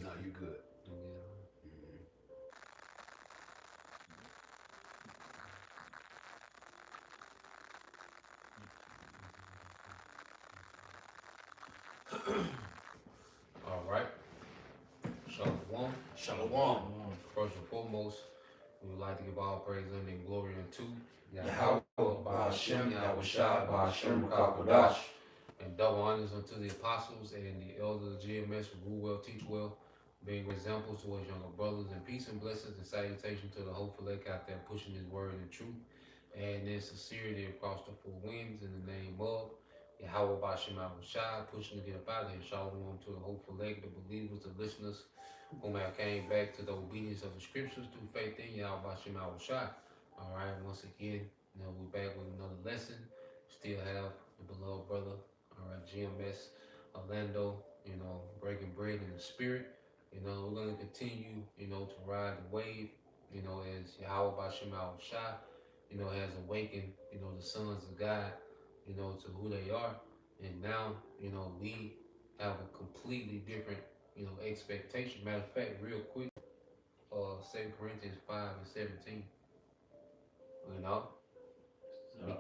No, you're good. All right. Shalom. Shalom. First and foremost, we would like to give all praise and glory unto Yahweh, Yahweh, Ba'ashem, Ba'ashem, Yahushua, Yahushua, Ba'ashem, Ba'ashem, Rukakodash. Rukakodash, and double honors unto the apostles and the elders of GMS who rule well, teach well, being examples to us younger brothers, and peace and blessings and salutation to the hopeful elect out there pushing his word in truth and in sincerity across the four winds in the name of Yahweh Ba'ashem Yahushua, pushing to get up out of here. Shalom to the hopeful elect, the believers, the listeners, whom I came back to the obedience of the scriptures through faith in Yahweh Ba'ashem Yahushua. All right, once again, we're back with another lesson. Still have the beloved brother, all right, GMS Orlando, breaking bread in the spirit. We're going to continue, to ride the wave, as Yahweh Ba'ashem Shai, has awakened, the sons of God, to who they are. And now, we have a completely different, expectation. Matter of fact, real quick, 2 Corinthians 5 and 17, you know, Uh,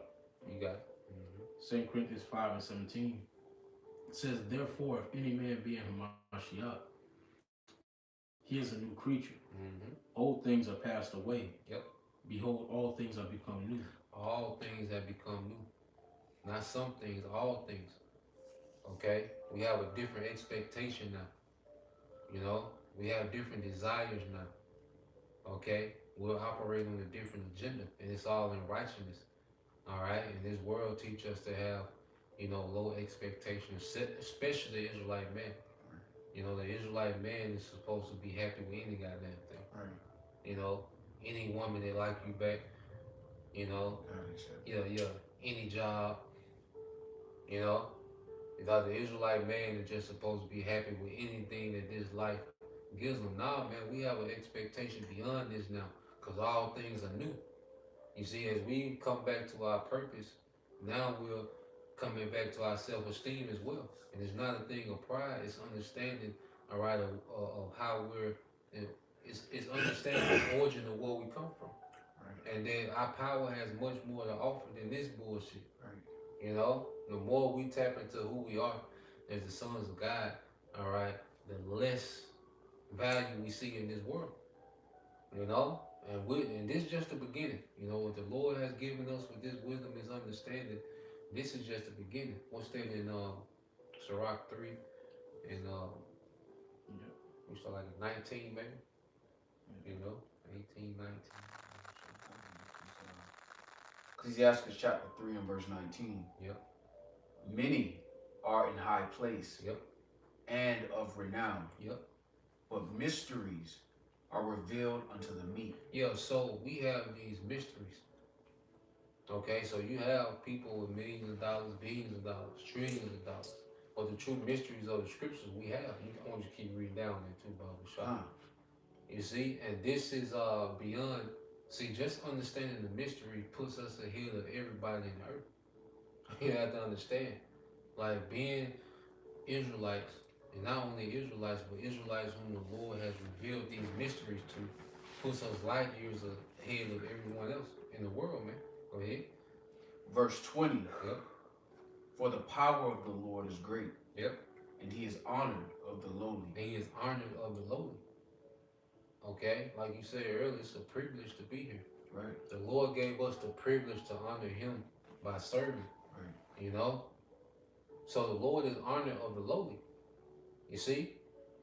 you got it. Mm-hmm. 2 Corinthians 5 and 17 says, therefore, if any man be in Hamashiach, he is a new creature. Mm-hmm. Old things are passed away. Yep. Behold, all things are become new. All things have become new. Not some things, all things. Okay? We have a different expectation now. We have different desires now. Okay? We're operating on a different agenda, and it's all in righteousness. All right? And this world teach us to have, low expectations, especially the Israelite man. The Israelite man is supposed to be happy with any goddamn thing. Right. Any woman that like you back, any job, because the Israelite man is just supposed to be happy with anything that this life gives them. Nah, man, we have an expectation beyond this now, because all things are new. You see, as we come back to our purpose, now we're coming back to our self-esteem as well. And it's not a thing of pride, it's understanding, all right, of how we're, it's understanding the origin of where we come from. Right. And then our power has much more to offer than this bullshit. Right. The more we tap into who we are as the sons of God, all right, the less value we see in this world. And this is just the beginning. What the Lord has given us with this wisdom, is understanding. This is just the beginning. What's that in Sirach 3 and we start like 19 maybe? 18, 19. Ecclesiastes chapter 3 and verse 19. Yep. Many are in high place. Yep. And of renown. Yep. But mysteries are revealed unto the meek. Yeah, so we have these mysteries. Okay, so you have people with millions of dollars, billions of dollars, trillions of dollars. But the true mysteries of the scriptures we have. I want you to keep reading down there too, Bible Shop. You see, and this is beyond. See, just understanding the mystery puts us ahead of everybody in the earth. You have to understand, like being Israelites, and not only Israelites, but Israelites whom the Lord has revealed these mysteries to, puts us light years ahead of everyone else in the world, man. Go ahead. Verse 20. Yep. For the power of the Lord is great. Yep. And he is honored of the lowly. And he is honored of the lowly. Okay? Like you said earlier, it's a privilege to be here. Right. The Lord gave us the privilege to honor him by serving. Right. So the Lord is honored of the lowly. You see?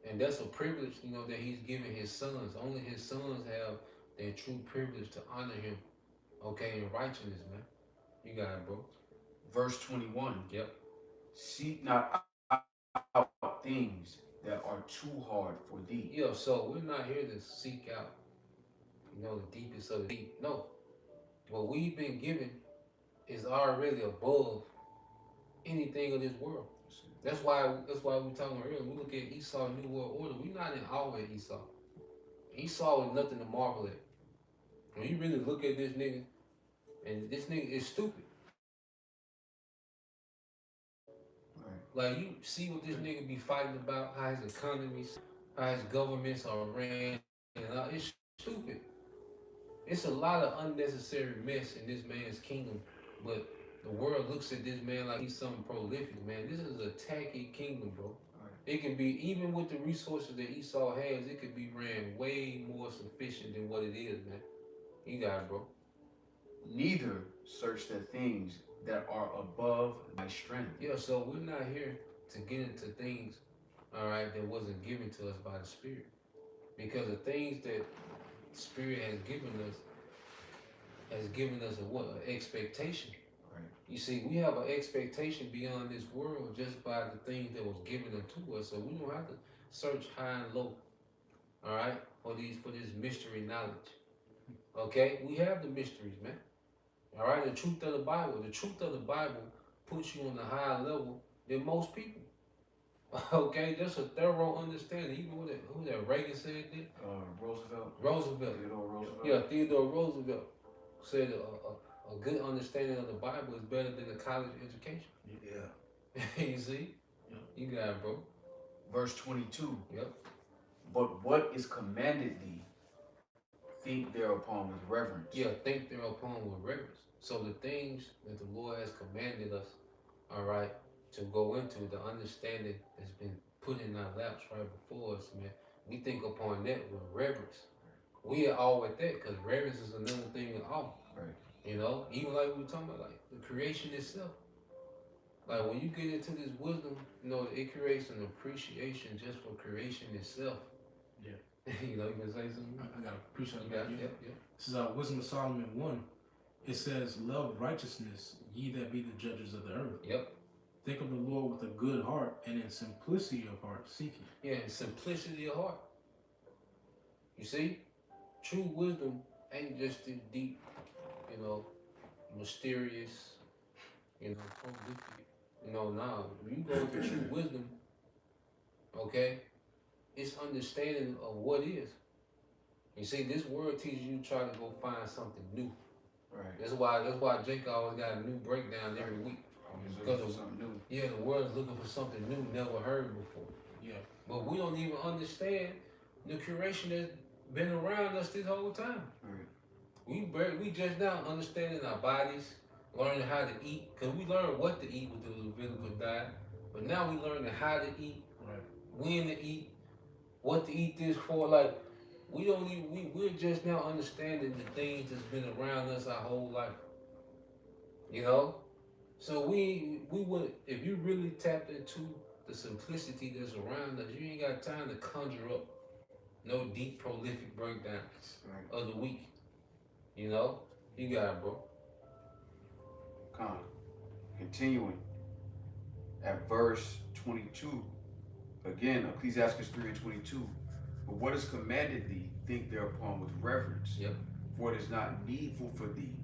And that's a privilege, that he's given his sons. Only his sons have their true privilege to honor him. Okay, in righteousness, man. You got it, bro. Verse 21. Yep. Seek not out things that are too hard for thee. Yeah, so we're not here to seek out, the deepest of the deep. No. What we've been given is already above anything of this world. That's why we talking earlier. We look at Esau, New World Order. We're not in awe at Esau. Esau is nothing to marvel at. When you really look at this nigga, and this nigga is stupid. Like, you see what this nigga be fighting about, how his economy, how his governments are ran, and it's stupid. It's a lot of unnecessary mess in this man's kingdom, but the world looks at this man like he's something prolific, man. This is a tacky kingdom, bro. Right. It can be, even with the resources that Esau has, it could be ran way more sufficient than what it is, man. You got it, bro. Neither search the things that are above thy strength. Yeah, so we're not here to get into things, all right, that wasn't given to us by the Spirit. Because the things that the Spirit has given us a what? An expectation. Right. You see, we have an expectation beyond this world just by the things that was given unto us. So we don't have to search high and low, all right, for this mystery knowledge. Okay? We have the mysteries, man. All right, the truth of the Bible. The truth of the Bible puts you on a higher level than most people. Okay, just a thorough understanding. Even what who that Reagan said that? Roosevelt. Roosevelt. Theodore Roosevelt. Yeah, Theodore Roosevelt said a good understanding of the Bible is better than a college education. Yeah. You see? Yeah. You got it, bro. Verse 22. Yep. But what is commanded thee, think thereupon with reverence. Yeah, think thereupon with reverence. So the things that the Lord has commanded us, all right, to go into, the understanding that's been put in our laps right before us, man. We think upon that with reverence. We are all with that because reverence is another thing with awe. Right. You know, even like we were talking about, like the creation itself. Like when you get into this wisdom, you know, it creates an appreciation just for creation itself. Yeah. You know, you can say something. I gotta appreciate You that. got it. Yeah. Yep, yep. This is Wisdom of Solomon 1. It says, love righteousness, ye that be the judges of the earth. Yep. Think of the Lord with a good heart, and in simplicity of heart seek him. Yeah, and simplicity of heart. You see, true wisdom ain't just this deep, you know, mysterious, you know, prolific. You know, nah. When you go into true wisdom, okay, it's understanding of what is. You see, this world teaches you to try to go find something new. Right. That's why Jake always got a new breakdown every week. Because of something new. Yeah, the world's looking for something new, never heard before. Yeah. But we don't even understand the curation that's been around us this whole time. Right. We just now understanding our bodies, learning how to eat, because we learned what to eat with the Levitical diet, but now we learning how to eat, Right. when to eat, what to eat this for. Like we're just now understanding the things that's been around us our whole life. You know? So we would, if you really tapped into the simplicity that's around us, you ain't got time to conjure up no deep prolific breakdowns Right. of the week. You know? You got it, bro. Continuing at verse 22. Again, Ecclesiastes 3 and 22. But what is commanded thee, think thereupon with reverence. Yep. For it is not needful for thee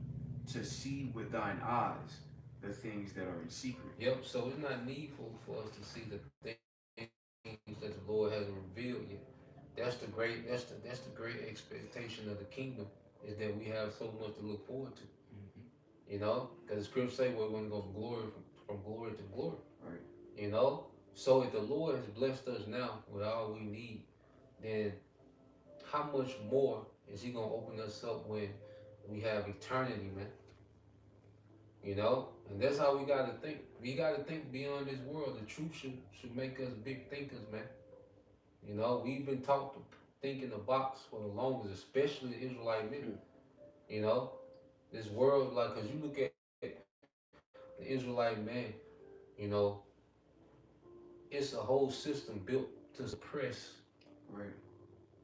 to see with thine eyes the things that are in secret. Yep. So it's not needful for us to see the things that the Lord hasn't revealed yet. That's the great expectation of the kingdom, is that we have so much to look forward to. Mm-hmm. You know, because the scriptures say we're going to go from glory to glory. Right. You know, so if the Lord has blessed us now with all we need, then how much more is He going to open us up when we have eternity, man? You know, and that's how we got to think. We got to think beyond this world. The truth should make us big thinkers, man. You know, we've been taught to think in the box for the longest, especially the Israelite men. You know, this world, like, because you look at the Israelite man, you know, it's a whole system built to suppress, Right.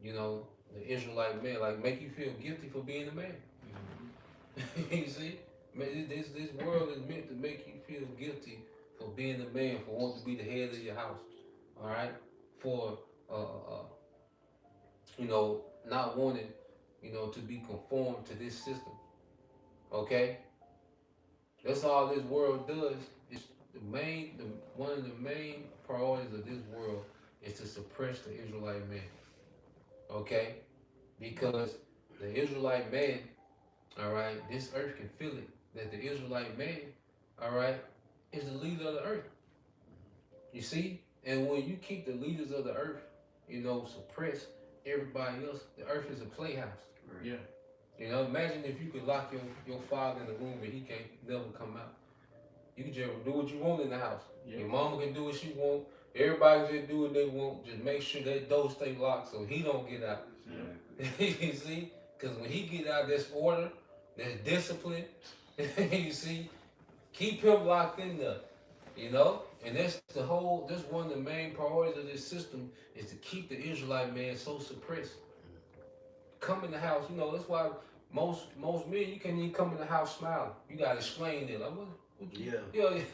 you know, the Israelite man, like make you feel guilty for being a man. Mm-hmm. You see, this world is meant to make you feel guilty for being a man, for wanting to be the head of your house. All right, for you know, not wanting, you know, to be conformed to this system. Okay, that's all this world does. It's one of the main priorities of this world is to suppress the Israelite man. Okay, because the Israelite man, all right, this earth can feel it, that the Israelite man, all right, is the leader of the earth. You see, and when you keep the leaders of the earth, suppress everybody else. The earth is a playhouse. Right. Yeah. Imagine if you could lock your father in the room and he can't never come out. You can just do what you want in the house. Yeah. Your mama can do what she want. Everybody just do what they want. Just make sure that door stay locked so he don't get out. Exactly. You see? Because when he get out, there's order, there's discipline. You see? Keep him locked in there. And that's one of the main priorities of this system is to keep the Israelite man so suppressed. Come in the house, that's why most men, you can't even come in the house smiling. You gotta explain it. Like, what you,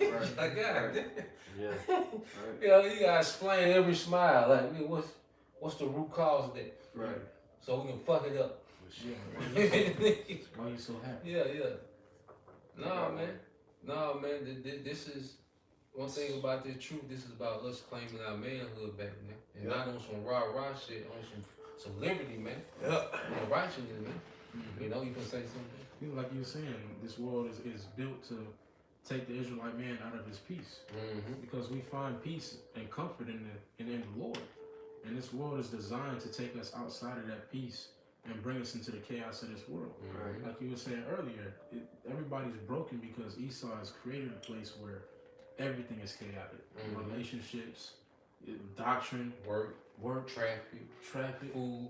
Right. like, God, Right. Yeah. Right. you gotta explain every smile. Like, what's the root cause of that? Right. So we can fuck it up. Yeah. Why you so happy? Yeah. Nah, man. This is one thing about this truth. This is about us claiming our manhood back, man, and not on some rah shit, on some liberty, man, and righteousness, man. You can say something. Like you were saying, this world is built to take the Israelite man out of his peace, because we find peace and comfort in the Lord, and this world is designed to take us outside of that peace and bring us into the chaos of this world. Right. Like you were saying earlier, everybody's broken because Esau has created a place where everything is chaotic. Relationships, doctrine, Work, traffic, food,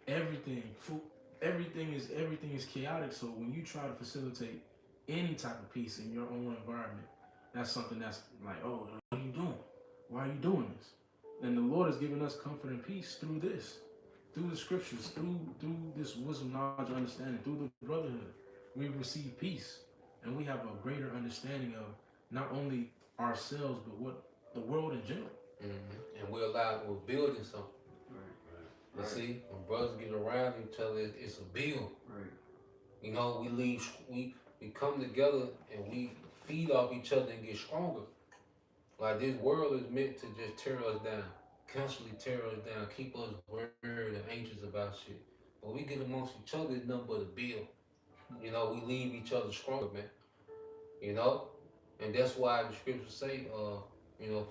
everything. Everything is chaotic. So when you try to facilitate any type of peace in your own environment, that's something that's like, oh, what are you doing? Why are you doing this? And the Lord has given us comfort and peace through this, through the scriptures, through this wisdom, knowledge, understanding, through the brotherhood. We receive peace, and we have a greater understanding of not only ourselves but what the world in general. And we're building something. Right. You see, when brothers get around each other, it's a build. Right. We come together and we feed off each other and get stronger. Like, this world is meant to just tear us down, constantly tear us down, keep us worried and anxious about shit. But we get amongst each other, it's nothing but a build. We leave each other stronger, man. And that's why the scriptures say,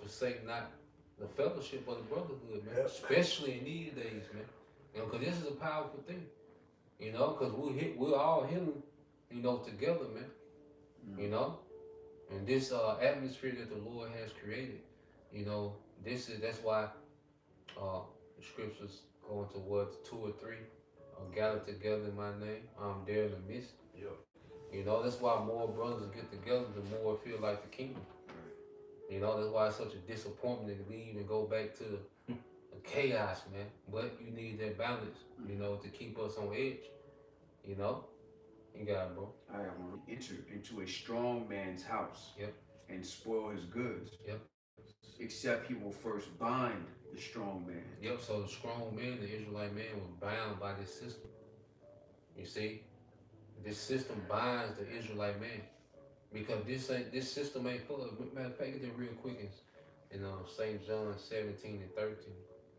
forsake not the fellowship of the brotherhood, man. Especially in these days, man. Because this is a powerful thing. Because we're all healing, together, man. And this atmosphere that the Lord has created, that's why the scriptures go into words 2 or 3 are gathered together in my name. I'm there in the midst. That's why more brothers get together, the more it feel like the kingdom. That's why it's such a disappointment to leave and go back to the chaos, man. But you need that balance, to keep us on edge. You got it, bro. I want to enter into a strong man's house. Yep. And spoil his goods. Yep. Except he will first bind the strong man. Yep. So the strong man, the Israelite man, was bound by this system. You see, this system binds the Israelite man because this system ain't full of. Matter of fact, get it real quick in St. John 17 and 13.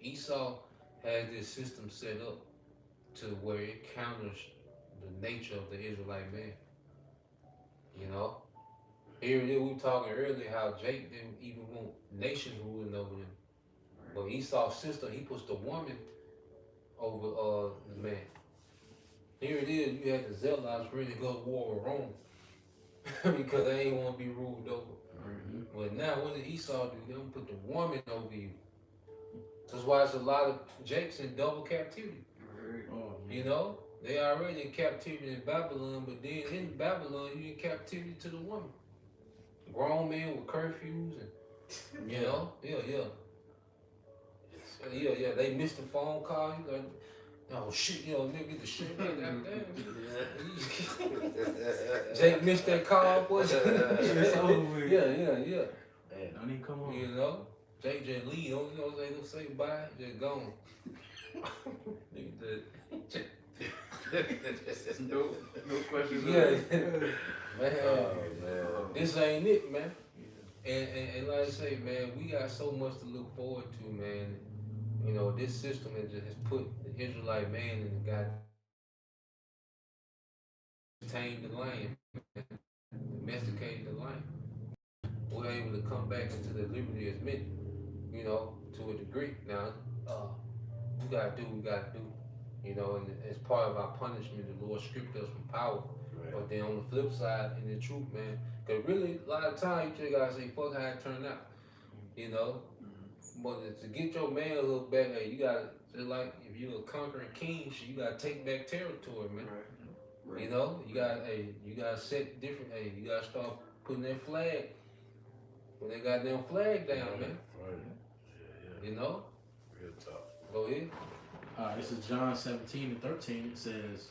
Esau has this system set up to where it counters the nature of the Israelite man. Here it is, we were talking earlier how Jake didn't even want nations ruling over them. Right. But Esau's system, he puts the woman over the man. Here it is, you had the Zealots ready to go to war with Rome because they ain't want to be ruled over. But now, what did Esau do? They don't put the woman over you. That's why it's a lot of Jakes in double captivity. Right. Oh, They already in captivity in Babylon, but then in Babylon, you in captivity to the woman. Grown men with curfews and, yeah. They missed the phone call. You like, oh shit, nigga, get the shit right down there. Jake missed that call, boy. Yeah. don't even come on. Jake just leave. Don't say bye, just gone. No questions. Yeah. Man, man. this ain't it, man. And like I say, man, we got so much to look forward to, man. This system has put the Israelite man in the God tamed the lion, domesticated the lion. We're able to come back into the liberty as men, to a degree. Now, we gotta do what we gotta do. You know, and as part of our punishment, the Lord stripped us from power. Right. But then on the flip side, in the truth, man, because really, a lot of times you just gotta say, fuck how it turned out. You know? But to get your manhood back, hey, you gotta, just like if you're a conquering king, shit, you gotta take back territory, man. Right. You know? You gotta set different, you gotta start putting that flag, put that goddamn flag down, man. Right. Yeah. You know? Real talk. Go ahead. This is John 17:13. It says,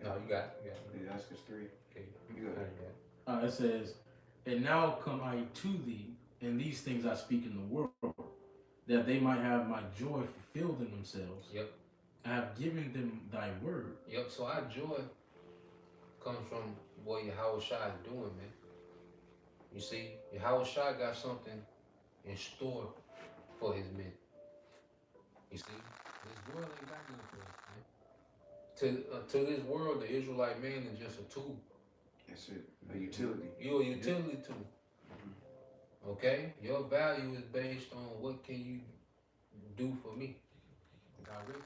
No, you got it. Yeah, that's just 3. Okay. You got it. it says, and now come I to thee, and these things I speak in the world, that they might have my joy fulfilled in themselves. Yep. I have given them thy word. Yep. So our joy comes from what Yahweh Shai is doing, man. You see, Yahweh Shai got something in store for his men. You see, this world ain't got nothing for us, man. To this world, the Israelite man is just a tool. That's it. A utility. You're a utility tool. Okay? Your value is based on what can you do for me directly.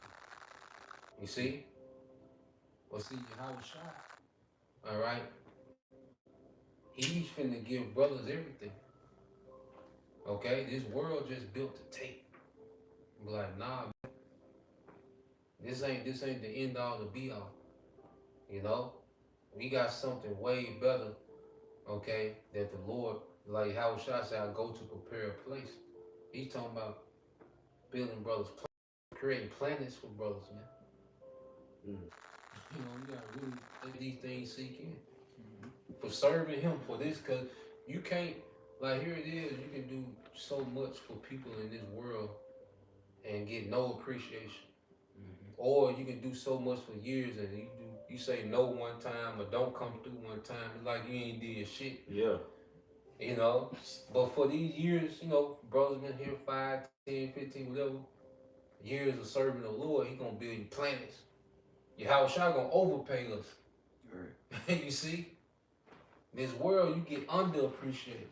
You see? Well, see, Yahweh Shai, all right? He's finna give brothers everything. Okay? This world just built to take. Be like, nah, man. This ain't the end all, the be all. You know? We got something way better, okay, that the Lord, like Howard Shah said, I go to prepare a place. He's talking about building brothers, creating planets for brothers, man. You know, you gotta really let these things sink in. For serving him for this, cause you can't, like here it is, you can do so much for people in this world and get no appreciation. Or you can do so much for years and you say no one time or don't come through one time. It's like you ain't did shit. Yeah. You know? But for these years, you know, brothers been here 5, 10, 15, whatever, years of serving the Lord, he gonna build you planets. Yahweh Shai gonna overpay us. Right. You see? This world you get underappreciated.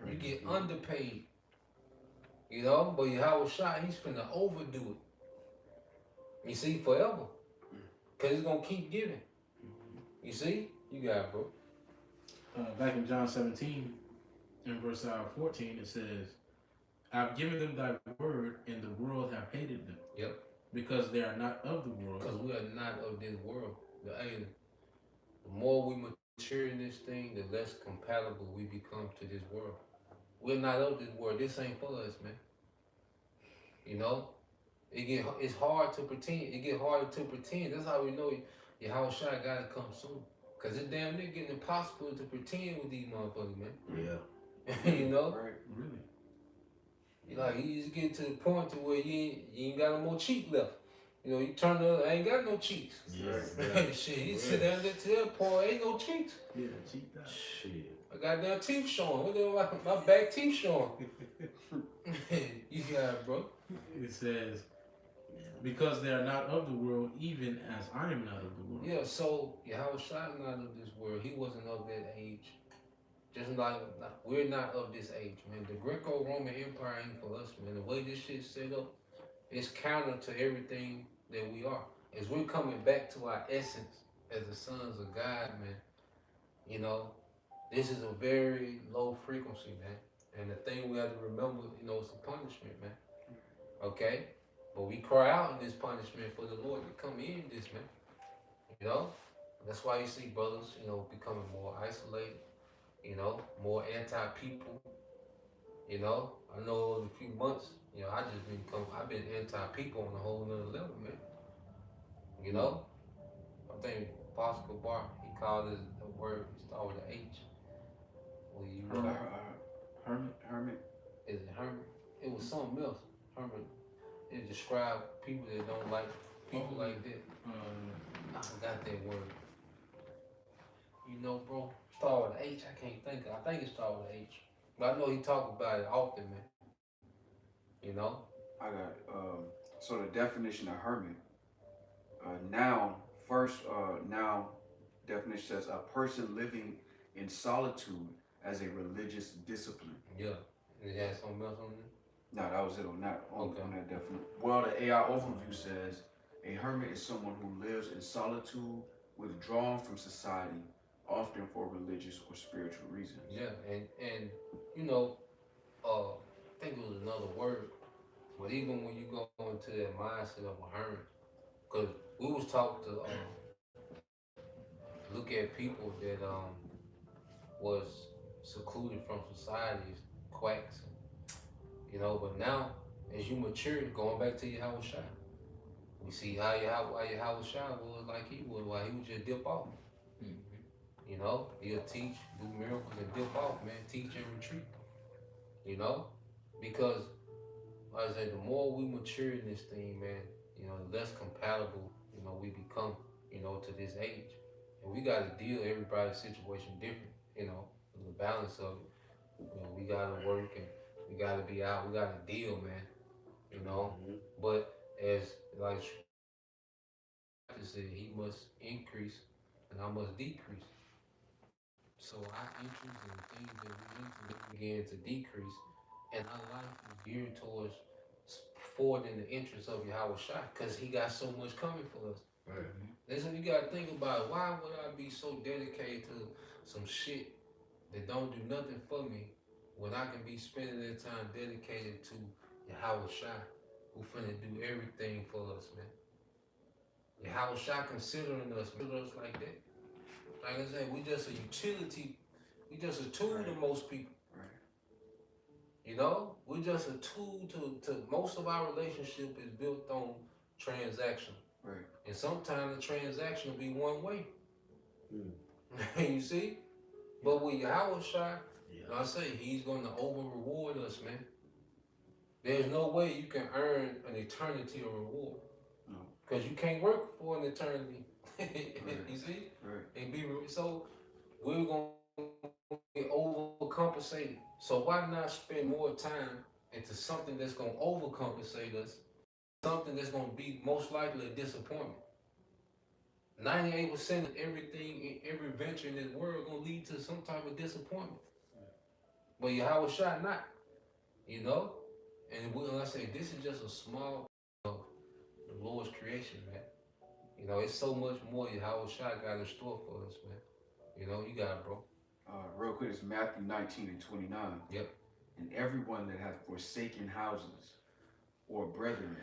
You get underpaid. You know? But Yahweh Shai, he's finna overdo it. You see, forever. Because it's going to keep giving. You see? You got it, bro. Back in John 17, in verse 14, it says, I've given them thy word, and the world have hated them. Yep. Because they are not of the world. Because we are not of this world. The more we mature in this thing, the less compatible we become to this world. We're not of this world. This ain't for us, man. You know? It's hard to pretend. It get harder to pretend. That's how we know Yahweh Shai gotta come soon. Cause it's damn near getting impossible to pretend with these motherfuckers, man. Yeah. You know? Right. Really? Like you just get to the point to where you ain't got no more cheek left. You know, you turn the I ain't got no cheeks. Yeah. Shit, you sit down there to that point, ain't no cheeks. Yeah, cheap that. Shit. I got damn teeth showing. What the my back teeth showing? You got it, bro. It says, because they are not of the world, even as I am not of the world. Yeah, so Yahweh Shai not of this world. He wasn't of that age. Just like we're not of this age, man. The Greco-Roman Empire ain't for us, man. The way this shit's set up, it's counter to everything that we are. As we're coming back to our essence as the sons of God, man. You know, this is a very low frequency, man. And the thing we have to remember, you know, it's a punishment, man. Okay? But we cry out in this punishment for the Lord to come in this, man. You know? That's why you see brothers, you know, becoming more isolated, you know, more anti-people. You know? I know in a few months, you know, I've been anti-people on a whole nother level, man. You know? I think Pascal Bar, he called it a word, it started with an H. Well, you know, Hermit. is it hermit? It was something else. Hermit. It described people that don't like people like that. I forgot that word. You know, bro, start with an H. I can't think of it. I think it started with an H. But I know he talked about it often, man. You know? I got so the definition of hermit. Noun definition says a person living in solitude as a religious discipline. Yeah. And it had something else on there? No, that was it on that. Okay. On that definite. Well, the AI overview says a hermit is someone who lives in solitude, withdrawn from society, often for religious or spiritual reasons. Yeah, and you know, I think it was another word, but even when you go into that mindset of a hermit, because we was taught to look at people that was secluded from society as quacks, you know. But now, as you mature, going back to your Howard Shah, we see how your Howard Shah was like he was, why he would just dip off. You know, he'll teach, do miracles, and dip off, man. Teach and retreat. You know, because like I said, the more we mature in this thing, man, you know, the less compatible, you know, we become, you know, to this age. And we gotta deal everybody's situation different, you know, the balance of it. You know, we gotta work and we gotta be out, we gotta deal, man. You know. Mhm. But as like said, he must increase and I must decrease. So our interests and the things that we into begin to decrease, and our life is geared towards forwarding the interests of Yahweh Shai, because he got so much coming for us. Right. That's what you gotta think about. Why would I be so dedicated to some shit that don't do nothing for me when I can be spending that time dedicated to Yahweh Shai, who finna do everything for us, man. Yahweh Shai considering us like that. Like I said, we just a utility. We just a tool to most people. Right. You know, we just a tool to most of our relationship is built on transaction. Right. And sometimes the transaction will be one way. Mm. You see? But with Yahweh Shai, Yeah. I say he's gonna over reward us, man. There's no way you can earn an eternity of reward. No. Because you can't work for an eternity. Right. You see? Right. And be so we're gonna be overcompensated. So why not spend more time into something that's gonna overcompensate us, something that's gonna be most likely a disappointment. 98% of everything, every venture in this world gonna lead to some type of disappointment. But Yahweh Shai not, you know? And when I say this is just a small of the Lord's creation, man. You know, it's so much more Yahweh Shai got in store for us, man. You know, you got it, bro. Real quick, it's Matthew 19 and 29. Yep. And everyone that hath forsaken houses, or brethren,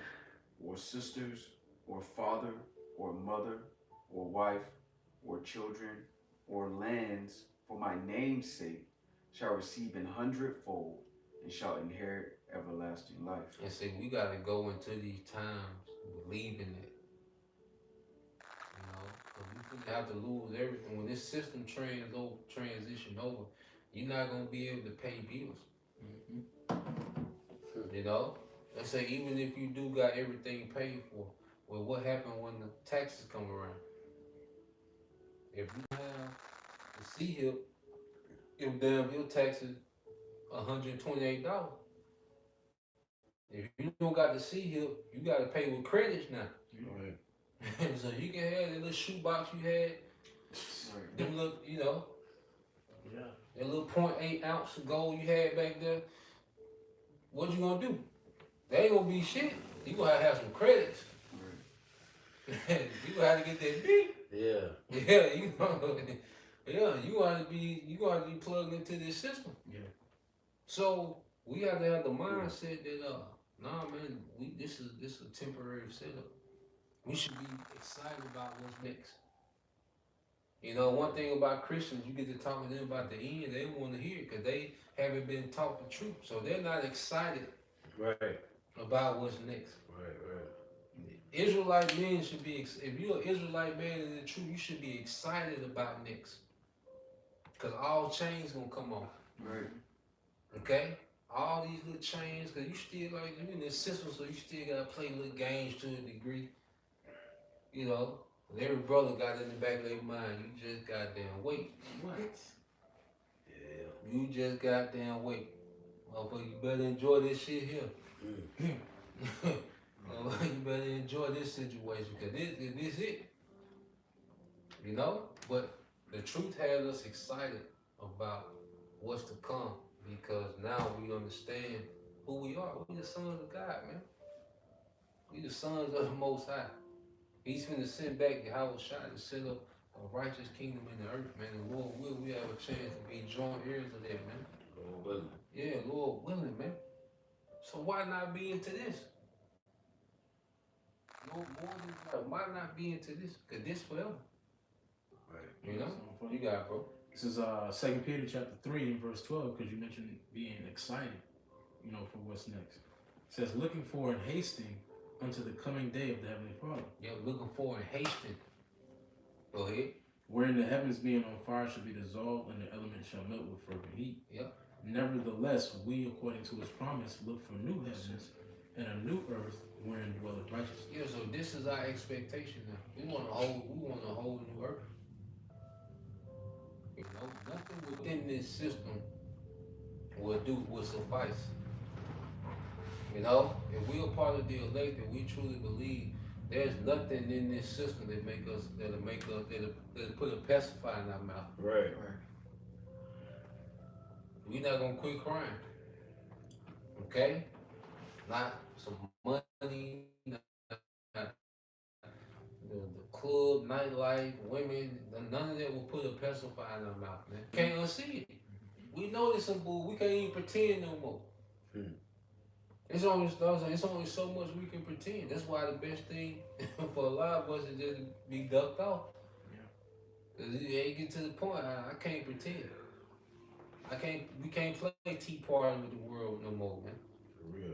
or sisters, or father, or mother, or wife, or children, or lands, for my name's sake, shall receive an hundredfold, and shall inherit everlasting life. And see, we gotta go into these times believing it. You know, because we finna have to lose everything. When this system transition over, you're not gonna be able to pay bills. You know? Let's say even if you do got everything paid for, well, what happened when the taxes come around? If you have the C-HIP, if damn your taxes $128. If you don't got the C-HIP, you gotta pay with credits now. Right. So you can have that little shoebox you had, Right. them little, you know, Yeah. that little 0.8 ounce of gold you had back there. What you gonna do? They ain't gonna be shit. You gonna have some credits. Right. You gonna have to get that beat. Yeah. Yeah, you know, yeah, you gonna be plugged into this system. Yeah. So we have to have the mindset that nah man, this is a temporary setup. We should be excited about what's next. You know, one thing about Christians, you get to talk to them about the end, they want to hear it because they haven't been taught the truth. So they're not excited Right. about what's next. Right. Israelite men should be, if you're an Israelite man in the truth, you should be excited about next. Because all chains gonna come off. Right. Okay? All these little chains, because you still like, you in this system, so you still gotta play little games to a degree. You know, every brother got in the back of their mind, you just goddamn wait. What? Yeah. You just goddamn wait. Motherfucker, you better enjoy this shit here. Motherfucker, you better enjoy this situation, because this it. You know? But the truth has us excited about what's to come, because now we understand who we are. We the sons of God, man. We the sons of the Most High. He's finna send back the Howard Shot to set up a righteous kingdom in the earth, man. And Lord will we have a chance to be joint heirs of that, man. Lord willing. Yeah, Lord willing, man. So why not be into this? No more than why not be into this? Cause this forever. Right. You know? You got it, bro. This is 2 Peter chapter 3 and verse 12, because you mentioned being excited, you know, for what's next. It says, looking for and hasting unto the coming day of the Heavenly Father. Yeah, looking forward and hasting. Go ahead. Wherein the heavens being on fire shall be dissolved, and the elements shall melt with fervent heat. Yep. Nevertheless, we, according to his promise, look for new heavens and a new earth wherein dwelleth righteousness. Yeah, so this is our expectation now. We want a whole new earth. You know, nothing within this system will suffice. You know, if we are part of the elect and we truly believe there's nothing in this system that'll put a pacifier in our mouth. Right. We're not gonna quit crying. Okay? Not some money, not the club, nightlife, women, none of that will put a pacifier in our mouth, man. Can't unsee it. We know this some bull. We can't even pretend no more. It's only so much we can pretend. That's why the best thing for a lot of us is just to be ducked off. Yeah. Cause it ain't get to the point. I can't pretend. We can't play tea party with the world no more, man. For real.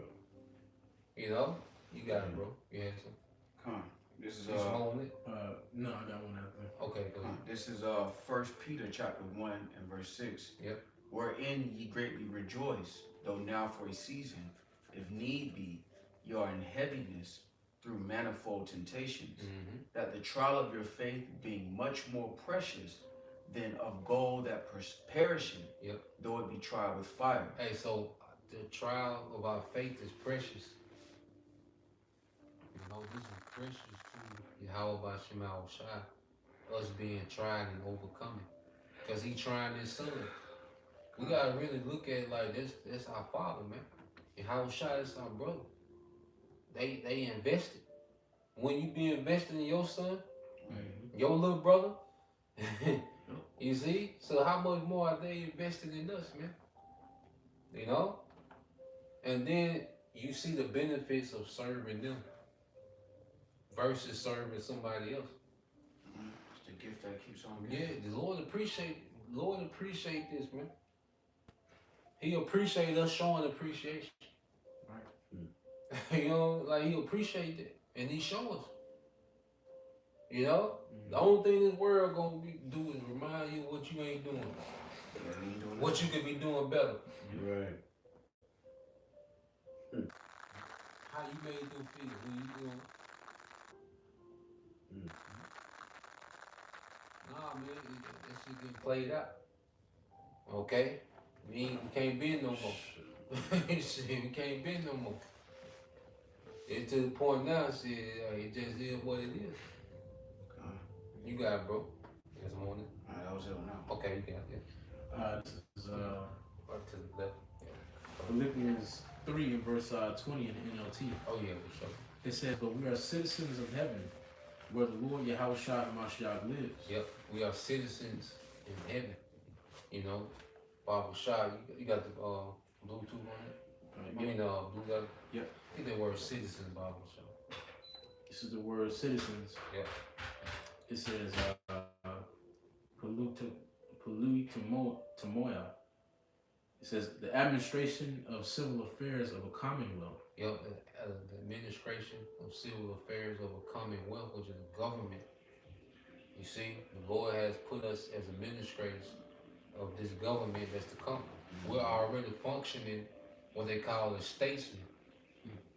You know? You got it, bro. You had some. Come on. This is You smoking it? No, I got one after. Okay, go ahead. this is 1 Peter chapter 1 and verse 6. Yep. Wherein ye greatly rejoice, though now for a season, if need be, you are in heaviness through manifold temptations, Mm-hmm. that the trial of your faith being much more precious than of gold that perisheth, Yep. though it be tried with fire. Hey, so the trial of our faith is precious. You know, this is precious to Yahweh Shemal Shai, us being tried and overcoming. Because he trying his son. We gotta really look at it like this. That's our father, man. And Yahweh Shai is our brother. They invested. When you be investing in your son, your little brother, you see? So how much more are they invested in us, man? You know? And then you see the benefits of serving them versus serving somebody else. It's the gift that keeps on Yeah, giving. the Lord appreciate this, man. He appreciate us showing appreciation. Right. You know, like he appreciate it, and he show us. You know, the only thing this world gonna do is remind you what you ain't doing, Yeah, ain't doing what you could be doing better. Right. How you made them feel? Who you doing? Nah, man, that shit getting played out. Okay, we can't bend no more. Shit, we can't bend no more. It's to the point now, shit, it just is what it is. You got it, bro. This morning. Alright, that was it now. Okay, you got it. This is Right to the left. Philippians 3 and verse 20 in the NLT. Oh yeah, for sure. It says, but we are citizens of heaven, where the Lord Yahweh Shai Mashiach lives. Yep, we are citizens in heaven. You know, Baba Shah, you got the Bluetooth on it? I mean, blue letter? Yep. I think the word citizen, Baba Shah. This is the word citizens. Yep. It says, Tamoya. It says, the administration of civil affairs of a commonwealth. Yep, the administration of civil affairs of a commonwealth, which is the government. You see, the Lord has put us as administrators of this government that's to come. We're already functioning what they call a statesman.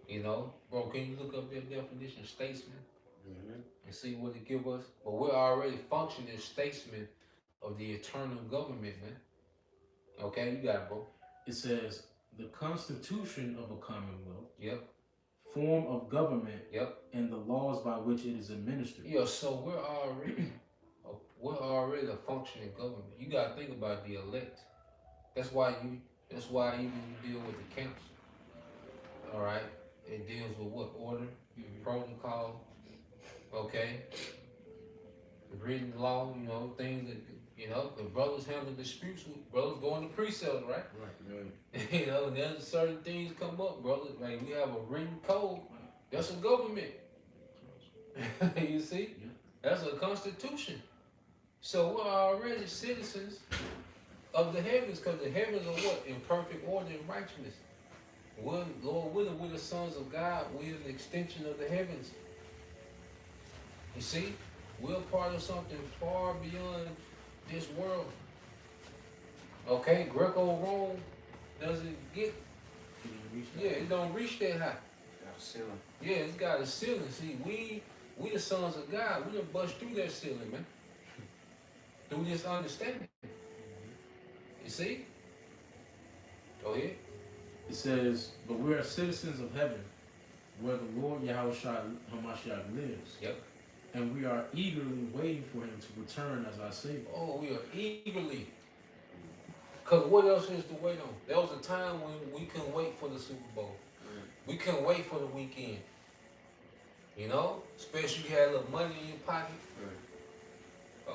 You know, bro, can you look up that definition, statesman, and see what it give us? But we're already functioning as statesmen of the eternal government, man. Okay, you got it, bro. It says, the constitution of a commonwealth, Yep, form of government, yep. and the laws by which it is administered. Yeah, so we're already a functioning government. You gotta think about the elect. That's why even you deal with the camps. All right, it deals with what order, protocol. Okay, written law. You know, things that the brothers handle disputes with brothers going to pre-sales, right? Right. You know, and there's certain things come up, brother. Like we have a written code. That's a government. You see, that's a constitution. So we're already citizens of the heavens, because the heavens are what? In perfect order and righteousness. We're, Lord willing, we're the sons of God. We're an extension of the heavens. You see, we're part of something far beyond this world. Okay, Greco-Rome doesn't get, it don't reach that high. Got a ceiling. Yeah, it's got a ceiling. See, we the sons of God. We done bust through that ceiling, man. Through this understanding. You see? Go ahead. It says, but we are citizens of heaven, where the Lord Yahushua Hamashiach lives. Yep. And we are eagerly waiting for him to return as our Savior. Oh, we are eagerly. Because what else is to wait on? There was a time when we couldn't wait for the Super Bowl. We couldn't wait for the weekend. You know? Especially you had a little money in your pocket.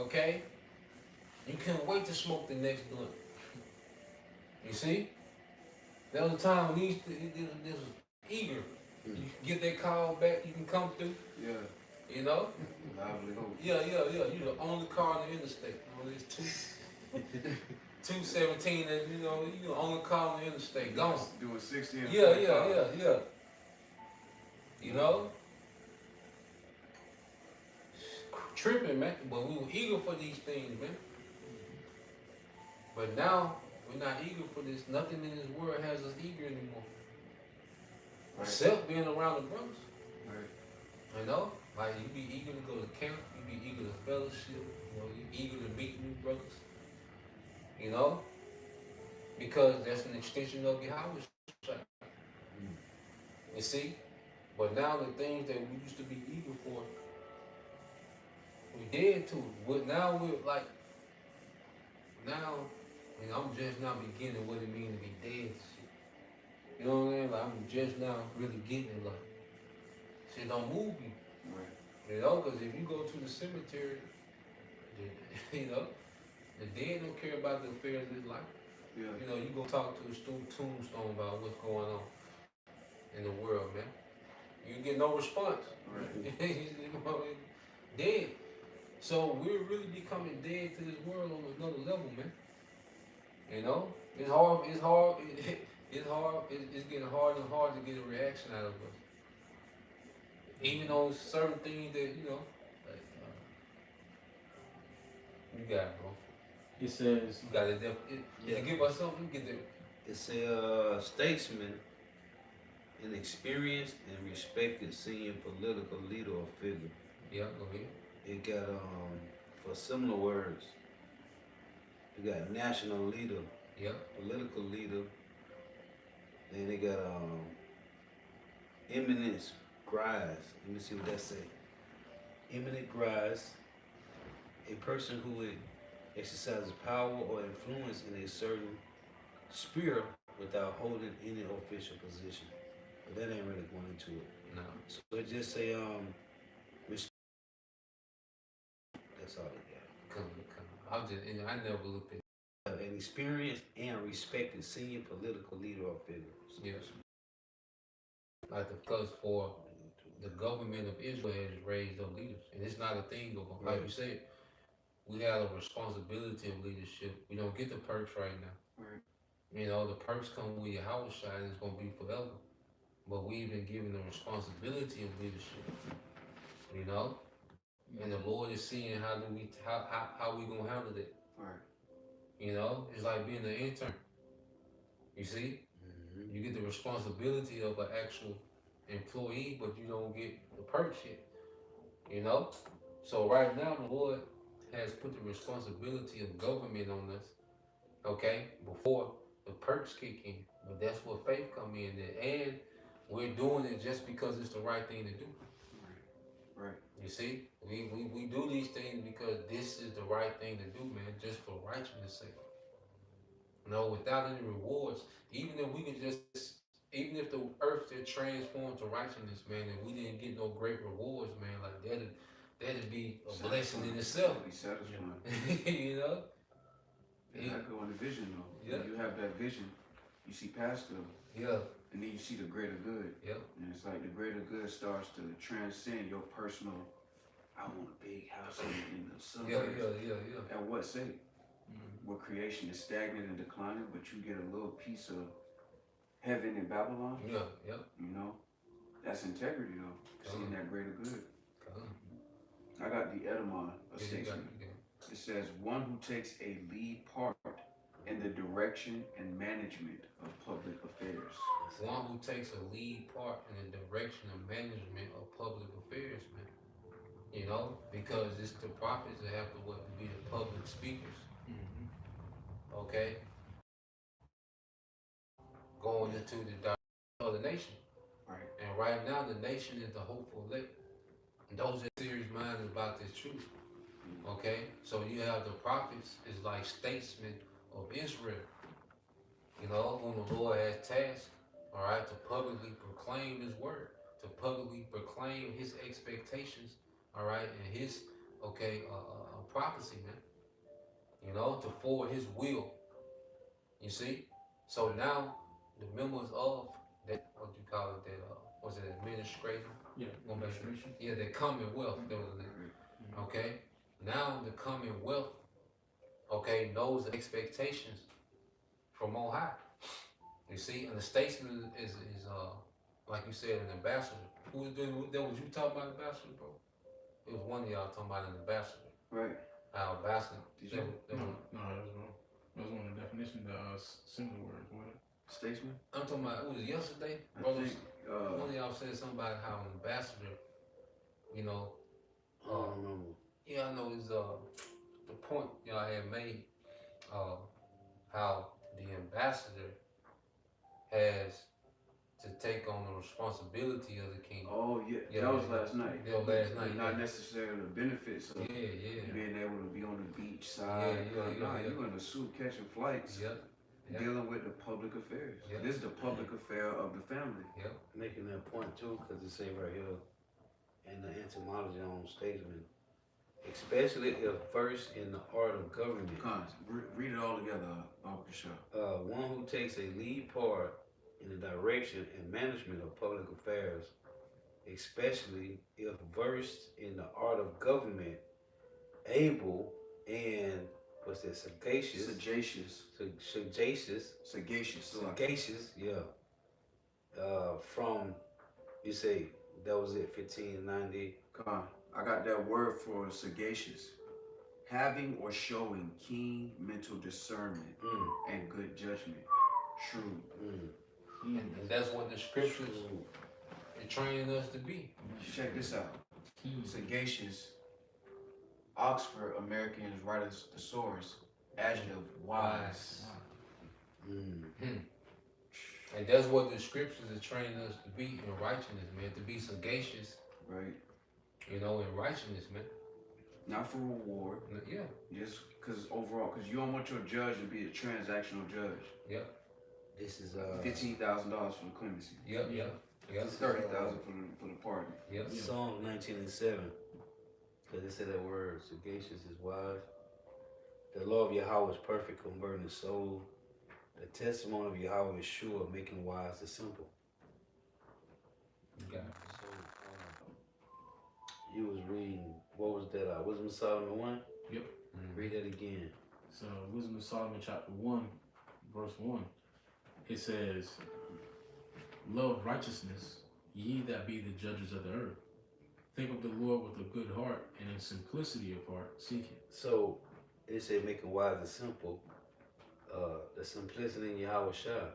Okay? You couldn't wait to smoke the next blunt. You see? There was a time when this was eager. You can get that call back, you can come through. Yeah. You know? Lively hope. Yeah. You're the only car on the interstate. You know, there's 217, and you're the only car on the interstate. Gone. Doing 60 and Yeah. 45. You know? Tripping, man. But we were eager for these things, man. But now, we're not eager for this. Nothing in this world has us eager anymore. Right. Except being around the brothers. Right. You know? Like, you be eager to go to camp. You be eager to fellowship. You know, you eager to meet new brothers. You know? Because that's an extension of Yahweh. You see? But now the things that we used to be eager for, we dead to it. But now we're like, I'm just now beginning what it means to be dead to shit. You know what I mean? Like, I'm just now really getting it. Like, shit don't move me. Right. You know, because if you go to the cemetery, you know, the dead don't care about the affairs of his life. Yeah. You know, you go talk to a tombstone about what's going on in the world, man. You get no response. Right. Dead. So we're really becoming dead to this world on another level, man. You know, it's hard. It's getting harder and harder to get a reaction out of us. Even on certain things that like, you got it, bro. It says, You got it. Give us something. Get there. It's a statesman, an experienced and respected senior political leader or figure. Yeah, go ahead. It got for similar words. You got national leader, Yeah. political leader. Then they got eminence grise. Let me see what that say. Eminent grise, a person who exercises power or influence in a certain sphere without holding any official position. But that ain't really going into it. No. So it just say that's all it got. Come. I never looked at. An experienced and respected senior political leader or figure. Yes. Like for the government of Israel has raised up leaders, and it's not a thing of like you said. We have a responsibility of leadership. We don't get the perks right now. Right. You know, the perks come with your house shot, and it's gonna be forever. But we've been given the responsibility of leadership. You know, and the Lord is seeing how we gonna handle it. Right. You know, it's like being an intern. You see, you get the responsibility of an actual employee, but you don't get the perks yet. You know, so right now the Lord has put the responsibility of government on us. Okay, before the perks kick in, but that's where faith come in, and we're doing it just because it's the right thing to do. Right. You see, we do these things because this is the right thing to do, man, just for righteousness' sake. You know, without any rewards, even if we could just even if the earth did transform to righteousness, man, and we didn't get no great rewards, man, like that'd be a blessing in itself. Be satisfying. You know? Yeah, I go on the vision though. Yeah. When you have that vision, you see past the, Yeah, and then you see the greater good. yeah, And it's like the greater good starts to transcend your personal. I want a big house in the suburbs. yeah. At what sake? Mhm. Where creation is stagnant and declining, but you get a little piece of heaven in Babylon. Yeah, yeah. You know, that's integrity though. Seeing that greater good. I got the Edamon, a statesman. It says, one who takes a lead part in the direction and management of public affairs. One who takes a lead part in the direction and management of public affairs, man. You know, because it's the prophets that have to be the public speakers. Mhm. Okay, going into the direction of the nation. Right. And right now, the nation is the hopeful elect. And those that serious minded about this truth. Okay, so you have the prophets is like statesmen of Israel. You know, whom the Lord has tasked, all right, to publicly proclaim His word, to publicly proclaim His expectations, all right, and His prophecy, man. You know, to forward His will. You see, so now the members of that, what you call it, that was it administrative? Yeah. Going back to- Administration. Yeah, the Commonwealth. That was it. Okay, now the Commonwealth, okay, knows the expectations from on high. You see, and the statesman is like you said, an ambassador. Who was that? Was you talking about ambassador, bro? It was one of y'all talking about an ambassador. Right. Our ambassador. Did you? No, that was wrong. That was one of the definitions. The single word. What? Statesman? I'm talking about. It was yesterday, I brothers. think, One of y'all said something about how an ambassador, you know. I don't remember. Yeah, I know it's the point y'all had made, how the ambassador has to take on the responsibility of the king. oh, yeah. Yeah, That was yeah. last night. Yeah, last night, Not yeah. necessarily the benefits of Yeah. being able to be on the beach side. Yeah. You in a suit catching flights, Yep. Yeah. dealing with the public affairs. Yeah. This is the public affair of the family. Yep. Making that point too, because it say right here in the etymology on statesman, especially if versed in the art of government. Cons, read it all together, Uncle Shaw. One who takes a lead part in the direction and management of public affairs, especially if versed in the art of government, able and what's that, sagacious, yeah. From, you say, that was it, 1590. Con, I got that word for sagacious. Having or showing keen mental discernment and good judgment. Shrewd. And that's what the scriptures are training us to be. Check this out. Sagacious. Oxford Americans writers thesaurus. Adjective wise. And that's what the scriptures are training us to be in righteousness, man. To be sagacious, Right. you know, in righteousness, man. Not for reward. Yeah. Just because overall, because you don't want your judge to be a transactional judge. Yep. This is $15,000 for the clemency. Yep. $30,000 for the pardon. Yep. Psalm 19:7. Because it said that word, sagacious is wise. The law of Yahweh is perfect, converting the soul. The testimony of Yahweh is sure, making wise the simple. You got it. So, you was reading, what was that? Wisdom of Solomon 1? Yep. Read that again. So Wisdom of Solomon chapter 1, verse 1. It says, love righteousness, ye that be the judges of the earth. Think of the Lord with a good heart, and in simplicity of heart seek it. So, it said making wise and simple. The simplicity in Yahweh Shah.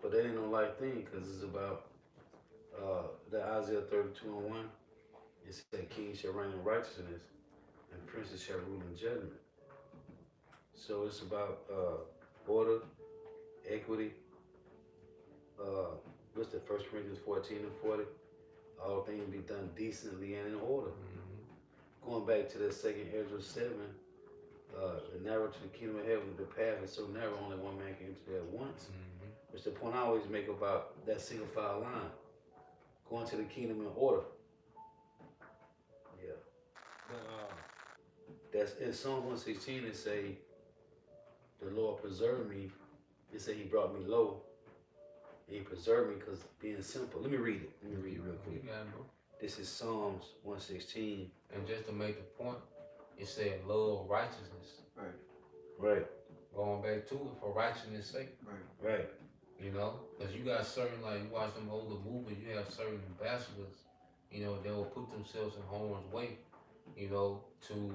But that ain't no light thing, because it's about the Isaiah 32:1. It said kings shall reign in righteousness, and princes shall rule in judgment. So it's about order, equity. What's that? 1 Corinthians 14:40. All things be done decently and in order. Going back to the 2nd Ezra 7, the narrow to the kingdom of heaven, the path is so narrow, only one man can enter there once. But It's the point I always make about that single file line. Going to the kingdom in order. Yeah. But that's in Psalm 116 it say, the Lord preserved me. It say he brought me low. And he preserved me because being simple. Let me read it. Let me read it real You quick. got it, bro. This is Psalms 116. And just to make the point, it said love righteousness. Right. Right. Going back to it for righteousness' sake. Right. Right. You know, because you got certain, like, you watch them older movies, you have certain ambassadors, you know, they will put themselves in harm's way, you know, to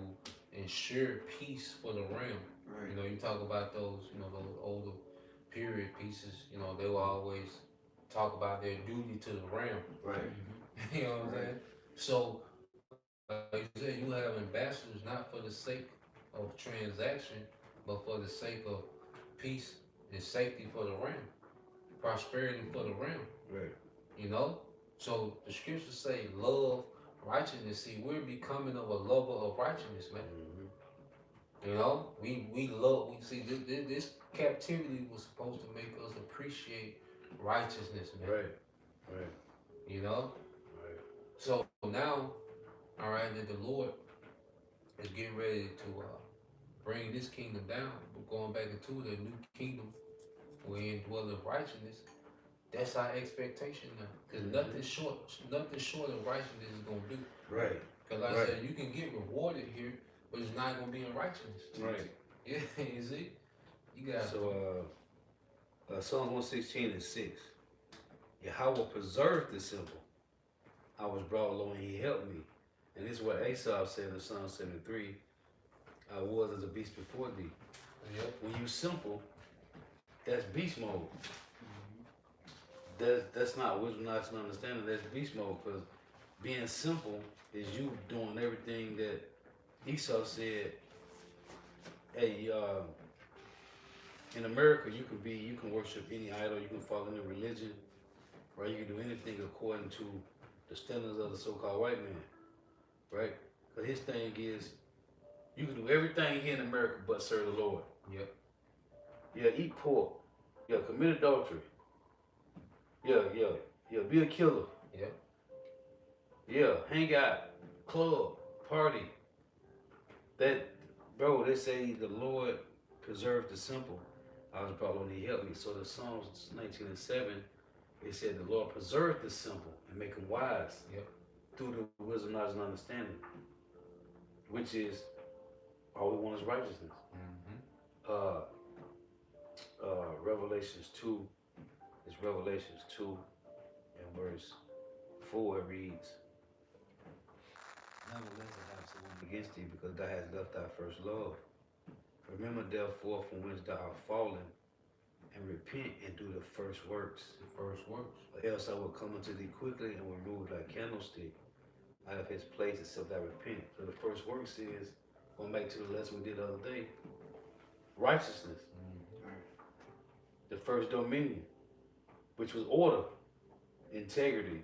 ensure peace for the realm. Right. You know, you talk about those, you know, those older period pieces, you know, they will always talk about their duty to the realm. Right. You know what I'm saying? So, like you said, you have ambassadors not for the sake of transaction, but for the sake of peace and safety for the realm, prosperity for the realm. Right. You know? So the scriptures say love righteousness. See, we're becoming of a lover of righteousness, man. Mm-hmm. You know? We love, we see this captivity was supposed to make us appreciate righteousness, man. Right. Right. You know? Right. So now, all right, that the Lord is getting ready to bring this kingdom down. We're going back into the new kingdom wherein dwelleth righteousness. That's our expectation now. Because nothing short of righteousness is going to do. Right. Because like I Right. said, you can get rewarded here, but it's not going to be in righteousness. Right. Yeah, you see? You got So Psalms 116 and 6. Yahweh preserved the simple. I was brought low and he helped me. And this is what Asaph said in Psalm 73. I was as a beast before thee. Yep. When you simple, that's beast mode. That's not wisdom, that's not understanding. That's beast mode because being simple is you doing everything that Esau said. Hey, in America, you can worship any idol, you can follow any religion, right? You can do anything according to the standards of the so-called white man, right? But his thing is, you can do everything here in America but serve the Lord. Yep. Yeah, eat pork. Yeah, commit adultery. Yeah, be a killer. Yep. Yeah, hang out, club, party. That, bro, they say the Lord preserved the simple. I was brought low and he helped me. So the Psalms 19 and 7, it said the Lord preserved the simple and make them wise. Yep. Through the wisdom, knowledge, and understanding. Which is, all we want is righteousness. Mm-hmm. Revelations 2, it's Revelations 2 and verse 4, it reads, nevertheless I have something against thee, because thou hast left thy first love. Remember therefore from whence thou art fallen, and repent and do the first works. The first works. Or else I will come unto thee quickly and will remove thy candlestick out of his place except thou repent. So the first works is, going back to the lesson we did the other day, righteousness. The first dominion, which was order, integrity.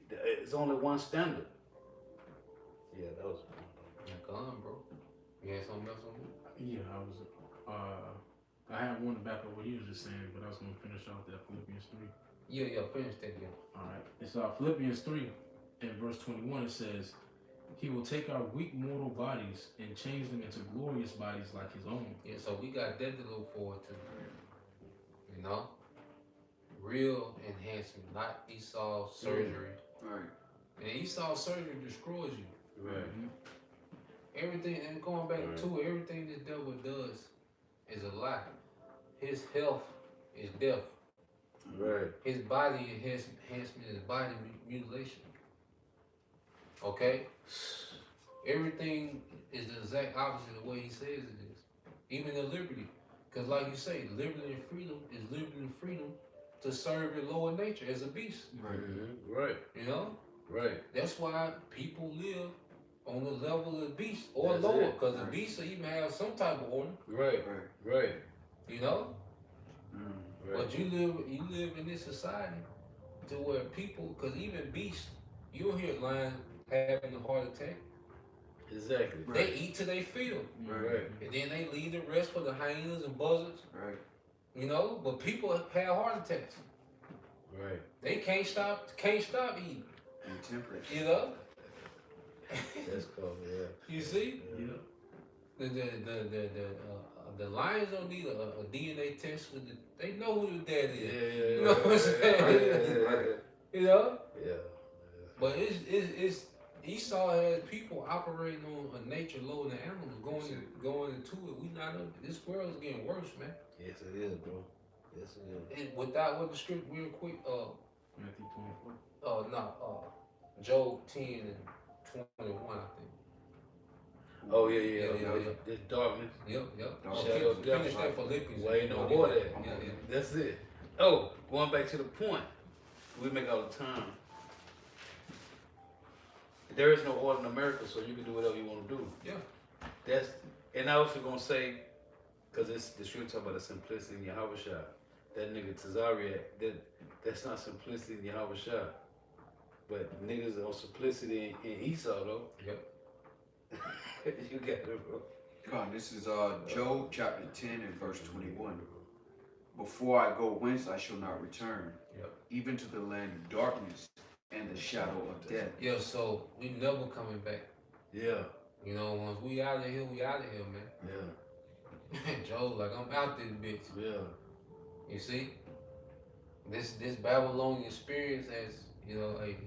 It's only one standard. Yeah, that was one. Yeah, go on, bro. You had something else on that? Yeah, I had one to back up what he was just saying, but I was going to finish off that Philippians 3. Yeah, finish that, yeah. All right. It's Philippians 3 and verse 21. It says, he will take our weak mortal bodies and change them into glorious bodies like his own. Yeah, so we got that to look forward to. You know? Real enhancement, not Esau's surgery. Right. And Esau's surgery destroys you. Right. Everything, and going back to it, everything this devil does is a lie. His health is death. Right. His body enhancement is body mutilation. Okay? Everything is the exact opposite of the way he says it is. Even the liberty. Because like you say, liberty and freedom is liberty and freedom to serve your lower nature as a beast. Right. Mm-hmm. Right. You know? Right. That's why people live on the level of the beast or That's lower. it. Because the Right. beast will even have some type of order. Right. Right. Right. You know? Mm. Right. But you live in this society to where people, because even beasts, you'll hear lions having a heart attack. Exactly. They eat till they feel. Right. Right. And then they leave the rest for the hyenas and buzzards. Right. You know, but people have heart attacks. Right. They can't stop eating. Intemperate. You know. That's cool. Yeah. You see, Yeah. the Lions don't need a DNA test with the. They know who the dad is. Yeah. You know what I'm saying? Yeah. You know. Yeah. But it's Esau has people operating on a nature lower than animals going into it. We not this world is getting worse, man. Yes, it is, bro. Yes, it is. And without what the script real quick, Matthew 24. Job 10 and 21, I think. Oh yeah. Yeah. This darkness. Yep. Shadow of death. Finish that Philippians. Why ain't no I'll war get there? that. Yeah. That's it. Oh, going back to the point, we make all the time. There is no order in America, so you can do whatever you want to do. Yeah. And I was gonna say, cause it's the scripture talk about the simplicity in Yahweh Shah. That nigga Tazariak, that's not simplicity in Yahweh Shah. But niggas are simplicity in Esau though. Yep. You got it, bro. Come on, this is Job chapter 10 and verse 21. Before I go whence I shall not return, Yep. even to the land of darkness and the shadow of death. Yeah, so we never coming back. Yeah. You know, once we out of here, we out of here, man. Yeah. Joe, like I'm out this bitch. Yeah. You see? This Babylonian experience has, you know, hey,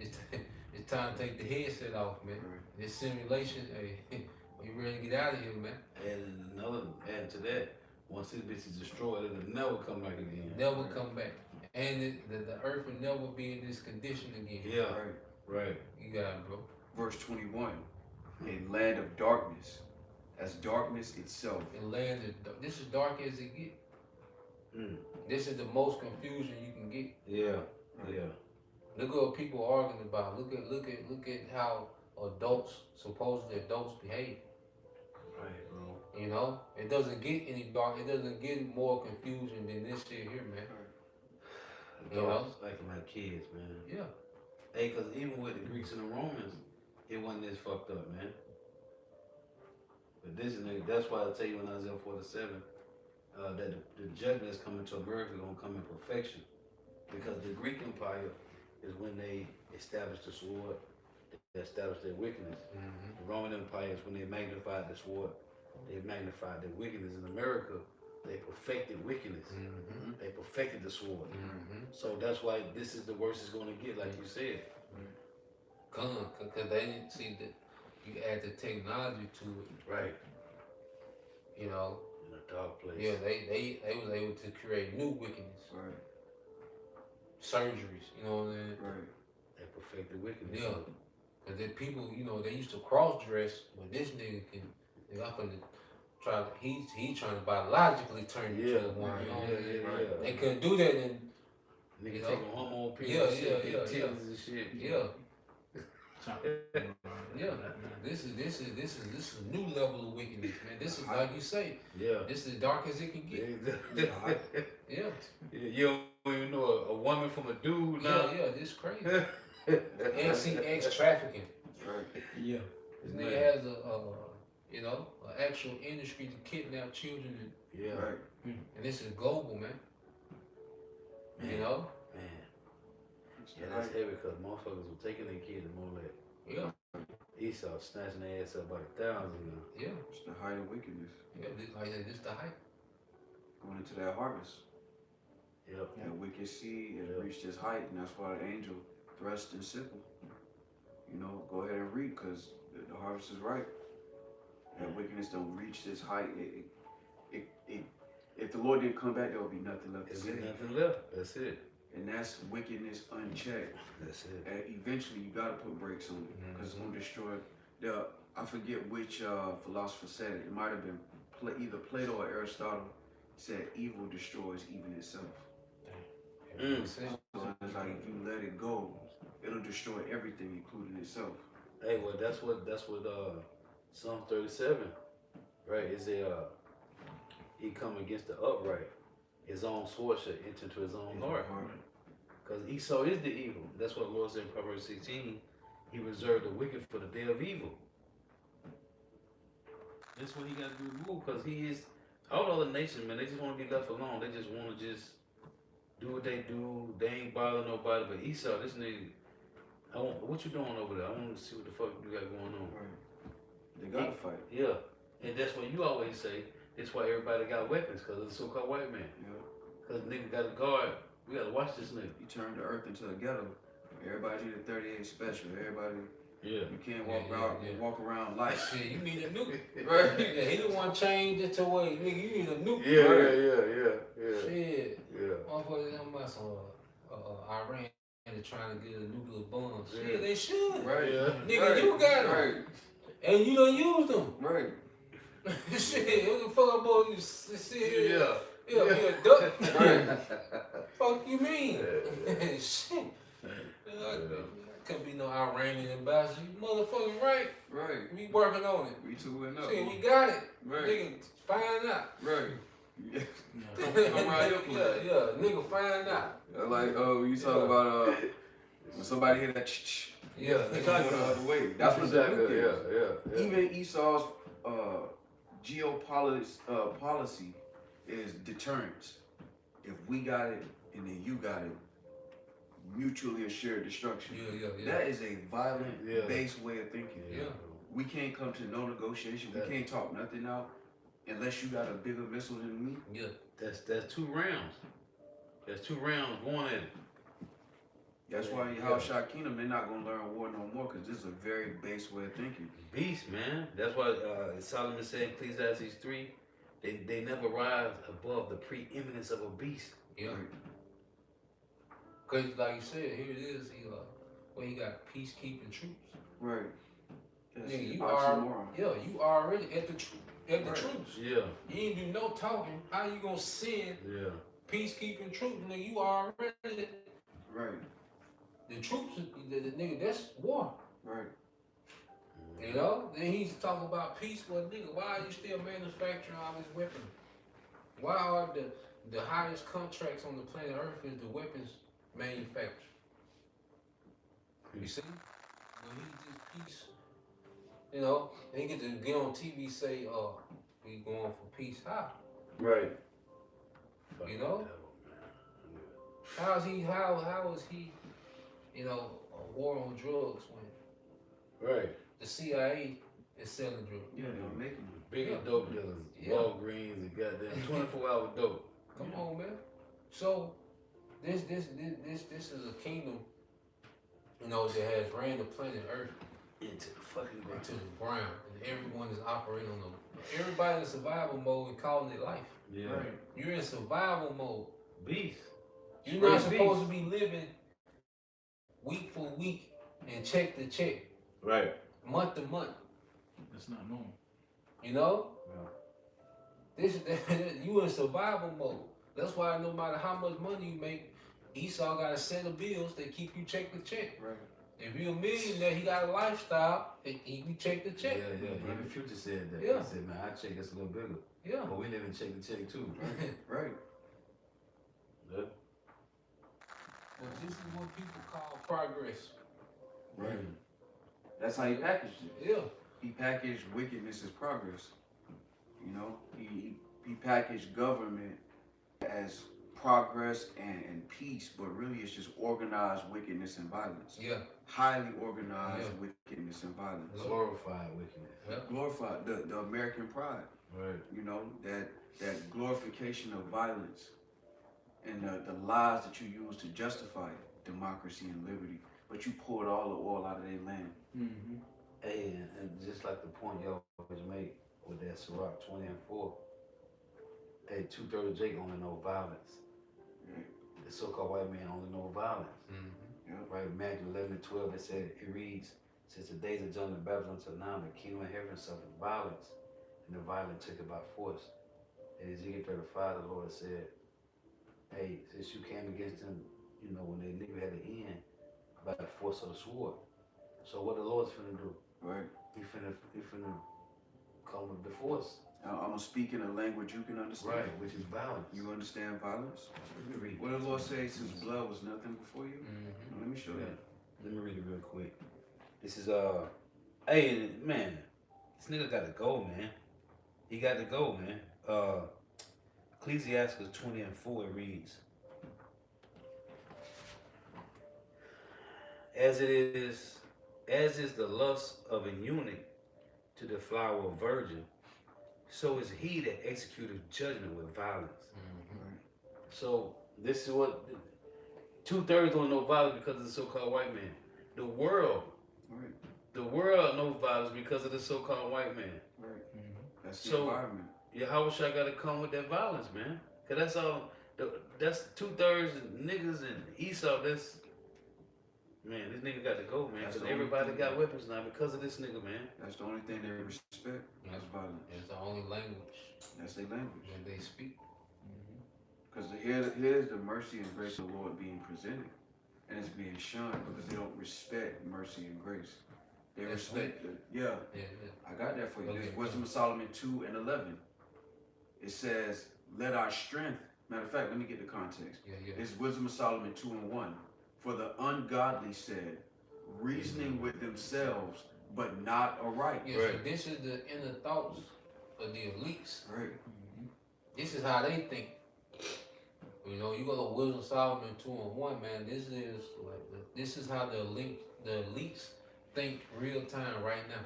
it's time to take the headset off, man. Right. This simulation, hey, we ready to get out of here, man. And another add to that, once this bitch is destroyed, it'll never come back again. Never come back. And the earth will never be in this condition again. Yeah. Right. Right. You got it, bro. Verse 21. A land of darkness, as darkness itself. And land is this is dark as it get. Mm. This is the most confusion you can get. Yeah. Yeah. Look at what people are arguing about. Look at how supposedly adults behave. Right, bro. You know, it doesn't get any dark. It doesn't get more confusion than this shit here, man. You know? Dogs acting like kids, man. Yeah. Hey, cause even with the Greeks and the Romans, it wasn't this fucked up, man. But this nigga, that's why I tell you in Isaiah 47, that the judgment that's coming to America is gonna come in perfection. Because the Greek Empire is when they established the sword, they established their wickedness. Mm-hmm. The Roman Empire is when they magnified the sword, they magnified their wickedness. In America, they perfected wickedness. Mm-hmm. They perfected the sword. Mm-hmm. So that's why this is the worst it's gonna get, like you said. Cause they didn't see that you add the technology to it. Right. You know. In a dark place. Yeah, they was able to create new wickedness. Right. Surgeries, you know what I'm saying? Right. They perfected wickedness. Yeah. Cause the people, you know, they used to cross dress, but this nigga can he's trying to biologically turn you to a woman. You know what I'm saying? Yeah. They couldn't do that in Nigga you know? taking hormone pills Yeah, and shit, yeah, getting yeah. titties and shit. yeah. Yeah, Yeah. this is a new level of wickedness, man. This is like you say, Yeah. this is dark as it can get. Yeah, You don't even know a woman from a dude now. yeah, this crazy. Ex trafficking. Right. Yeah. This nigga has an actual industry to kidnap children, Yeah. Right. and this is global, man. Man. You know? Man. It's Yeah, the that's height. heavy because motherfuckers were taking their kids and all that. Yeah, Esau snatching their ass up by the thousands now. yeah, It's the height of wickedness. yeah. Like I said, this the hype. Going into that harvest. Yep. That wicked seed has Yeah. reached its height, and that's why the angel thrust and sickle. You know, go ahead and reap, because the harvest is ripe. That wickedness don't reach this height. If the Lord didn't come back, there would be nothing left to There's say. nothing left. That's it. And that's wickedness unchecked. That's it. And eventually, you gotta put brakes on it, because it's gonna destroy. I forget which philosopher said it. It might have been either Plato or Aristotle. Said evil destroys even itself. Mm. So it's like if you let it go, it'll destroy everything, including itself. Hey, well, that's what Psalm 37, right? Is he come against the upright, his own sword shall enter into his own heart. Because Esau is the evil. That's what the Lord said in Proverbs 16. He reserved the wicked for the day of evil. That's what he got to do to move, because he is all the other nations, man, they just want to be left alone. They just want to just do what they do. They ain't bother nobody. But Esau, this nigga, what you doing over there? I want to see what the fuck you got going on. Right. They gotta fight. Yeah, and that's what you always say. That's why everybody got weapons, because of the so-called white man. Yeah. Because nigga got a guard. We got to watch this nigga. You turned the earth into a ghetto. Everybody need a 38 special. Everybody, Yeah. you can't Yeah. walk around light. Shit, you need a nuke. Right. Yeah, he the one changed it to where, nigga, you need a nuke. yeah. Shit. Yeah. Motherfuckers, them about some Iran and trying to get a nuclear bomb. Yeah. Shit, they should. Right. Yeah. Nigga, Right. you got them. Right. And you done used them. Right. Shit, what the fuck, boy, you sit here? Yeah. Yeah, be a duck. Right. Fuck you mean? Shit. Couldn't be no Iranian ambassador. You motherfucking right. Right. We working on it. We two and up. Shit, we got it. Right. Nigga, find out. Right. Yeah. Yeah. Come around your Yeah, place. yeah, nigga, find out. Like, oh, you talk about when somebody hit that Yeah, they talk the other way. That's what the exactly. nuke is. Yeah. Even Esau's policy is deterrence. If we got it and then you got it, mutually assured destruction. Yeah. That is a violent, Yeah. base way of thinking. Yeah. We can't come to no negotiation. We That- can't talk nothing out unless you got a bigger missile than me. Yeah. That's 2 rounds. That's 2 rounds going at it. That's why Yeah. Yahushua Kingdom, they're not gonna learn war no more because this is a very base way of thinking. Beast, man. That's why Solomon said in Ecclesiastes 3, they never rise above the preeminence of a beast. Yeah. Cause like you said, here it is. He got peacekeeping troops. Right. That's Nigga, you oxymoron. you already at the Right. troops. Yeah. You ain't do no talking. How you gonna send Yeah. peacekeeping troops? Nigga, you already Right. the troops. The nigga, that's war. Right. You know. Then he's talking about peace. Well, nigga, why are you still manufacturing all this weapons? Why are the highest contracts on the planet Earth is the weapons manufacturer? You see? When he just peace, you know, they get to get on TV say, we going for peace. How? Right. You know? How is he, you know, a war on drugs when Right. the CIA is selling drugs? Yeah, they're making them. Bigger Yeah. dope dealers. Yeah. Walgreens and goddamn 24-hour dope. Come on, man. So this is a kingdom, you know, that has ran the planet Earth Into the fucking ground. into the ground, and everyone is operating on everybody in survival mode and calling it life. Yeah. Right. You're in survival mode. Beast. You're Straight not supposed beast. to be living week for week and check to check, Right. month to month. That's not normal. You know? Yeah. You in survival mode. That's why no matter how much money you make, Esau got a set of bills that keep you check to check. Right. If you're a millionaire, he got a lifestyle that keep you check to check. Yeah. Even Future said that. Yeah. He said, man, I check this a little bigger. Yeah. But we live in check to check too. Right. Yeah. But this is what people call progress. Right. That's how he packaged it. Yeah. He packaged wickedness as progress. You know, he packaged government as progress and peace, but really it's just organized wickedness and violence. Yeah. Highly organized Yeah. wickedness and violence. Glorified wickedness. Yeah. Glorified the American pride. Right. You know, that glorification of violence and the lies that you use to justify democracy and liberty, but you poured all the oil out of their land. Mm-hmm. Hey, and just like the point y'all always make with that Sirach 20 and 4, hey, 2/3 of Jake only know violence. Right. The so-called white man only know violence. Mm-hmm. Right? Matthew 11 and 12, it reads, since the days of John the Baptist until now, the kingdom of heaven suffered violence, and the violent took it by force. And Ezekiel 35, the Lord said, hey, since you came against them, you know, when they leave at the end, by the force of the sword. So what the Lord's finna do? Right. He finna come with the force. I'm gonna speak in a language you can understand. Right, which is violence. You understand violence? Let me read What did the Lord say? Since blood was nothing before you? Mm-hmm. Let me show you. Let me read it real quick. This is hey man, this nigga got to go, man. He got to go, man. Ecclesiastes 20:4 it reads, as is the lust of a eunuch to deflower a virgin, so is he that executeth judgment with violence. Mhm. So this is what 2/3 don't know violence because of the so-called white man. The world, Right. the world knows violence because of the so-called white man. Right. That's the So- environment. Yahushua got to come with that violence, man. Cause that's all. That's 2/3 niggas and Esau. That's man. This nigga got to go, man. That's Cause the only everybody thing. got weapons now because of this nigga, man. That's the only thing they respect. That's violence. It's the only language That's their language. that they speak. Because here's the mercy and grace of the Lord being presented, and it's being shunned because they don't respect mercy and grace. They That's respect it. Yeah, Yeah, yeah. I got that for you. Okay. This Wisdom of Solomon 2:11. It says, "Let our strength." Matter of fact, let me get the context. Yeah, yeah. It's Wisdom of Solomon 2:1. For the ungodly said, reasoning with themselves, but not aright. Yeah, so Right. this is the inner thoughts of the elites. Right. This is how they think. You know, you go to Wisdom Solomon 2:1, man. This is how the elites think real time right now.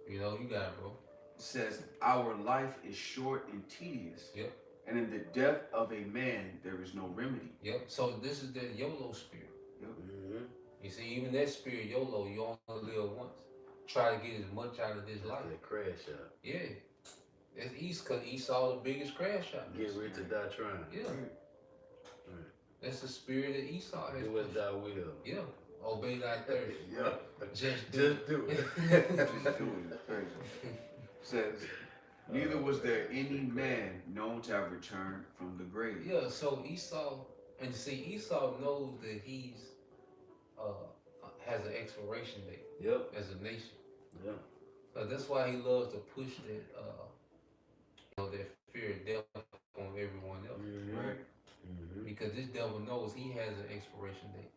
You know, you got it, bro. It says, "Our life is short and tedious, Yep. and in the death of a man there is no remedy." Yep. So this is the YOLO spirit. Mm-hmm. You see, even that spirit YOLO, you only live once. Try to get as much out of this life. That crash out. Yeah. That's East, cause Esau the biggest crash out. Get ready to die trying. Yeah. Right. That's the spirit that Esau has. Do as pushed. thou will. Yeah. Obey thy thirst. Yeah. Just do Just do it. Just do it. It's crazy. Says, "Neither was there any man known to have returned from the grave." Yeah, so Esau, and see, Esau knows that he's has an expiration date Yep. as a nation. Yeah. So that's why he loves to push that, that fear of death on everyone else. Mm-hmm. Right. Mm-hmm. Because this devil knows he has an expiration date.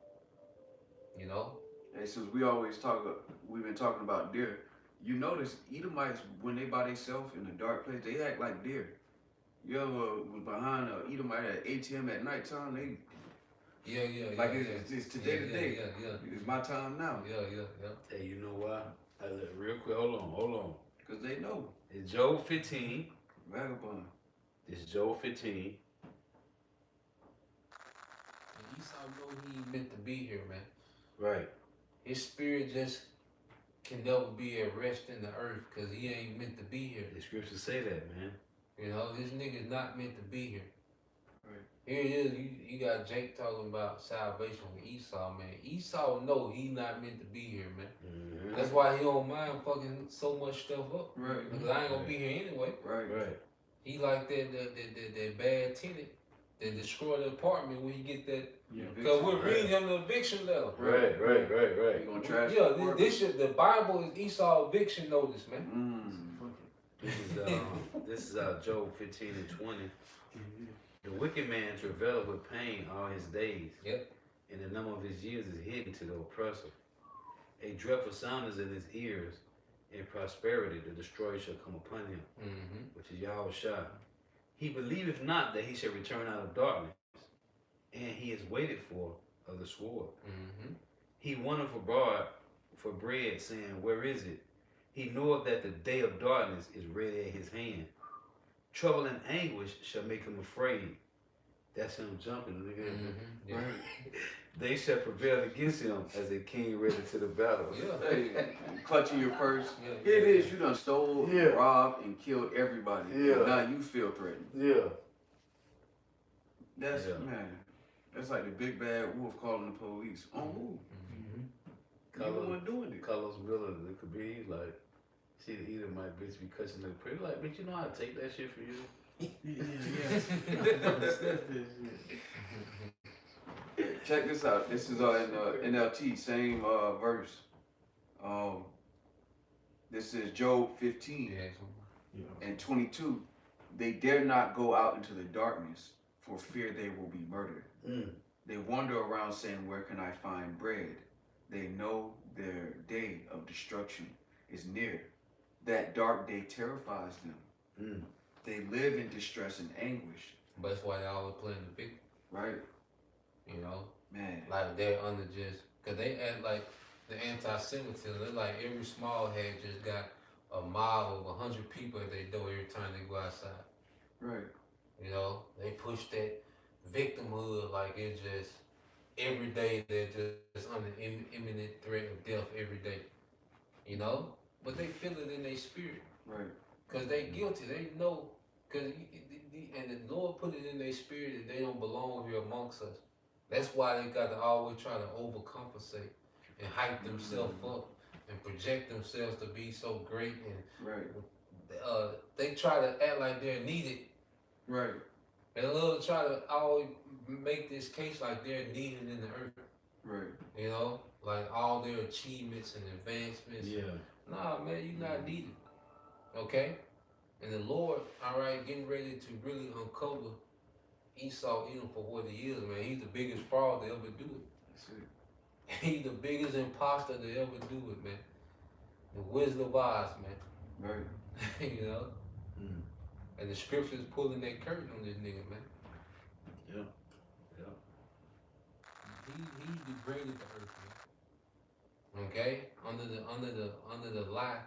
You know? Hey, since we've been talking about deer. You notice Edomites, when they by themselves in a dark place, they act like deer. You ever was behind a Edomite at ATM at nighttime? They Yeah. like yeah, it's today to day. Yeah. It's my time now. Yeah. Hey, you know why? Real quick, hold on. Cause they know. It's Job 15. Vagabond. This is Job 15. And Esau know he ain't meant to be here, man. Right. His spirit just can never be at rest in the earth because he ain't meant to be here. The scriptures say that, man. You know, this nigga's not meant to be here. Right. Here it is, you got Jake talking about salvation with Esau, man. Esau know he not meant to be here, man. Mm-hmm. That's why he don't mind fucking so much stuff up. Right. Because I ain't gonna be here anyway. Right. Right. He like that bad tenant that destroy the apartment when you get that. Yeah. Because we're reading him the eviction letter. Right. You gonna trash Yeah, the apartment? the Bible is Esau eviction notice, man. This is Job 15 and 20. The wicked man travaileth with pain all his days. Yep. And the number of his years is hidden to the oppressor. A dreadful sound is in his ears. In prosperity, the destroyer shall come upon him, Mm-hmm. which is Yahushua. He believeth not that he shall return out of darkness, and he is waited for of the sword. Mm-hmm. He wondereth abroad for bread, saying, where is it? He knoweth that the day of darkness is ready at his hand. Trouble and anguish shall make him afraid. That's him jumping, nigga. Mm-hmm. Yeah. They shall prevail against him as a king ready to the battle. Yeah. Hey, clutching your purse. Yeah. Here it is. You done stole, Yeah. robbed, and killed everybody. Yeah. And now you feel threatened. Yeah. That's Yeah. man. That's like the big bad wolf calling the police. On who? You the Carlos, one doing it. Carlos Miller, it could be he's like, see the either might bitch be cussing the pretty like, bitch, you know how to take that shit from you? Check this out. This is in NLT, same verse. This is Job 15 Yeah. and 22. They dare not go out into the darkness for fear they will be murdered. Mm. They wander around saying, where can I find bread? They know their day of destruction is near. That dark day terrifies them. Mm. They live in distress and anguish, But that's why they always playing the victim. right? You know, Man, like they're under just because they act like the anti-Semitism. They're like every small head just got a mob of 100 people at their door every time they go outside. right, You know, they push that victimhood like it's just every day they're just under imminent threat of death every day. You know, but they feel it in their spirit right, because they guilty. They know because and the Lord put it in their spirit that they don't belong here amongst us. That's why they got to always try to overcompensate and hype themselves up and project themselves to be so great and right, they try to act like they're needed. right, They love to try to always make this case like they're needed in the earth. right. You know, like all their achievements and advancements. Yeah. Nah, man, you're not needed. Okay? And the Lord, all right, getting ready to really uncover Esau Edom for what he is, man. He's the biggest fraud to ever do it. That's it. He's the biggest imposter to ever do it, man. The Wizard of Oz, man. Right. You know? Mm. And the scriptures pulling that curtain on this nigga, man. Yeah. He degraded the earth, man. Okay? Under the lie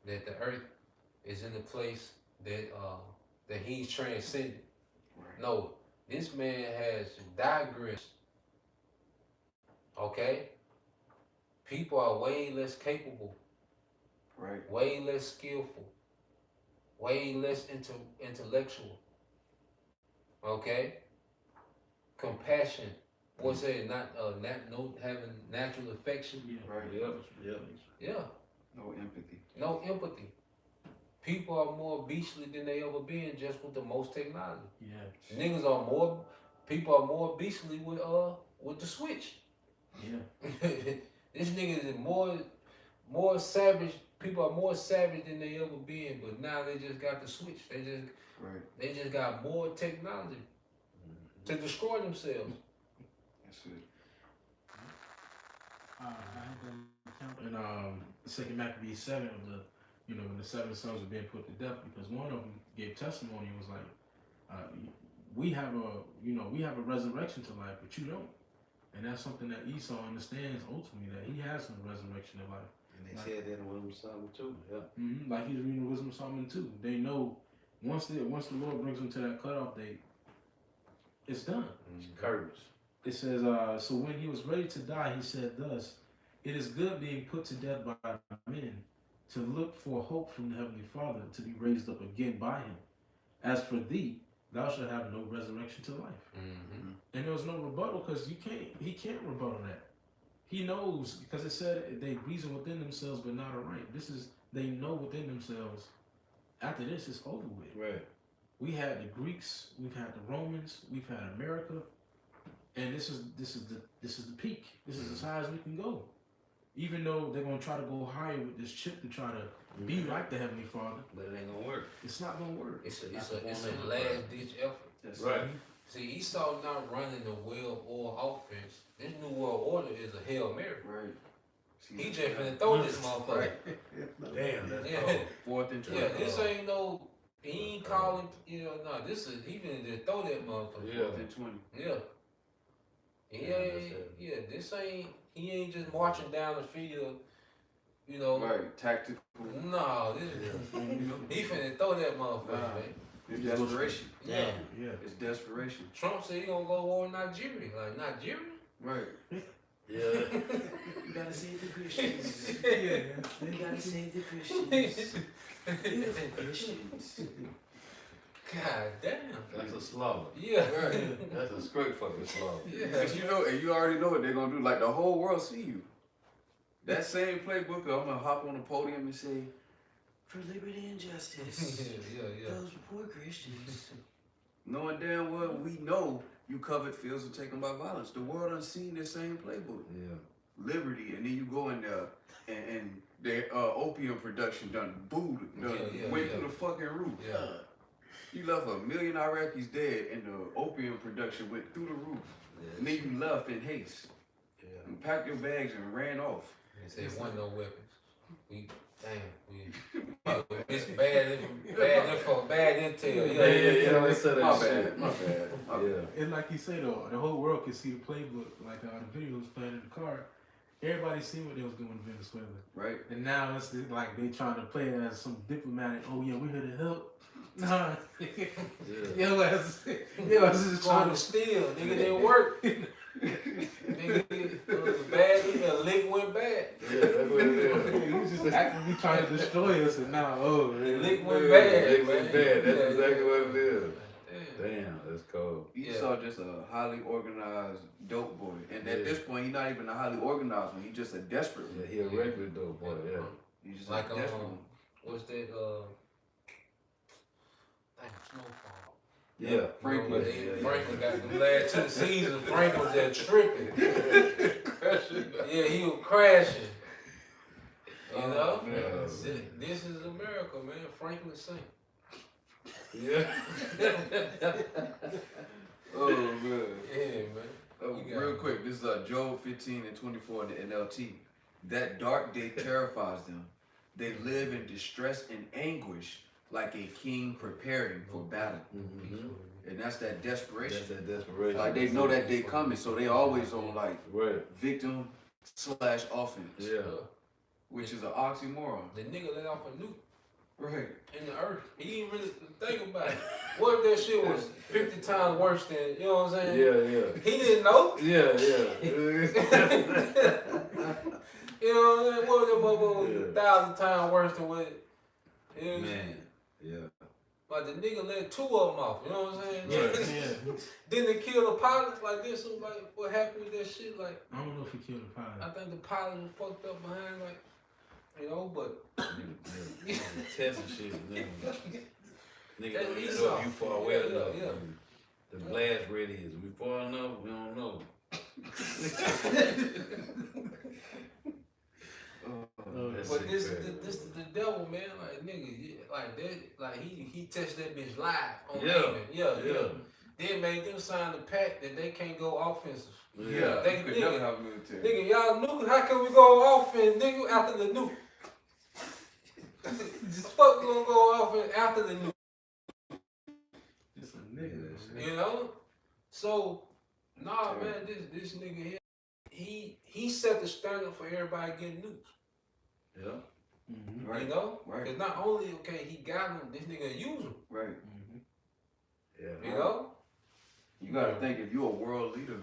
that the earth is in the place that he's transcended. Right. No, this man has digressed. Okay? People are way less capable, Right. way less skillful, way less intellectual. Okay? Compassion. What's that? Not no having natural affection. Yeah. Right. Yep. Yeah. No empathy. No empathy. People are more beastly than they ever been just with the most technology. Yeah. Niggas are more. People are more beastly with the switch. Yeah. This nigga is more savage. People are more savage than they ever been, but now they just got the switch. Right. They just got more technology to destroy themselves. That's it. I had that account in Second Maccabees 7 of the, when the 7 sons were being put to death, because one of them gave testimony and was like, we have a resurrection to life, but you don't. And that's something that Esau understands ultimately, that he has no resurrection to life. And they said that in Wisdom Psalm too. Yeah. Mm-hmm. Like he's reading Wisdom of Solomon too. They know once the Lord brings them to that cutoff date, it's done. Curtains. It says, so when he was ready to die, he said thus, it is good being put to death by men, to look for hope from the Heavenly Father, to be raised up again by him. As for thee, thou shalt have no resurrection to life. Mm-hmm. And there was no rebuttal, because he can't rebuttal that. He knows, because it said they reason within themselves but not aright. They know within themselves, after this it's over with. Right. We had the Greeks, we've had the Romans, we've had America, and this is the peak. This is as high as we can go. Even though they're gonna try to go higher with this chip to try to be like the Heavenly Father, But it ain't gonna work. it's not gonna work. It's a That's last ditch effort. That's Right. it. See, Esau not running a well-oiled offense. This new world order is a Hail Mary. Right. See, He just finna throw this motherfucker. Right. Damn, that's Yeah. cold. 4th and 12. Yeah, this ain't no. He ain't calling. No. This is he finna just throw that motherfucker. Yeah. 4th and 20. Yeah. He Yeah, ain't. that's it. Yeah, this ain't. He ain't just marching down the field. You know. Right. Tactical. No, this he finna throw that motherfucker, Nah. man. It's desperation. Yeah. Yeah. It's desperation. Trump said he gonna go to war with Nigeria. Like Nigeria? Right. Yeah. You gotta save the Christians. Yeah. You gotta save the Christians. Beautiful Christians. God damn. That's a slogan. Yeah. Right. That's a straight fucking slogan. Yeah. Because you already know what they're gonna do. Like the whole world see you. That same playbook, I'm gonna hop on the podium and say, For liberty and justice. yeah. Those poor Christians. knowing damn well we know you covered fields are taken by violence. The world done seen this same playbook. Yeah. Liberty, and then you go in there and the opium production done went through the fucking roof. Yeah. You left 1 million Iraqis dead, and the opium production went through the roof. And then you left in haste Yeah. and packed your bags and ran off. They say one no weapons. It's bad intel. Yeah, let's say that My shit. bad, my bad. My bad. Yeah. And like you say though, the whole world can see the playbook. Like the video was playing in the car. Everybody seen what they was doing in Venezuela. Right? And now it's like they trying to play it as some diplomatic. Oh yeah, we're here to help. Nah, yo, ass is Trying trying to to. steal, nigga didn't work. Nigga, it was bad. The link went bad. Yeah, that's what it is. You just actively trying to destroy us, and now The man. link went bad. It went man. bad. That's Yeah, exactly yeah. what it is. Damn. Damn, that's cold. Esau just a highly organized dope boy, and at this point, he's not even a highly organized one. He's just a desperate Yeah, one. he a regular dope boy. Yeah. He's just Like a desperate one. what's that? Snowfall. Yeah, Franklin. Franklin got the last 2 seasons. Franklin was there tripping. Yeah, he was crashing. You know? man. This is America, man. Franklin Saint. Yeah. Oh man. Yeah, man. Oh, You got real it. quick, this is Job 15 and 24 in the NLT. That dark day terrifies them. They live in distress and anguish like a king preparing for battle. Mhm. And that's that desperation. That's that desperation. Like they know that day coming, so they always on like Right. victim / offense. Yeah. Which is an oxymoron. The nigga let off a nuke Right. in the earth. He didn't really think about it. What if that shit was 50 times worse than, you know what I'm saying? Yeah, He didn't know. yeah. You know what I'm saying? What if that motherfucker was Yeah. 1,000 times worse than what? You know what I'm saying? Man. Yeah. Like the nigga let 2 of them off. You know what I'm saying? Right. Yeah, Then they kill the pilots like this. So like, what happened with that shit? Like, I don't know if he killed the I pilot. think the pilot was fucked up behind, like, you know, but Test and shit. Nigga, That's don't know Esau. if you far away Yeah, enough. yeah. The blast ready is. We far enough? We don't know. That's But sick, this man. this is the devil, man. Like nigga, like that, like he touched that bitch live on Yeah. Haman. Yeah. Yeah. Then made them sign the pact that they can't go offensive. Yeah. They- You could nigga- never have military. Nigga, y'all nuke. How can we go offense, nigga, after the nuke? Fuck, we gonna go offense after the nuke, Just a nigga. you know? So, nah, man, this nigga here, he set the standard for everybody getting nukes. Yeah. Mm-hmm. Right. You know? Right. Cause not only he got him, this nigga use him. Right. Mm-hmm. Yeah. You know? You gotta think if you're a world leader,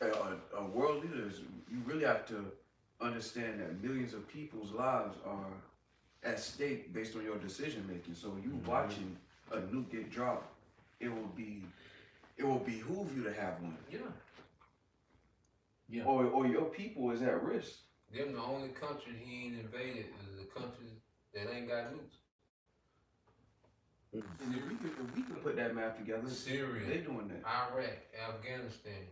a world leader is, you really have to understand that millions of people's lives are at stake based on your decision making. So you watching a nuke get dropped, it will behoove you to have one. Yeah. Yeah. Or your people is at risk. Them the only country he ain't invaded is the countries that ain't got nukes. And if we can put that map together, they Syria, doing that. Iraq, Afghanistan.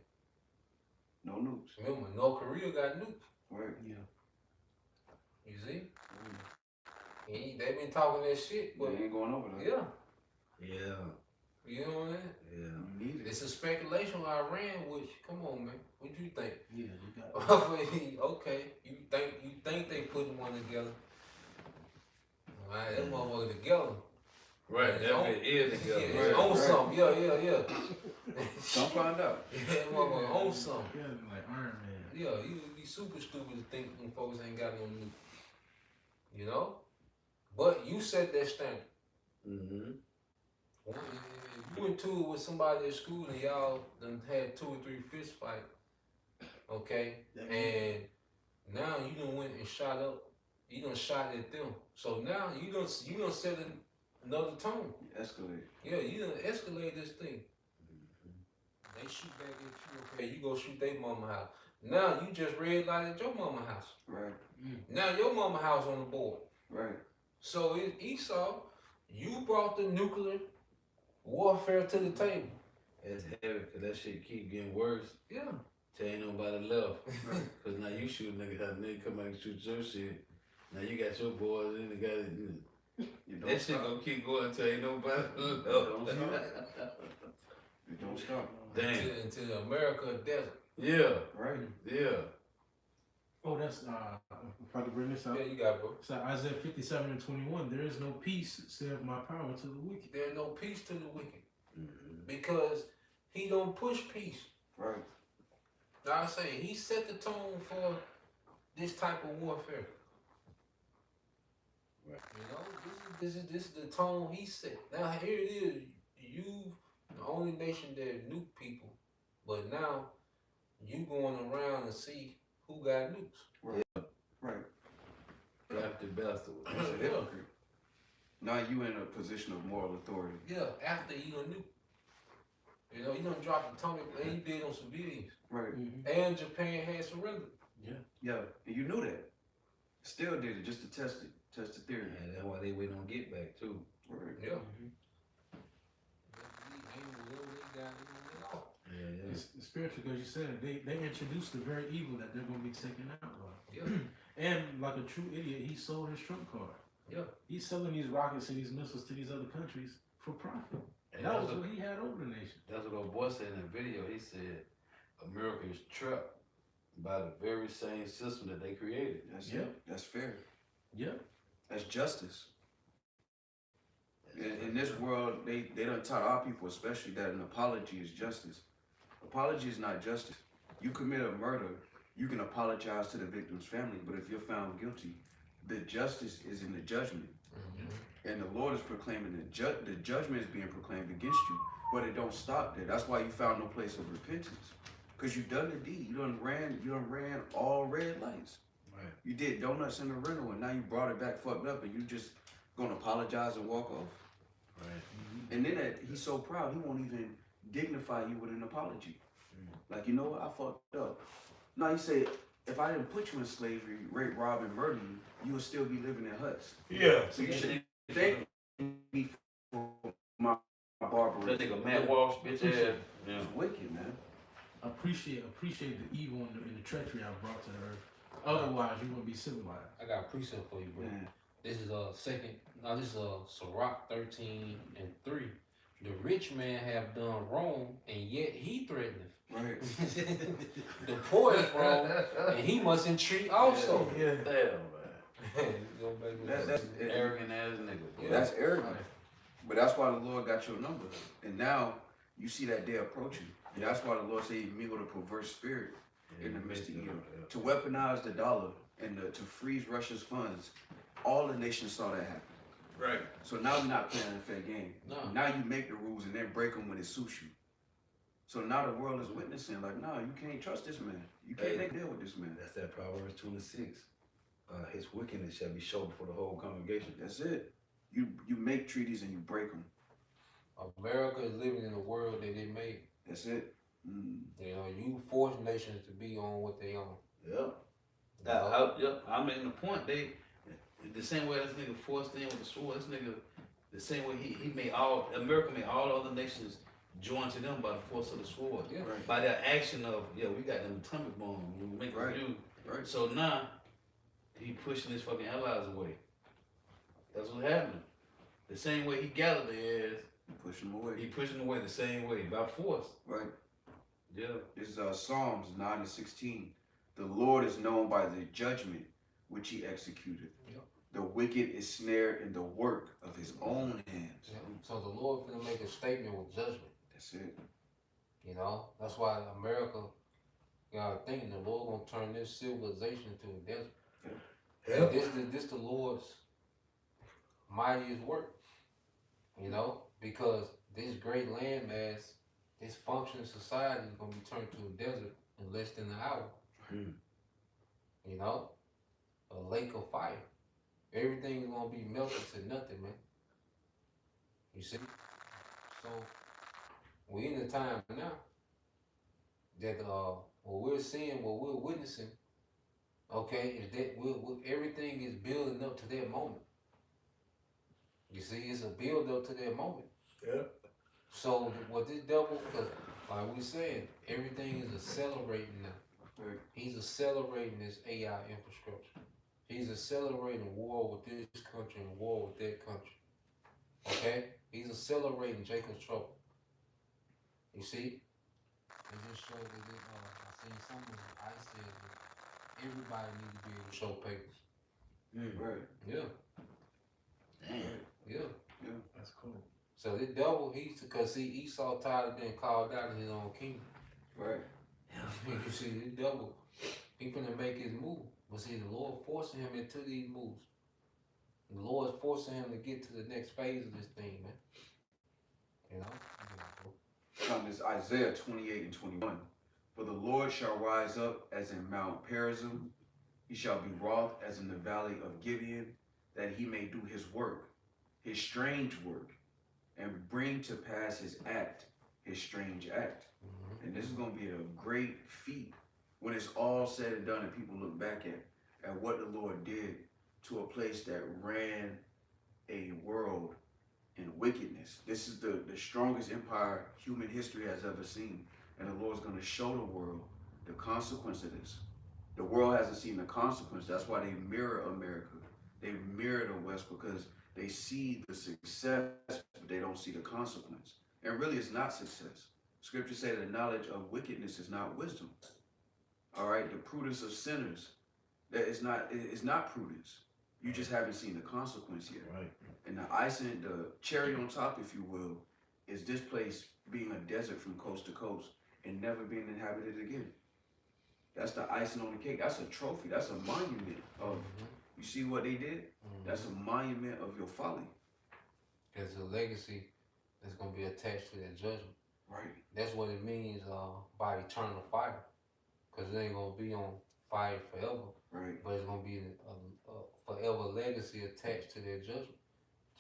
No nukes. Remember, North Korea got nukes. Right. Yeah. You see? They been talking that shit, but They ain't going over there. yeah. Yeah. You know what I'm saying? Yeah. You need it. It's a speculation on Iran, which, come on, man. What you think? Yeah, you got Okay, you think they putting one together? All right, that motherfucker together. Right. It's That on- bit is together. Yeah, Right, it's on right. something. Yeah. Come find out. Yeah, that motherfucker on something. Yeah, like Iron Man. Yeah, you would be super stupid to think them folks ain't got no nuke. You know? But you set that standard. Mm-hmm. You went to it with somebody at school and y'all done had 2 or 3 fist fight. Okay? And now you done went and shot up. You done shot at them. So now you done set another tone. Escalate. Yeah, you done escalate this thing. They shoot back at you. Okay, you go shoot their mama house. Now you just red light at your mama house. Right. Now your mama house on the board. Right. So in Esau, you brought the nuclear warfare to the table. It's heavy because that shit keep getting worse. Yeah. Till ain't nobody left. Because now you shoot niggas, how nigga come out and shoot your shit. Now you got your boys and they got it. You don't That shit stop. gonna keep going till ain't nobody left. Don't stop. You don't stop. Damn. Into the America desert. Yeah. Right. Yeah. Oh, that's if I could bring this up. Yeah, you got it, bro. So Isaiah 57:21, there is no peace, saith my power to the wicked. There's no peace to the wicked Mm-hmm. because he don't push peace. Right. Like I say, he set the tone for this type of warfare. Right. You know, this is the tone he set. Now here it is. You the only nation that nuke people, but now you going around and see who got nukes. Right. After bastard. That's a hypocrite. Now you in a position of moral authority. Yeah, after you done nuke. You know, you done dropped atomic and you did on civilians. Right. And Japan had surrendered. Yeah. And you knew that. Still did it just to test it. Test the theory. And that's why they waiting on get back too. Right. Yeah. Yeah, It's spiritual because you said it. They introduced the very evil that they're going to be taken out of. Yeah. And like a true idiot, he sold his trump card. Yeah. He's selling these rockets and these missiles to these other countries for profit. And That that's was what, what he had over the nation. that's what old boy said in the video. He said America is trapped by the very same system that they created. That's Yeah. it. That's fair. Yeah. That's justice. In this world, they done taught our people, especially, that an apology is justice. Apology is not justice. You commit a murder, you can apologize to the victim's family, but if you're found guilty, the justice is in the judgment. And the Lord is proclaiming the judgment is being proclaimed against you, but it don't stop there. That's why you found no place of repentance, because you done the deed. You done ran all red lights. Right. You did donuts in the rental, and now you brought it back fucked up, and you just gonna apologize and walk off. Right. And then he's so proud, he won't even dignify you with an apology. Like, you know what, I fucked up. No, he said, if I didn't put you in slavery, rape, rob, and murder you, you would still be living in huts. Yeah. So you should thank me for my barbarism. That nigga Matt Walsh, bitch ass. Yeah. It's wicked, man. Appreciate the evil and the treachery I brought to the earth. Otherwise, you won't be civilized. I got a precept for you, bro. Man. This is this is Sirach 13:3. The rich man have done wrong, and yet he threateneth. Right. The poor is wrong, and he must entreat also. Yeah. Damn, man. Go back to That's Arrogant ass nigga. Yeah. That's arrogant. But that's why the Lord got your number. And now you see that day approaching. And that's why the Lord said he mingled a perverse spirit in the midst of evil. To weaponize the dollar and to freeze Russia's funds, all the nations saw that happen. Right. So now we're not playing a fair game. No. Now you make the rules and then break them when it suits you. So now the world is witnessing, like, no, you can't trust this man. You can't make deal with this man. That's that Proverbs 26. His wickedness shall be shown before the whole congregation. That's it. You make treaties and you break them. America is living in a world that it made. That's it. You know, you force nations to be on what they own. Yeah. I'm making the point. They the same way this nigga forced in with the sword. This nigga, the same way he made America made all other nations join to them by the force of the sword. Yeah. Right. By their action of we got them atomic bombs. We make them Right. do. Right. So now he pushing his fucking allies away. That's what's happening. The same way he gathered their ass, Push them away. he pushing them away the same way by force. Right. Yeah. This is Psalms 9:16. The Lord is known by the judgment which he executed. Yep. The wicked is snared in the work of his own hands. Yeah. So the Lord finna make a statement with judgment. That's it. You know, that's why America, you gotta think the Lord gonna turn this civilization to a desert. And this the Lord's mightiest work. You know, because this great landmass, this functioning society is gonna be turned to a desert in less than an hour. You know, a lake of fire. Everything is gonna be melted to nothing, man. You see? So we in a time now that what we're seeing, what we're witnessing, okay, is that everything is building up to that moment. You see, it's a build up to that moment. Yeah. So what this devil, because like we saying, everything is accelerating now. Right. He's accelerating this AI infrastructure. He's accelerating war with this country and war with that country. Okay? He's accelerating Jacob's trouble. You see? It just showed that I seen something I said that everybody need to be able to show papers. Right. Yeah, Damn. yeah. That's cool. So the devil, cause see Esau tired of being called out in his own kingdom. Right. You see, the devil, he finna make his move. But see, the Lord forcing him into these moves. The Lord is forcing him to get to the next phase of this thing, man. You know? Come is Isaiah 28 and 21. For the Lord shall rise up as in Mount Perazim. He shall be wroth as in the valley of Gibeon, that he may do his work, his strange work, and bring to pass his act, his strange act. Mm-hmm. And this is going to be a great feat when it's all said and done and people look back at what the Lord did to a place that ran a world in wickedness. This is the strongest empire human history has ever seen. And the Lord's going to show the world the consequence of this. The world hasn't seen the consequence. That's why they mirror America. They mirror the West because they see the success, but they don't see the consequence. And really, it's not success. Scripture say the knowledge of wickedness is not wisdom. All right, the prudence of sinners, that is not prudence. You just haven't seen the consequence yet. Right. And the icing, the cherry on top, if you will, is this place being a desert from coast to coast and never being inhabited again. That's the icing on the cake. That's a trophy. That's a monument of, you see what they did? That's a monument of your folly. There's a legacy that's going to be attached to that judgment. Right. That's what it means by eternal fire. Because it ain't going to be on fire forever. Right. But it's going to be a forever legacy attached to their judgment.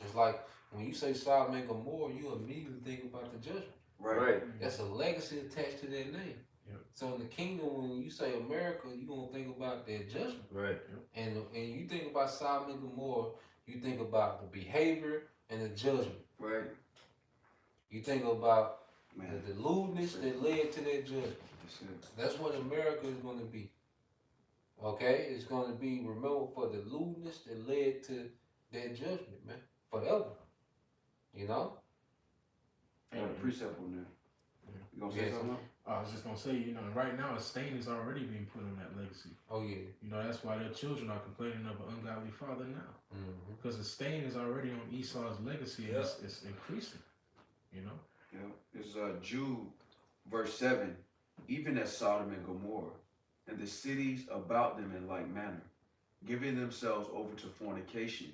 Just like when you say Sodom and Gomorrah, you immediately think about the judgment. Right. That's a legacy attached to their name. Yep. So in the kingdom, when you say America, you're going to think about their judgment. Right. And you think about Sodom and Gomorrah, you think about the behavior and the judgment. Right. You think about Man. the lewdness that led to that judgment. That's it. That's what America is going to be. Okay? It's going to be remembered for the lewdness that led to that judgment, man. Forever. You know? Got a precept on there. You gonna say Yes. something? I was just gonna say, you know, right now a stain is already being put on that legacy. Oh, yeah. You know, that's why their children are complaining of an ungodly father now, Mm-hmm. because the stain is already on Esau's legacy, and it's increasing. You know. Yeah. This is Jude, verse 7. Even as Sodom and Gomorrah, and the cities about them in like manner, giving themselves over to fornication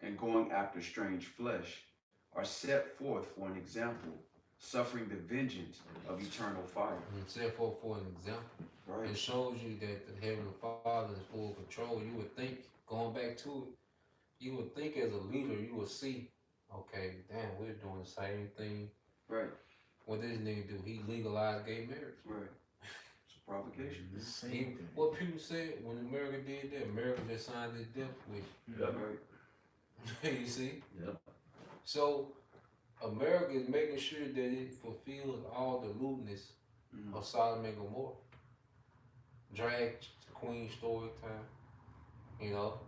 and going after strange flesh, are set forth for an example, suffering the vengeance of eternal fire. Set forth for an example. Right. It shows you that the Heavenly Father is full control. You would think, going back to it, you would think as a leader, you would see, okay, damn, we're doing the same thing. Right. What this nigga do? He legalized gay marriage. Right. It's a provocation. The same He, thing. what people said when America did that, America just signed his death wish. Right. You see? Yep. So America is making sure that it fulfills all the lewdness Mhm. of Sodom and Gomorrah. Drag queen story time. You know?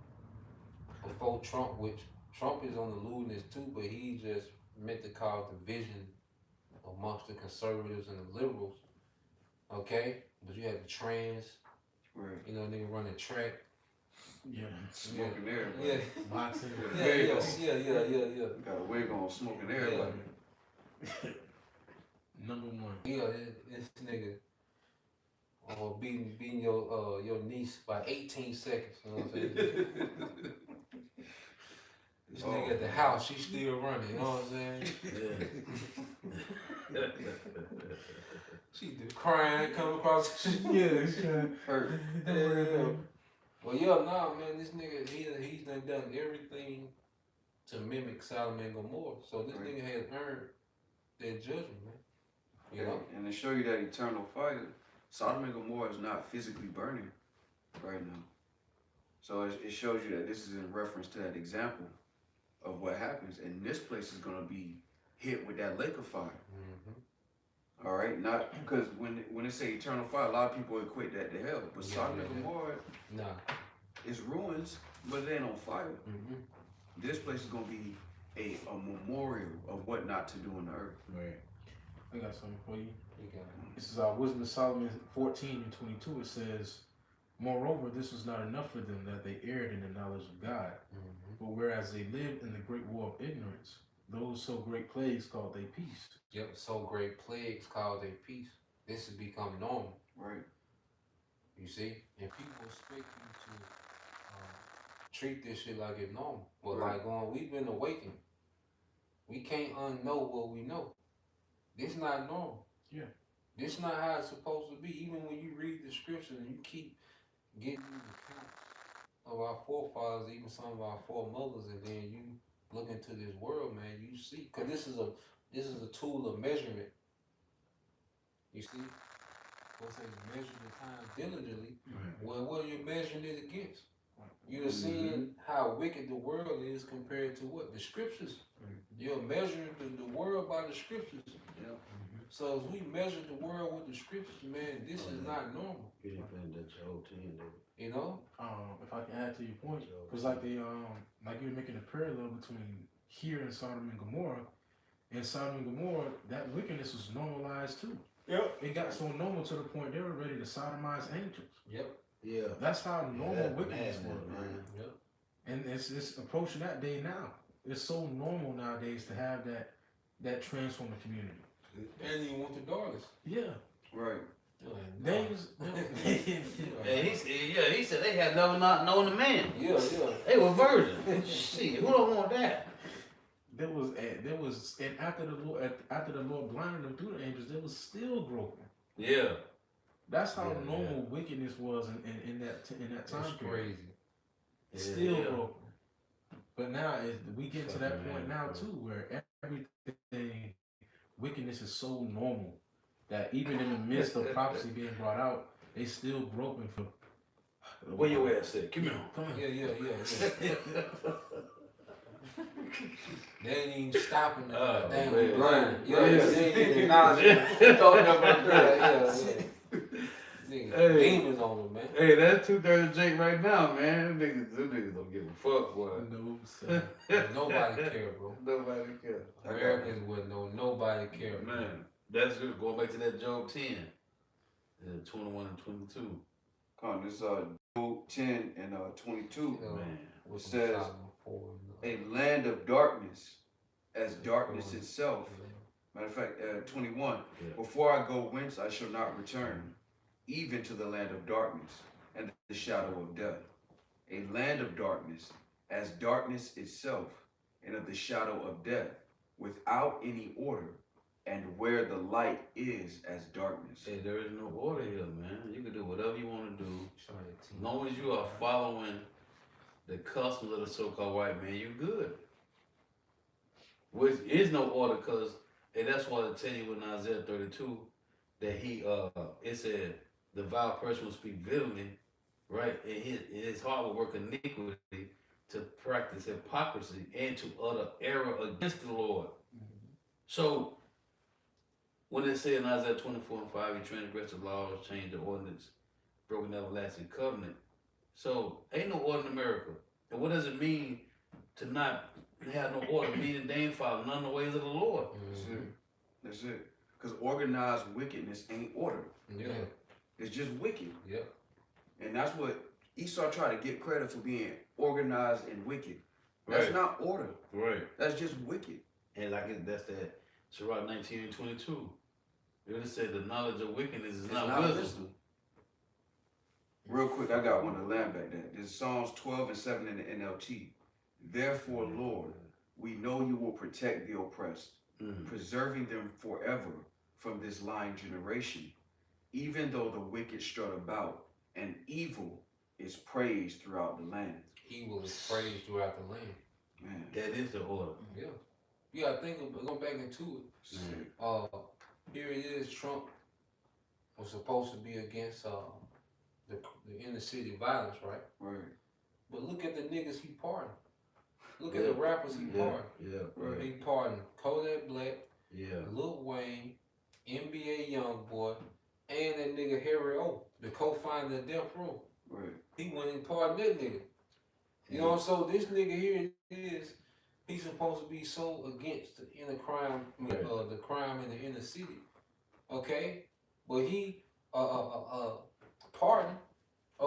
Before Trump, which Trump is on the lewdness too, but he just meant to cause division amongst the conservatives and the liberals. Okay? But you had the trans, Right. you know, nigga running track. Yeah. Smoking air. Yeah. Boxing. Yeah. Got a wig on, smoking air. Yeah. Like, Number one. Yeah, this nigga beating your niece by 18 seconds. You know what I'm saying? This nigga at the house, she still running. You know what I'm saying? She did crying, coming across the street. hurt. Yeah. Well, yeah, nah, man, this nigga, he's done everything to mimic Sodom and Gomorrah. So this Right. nigga has earned that judgment, man. You know? And to show you that eternal fire, Sodom and Gomorrah is not physically burning right now. So it shows you that this is in reference to that example of what happens. And this place is going to be hit with that lake of fire. Mm-hmm. All right? Not because when they say eternal fire, a lot of people equate that to hell. But Yeah, Sodom yeah, and yeah. Gomorrah Nah. is ruins, but it ain't on fire. Mm-hmm. This place is going to be a memorial of what not to do on the earth. Right. I got something for you. You got it. This is Wisdom of Solomon 14 and 22. It says, Moreover, this was not enough for them that they erred in the knowledge of God. Mm-hmm. But whereas they lived in the great war of ignorance, those so great plagues called they peace. Yep, so great plagues called a peace. This has become normal. Right. You see, and people expect you to treat this shit like it's normal. But Right. like we've been awakened. We can't unknow what we know. This not normal. Yeah. This not how it's supposed to be. Even when you read the scriptures and you keep getting these accounts of our forefathers, even some of our foremothers, and then you look into this world, man, you see, because this is a tool of measurement. You see, what's it measure the time diligently? Well, what are you measuring it against? You're seeing how wicked the world is compared to what? The scriptures. You're measuring the world by the scriptures. Yep. So as we measure the world with the scriptures, man, this is not normal. You didn't finish that Job 10, did you? You know? If I can add to your point, because like they like you were making a parallel between here and Sodom and Gomorrah. In Sodom and Gomorrah, that wickedness was normalized too. Yep. It got so normal to the point they were ready to sodomize angels. Yep. Yeah. That's how normal That wickedness madness, was, man. Yep. and it's approaching that day now. It's so normal nowadays to have that transform the community. And you want the daughters. Yeah, Right. things. He said they had never not known the man. Yeah. They were virgins. Shit, who don't want that? There was, and after the Lord blinded them through the angels, there was still groping. Yeah. That's how Yeah, normal wickedness was in that time That's period. crazy. Still Yeah. groping. But now we get to that Fucking point man, now bro. too, where everything wickedness is so normal that even in the midst of prophecy being brought out, they still groping for. Where your ass at? Come here. Come here. Yeah. They ain't even stopping the Oh, damn man. blind. Right. Yeah, Right. they ain't even acknowledging it. Talking about that. Yeah. Nigga, Hey. demons on them, man. Hey, that's 230 Jake right now, man. Them niggas don't give a fuck, boy. No, sir. Nobody care, bro. Nobody cares. Americans wouldn't know. Nobody care. Man, that's just going back to that Job 10. 21 and 22. Come on, this Job 10 and 22. You know, Man. with It some says, Solomon 4 and, A land of darkness, as darkness itself. Matter of fact, 21. Yeah. Before I go whence I shall not return, even to the land of darkness and the shadow of death. A land of darkness, as darkness itself, and of the shadow of death, without any order, and where the light is as darkness. Hey, there is no order here, man. You can do whatever you want to do. Trying to As long as you are following the customs of the so-called white man, you good. Which is no order, cause and that's why I tell you in Isaiah 32 that it said the vile person will speak bitterly, right? And his heart will work iniquity to practice hypocrisy and to utter error against the Lord. So when it said in Isaiah 24 and 5, he transgressed the laws, changed the ordinance, broken the everlasting covenant. So ain't no order in America. And what does it mean to not have no order? Meaning they ain't following none of the ways of the Lord. That's it. That's it. Because organized wickedness ain't order. Yeah. It's just wicked. Yep. And that's what Esau tried to get credit for being organized and wicked. That's Right. not order. Right. That's just wicked. And that's that Sirach 19 and 22. It would said the knowledge of wickedness is It's not, not wisdom. wisdom. Real quick, I got one to land back there. This is Psalms 12 and 7 in the NLT. Therefore, Lord, we know you will protect the oppressed, Mm. preserving them forever from this lying generation, even though the wicked strut about and evil is praised throughout the land. Evil is praised throughout the land. Man, That is the order. Yeah. You gotta think of going back into it. sick. Here it is, Trump was supposed to be against the inner city violence, right? Right, But look at the niggas he pardoned. Look at the rappers he pardoned. Yeah. right. He pardoned Kodak Black, Yeah. Lil Wayne, NBA Youngboy, and that nigga Harry O, the co-founder of Death Row. Right. He went and pardoned that nigga. You know, so this nigga here is, he's supposed to be so against the inner crime, the crime in the inner city, okay? But he, pardoned,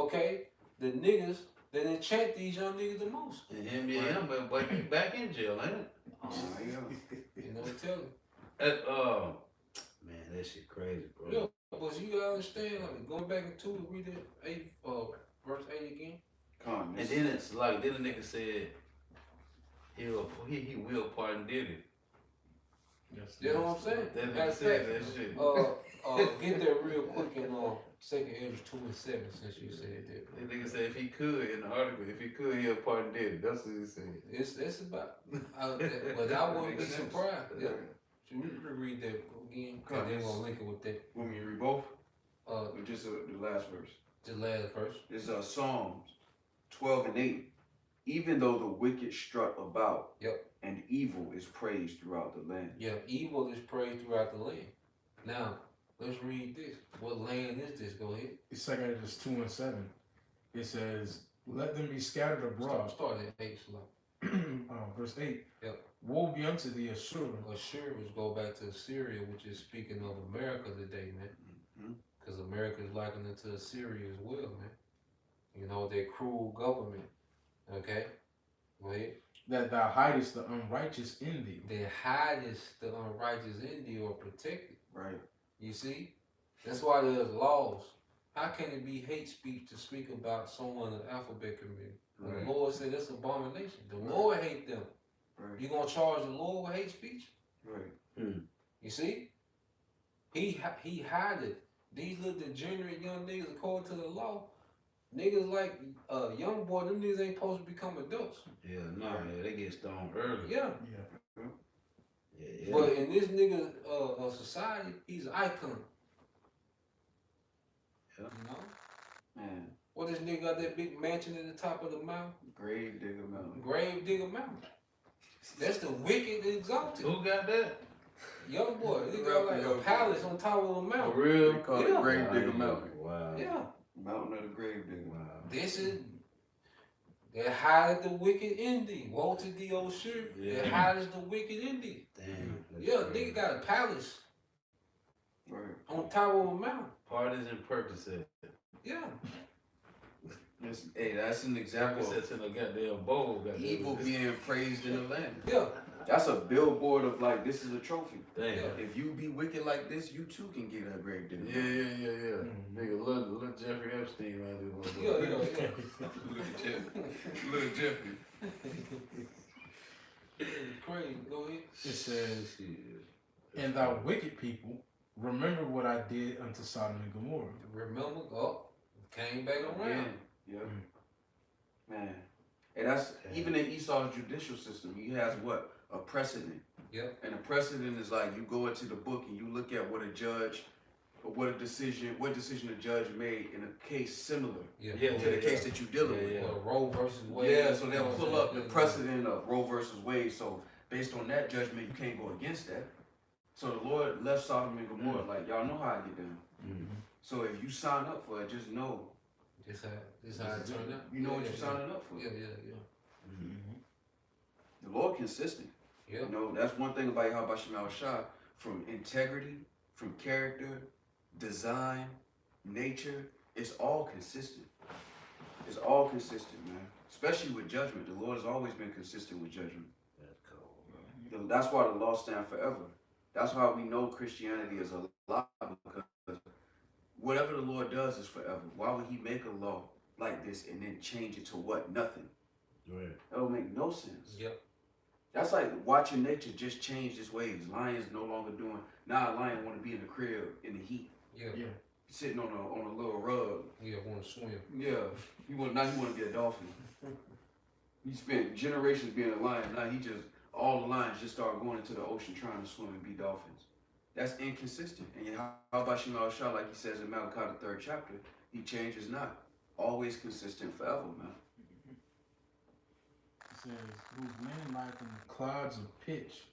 okay, the niggas that enchant these young niggas the most. And him, but he back in jail, ain't it? You know what I'm telling you? Man, that shit crazy, bro. Yeah, but you gotta understand, like, going back into read that 8, verse 8 again. And then it's like, then the nigga said he will pardon Diddy. Yes, You know what I'm saying? That Matter nigga of said fact, that shit. get there real quick in 2nd Ezra 2:7 since you said that. That nigga said if he could, in the article, if he could, he'll pardon Diddy. That's what he said. It's about, but I wouldn't be surprised. Yeah. So we read that again, and then we'll link it with that. Want me to read both? Or just the last verse. the last verse. It's Psalms 12 and 8. Even though the wicked strut about, Yep. and evil is praised throughout the land. Yeah, evil is praised throughout the land. Now, let's read this. What land is this? Go ahead. It's 2 Ezra 2 and 7. It says, "Let them be scattered abroad." Start at 8, slow. Verse 8. Yep. Woe be unto the Assyrian. Assyrians go back to Assyria, which is speaking of America today, man. Mhm. Because America is likened to Assyria as well, man. You know, their cruel government. Okay? Go ahead. That thou hidest the unrighteous in thee. They hidest the unrighteous in thee or protect it. Right. You see? That's why there's laws. How can it be hate speech to speak about someone in the alphabet community? When Right. the Lord said that's abomination. The Lord hate them. Right. You gonna charge the Lord with hate speech? Right. You see? He hide it. These little degenerate young niggas, according to the law, niggas like young boy, them niggas ain't supposed to become adults. Yeah, nah, yeah, they get stoned early. Yeah. Yeah. Yeah. But in this nigga society, he's an icon. Yeah. You know? Man, What this nigga got that big mansion at the top of the mountain? grave digger mountain. Grave digger mountain. That's the wicked exalted. Who got that? Young boy, he got like a palace on top of a For mountain. real? They call Yeah. it grave digger mountain. Wow. Yeah. Mountain of the grave digger. Wow. This is that hideth the wicked in thee. Woe to thee, O Shir. Yeah. That hideth the wicked in thee. Damn. that's Yeah, crazy. nigga got a palace Right. on top of a mountain. Parties and Percocet. Yeah. Hey, that's an example of Percocets in a goddamn bowl. Goddamn. evil being praised in the land. Yeah. That's a billboard of like, this is a trophy. Damn. Yeah. If you be wicked like this, you too can get a grave digger. Yeah. Mhm. Nigga, little Jeffrey Epstein, man. Yeah. Little Jeffrey. Crazy. Go ahead. It says, Shit. "And thou wicked people, remember what I did unto Sodom and Gomorrah." Remember? Oh, came back around. Yeah. Mm. Man. And that's even in Esau's judicial system, he has what? A precedent. Yep. And a precedent is like you go into the book and you look at what a judge or what decision a judge made in a case similar Yeah. Yeah, to the case that you're dealing with. Or Roe versus Wade. Yeah, so you they'll know what pull I'm up the saying? precedent of Roe versus Wade. So based on that judgment, you can't go against that. So the Lord left Sodom and Gomorrah like y'all know how I get down. Mm-hmm. So if you sign up for it, just know This how it turned out. you know what Yeah, you're yeah. signing up for. Yeah. The Lord consistent. Yeah. You know, that's one thing about Yahweh Shem Shah, from integrity, from character, design, nature, it's all consistent. It's all consistent, man. Especially with judgment. The Lord has always been consistent with judgment. That's cool. That's why the law stand forever. That's why we know Christianity is a lie, because whatever the Lord does is forever. Why would he make a law like this and then change it to what? Nothing. Right. That would make no sense. Yep. That's like watching nature just change its ways. Lions no longer doing. Now a lion want to be in the crib in the heat, Yeah. Yeah. sitting on a little rug. Yeah. Want to swim? Yeah, he want to be a dolphin. He spent generations being a lion. Now all the lions just start going into the ocean trying to swim and be dolphins. That's inconsistent. And how about Shemal Shah, like he says in Malachi the 3rd chapter, he changes not. Always consistent forever, man. It says, "Whose men lieth in the clouds of pitch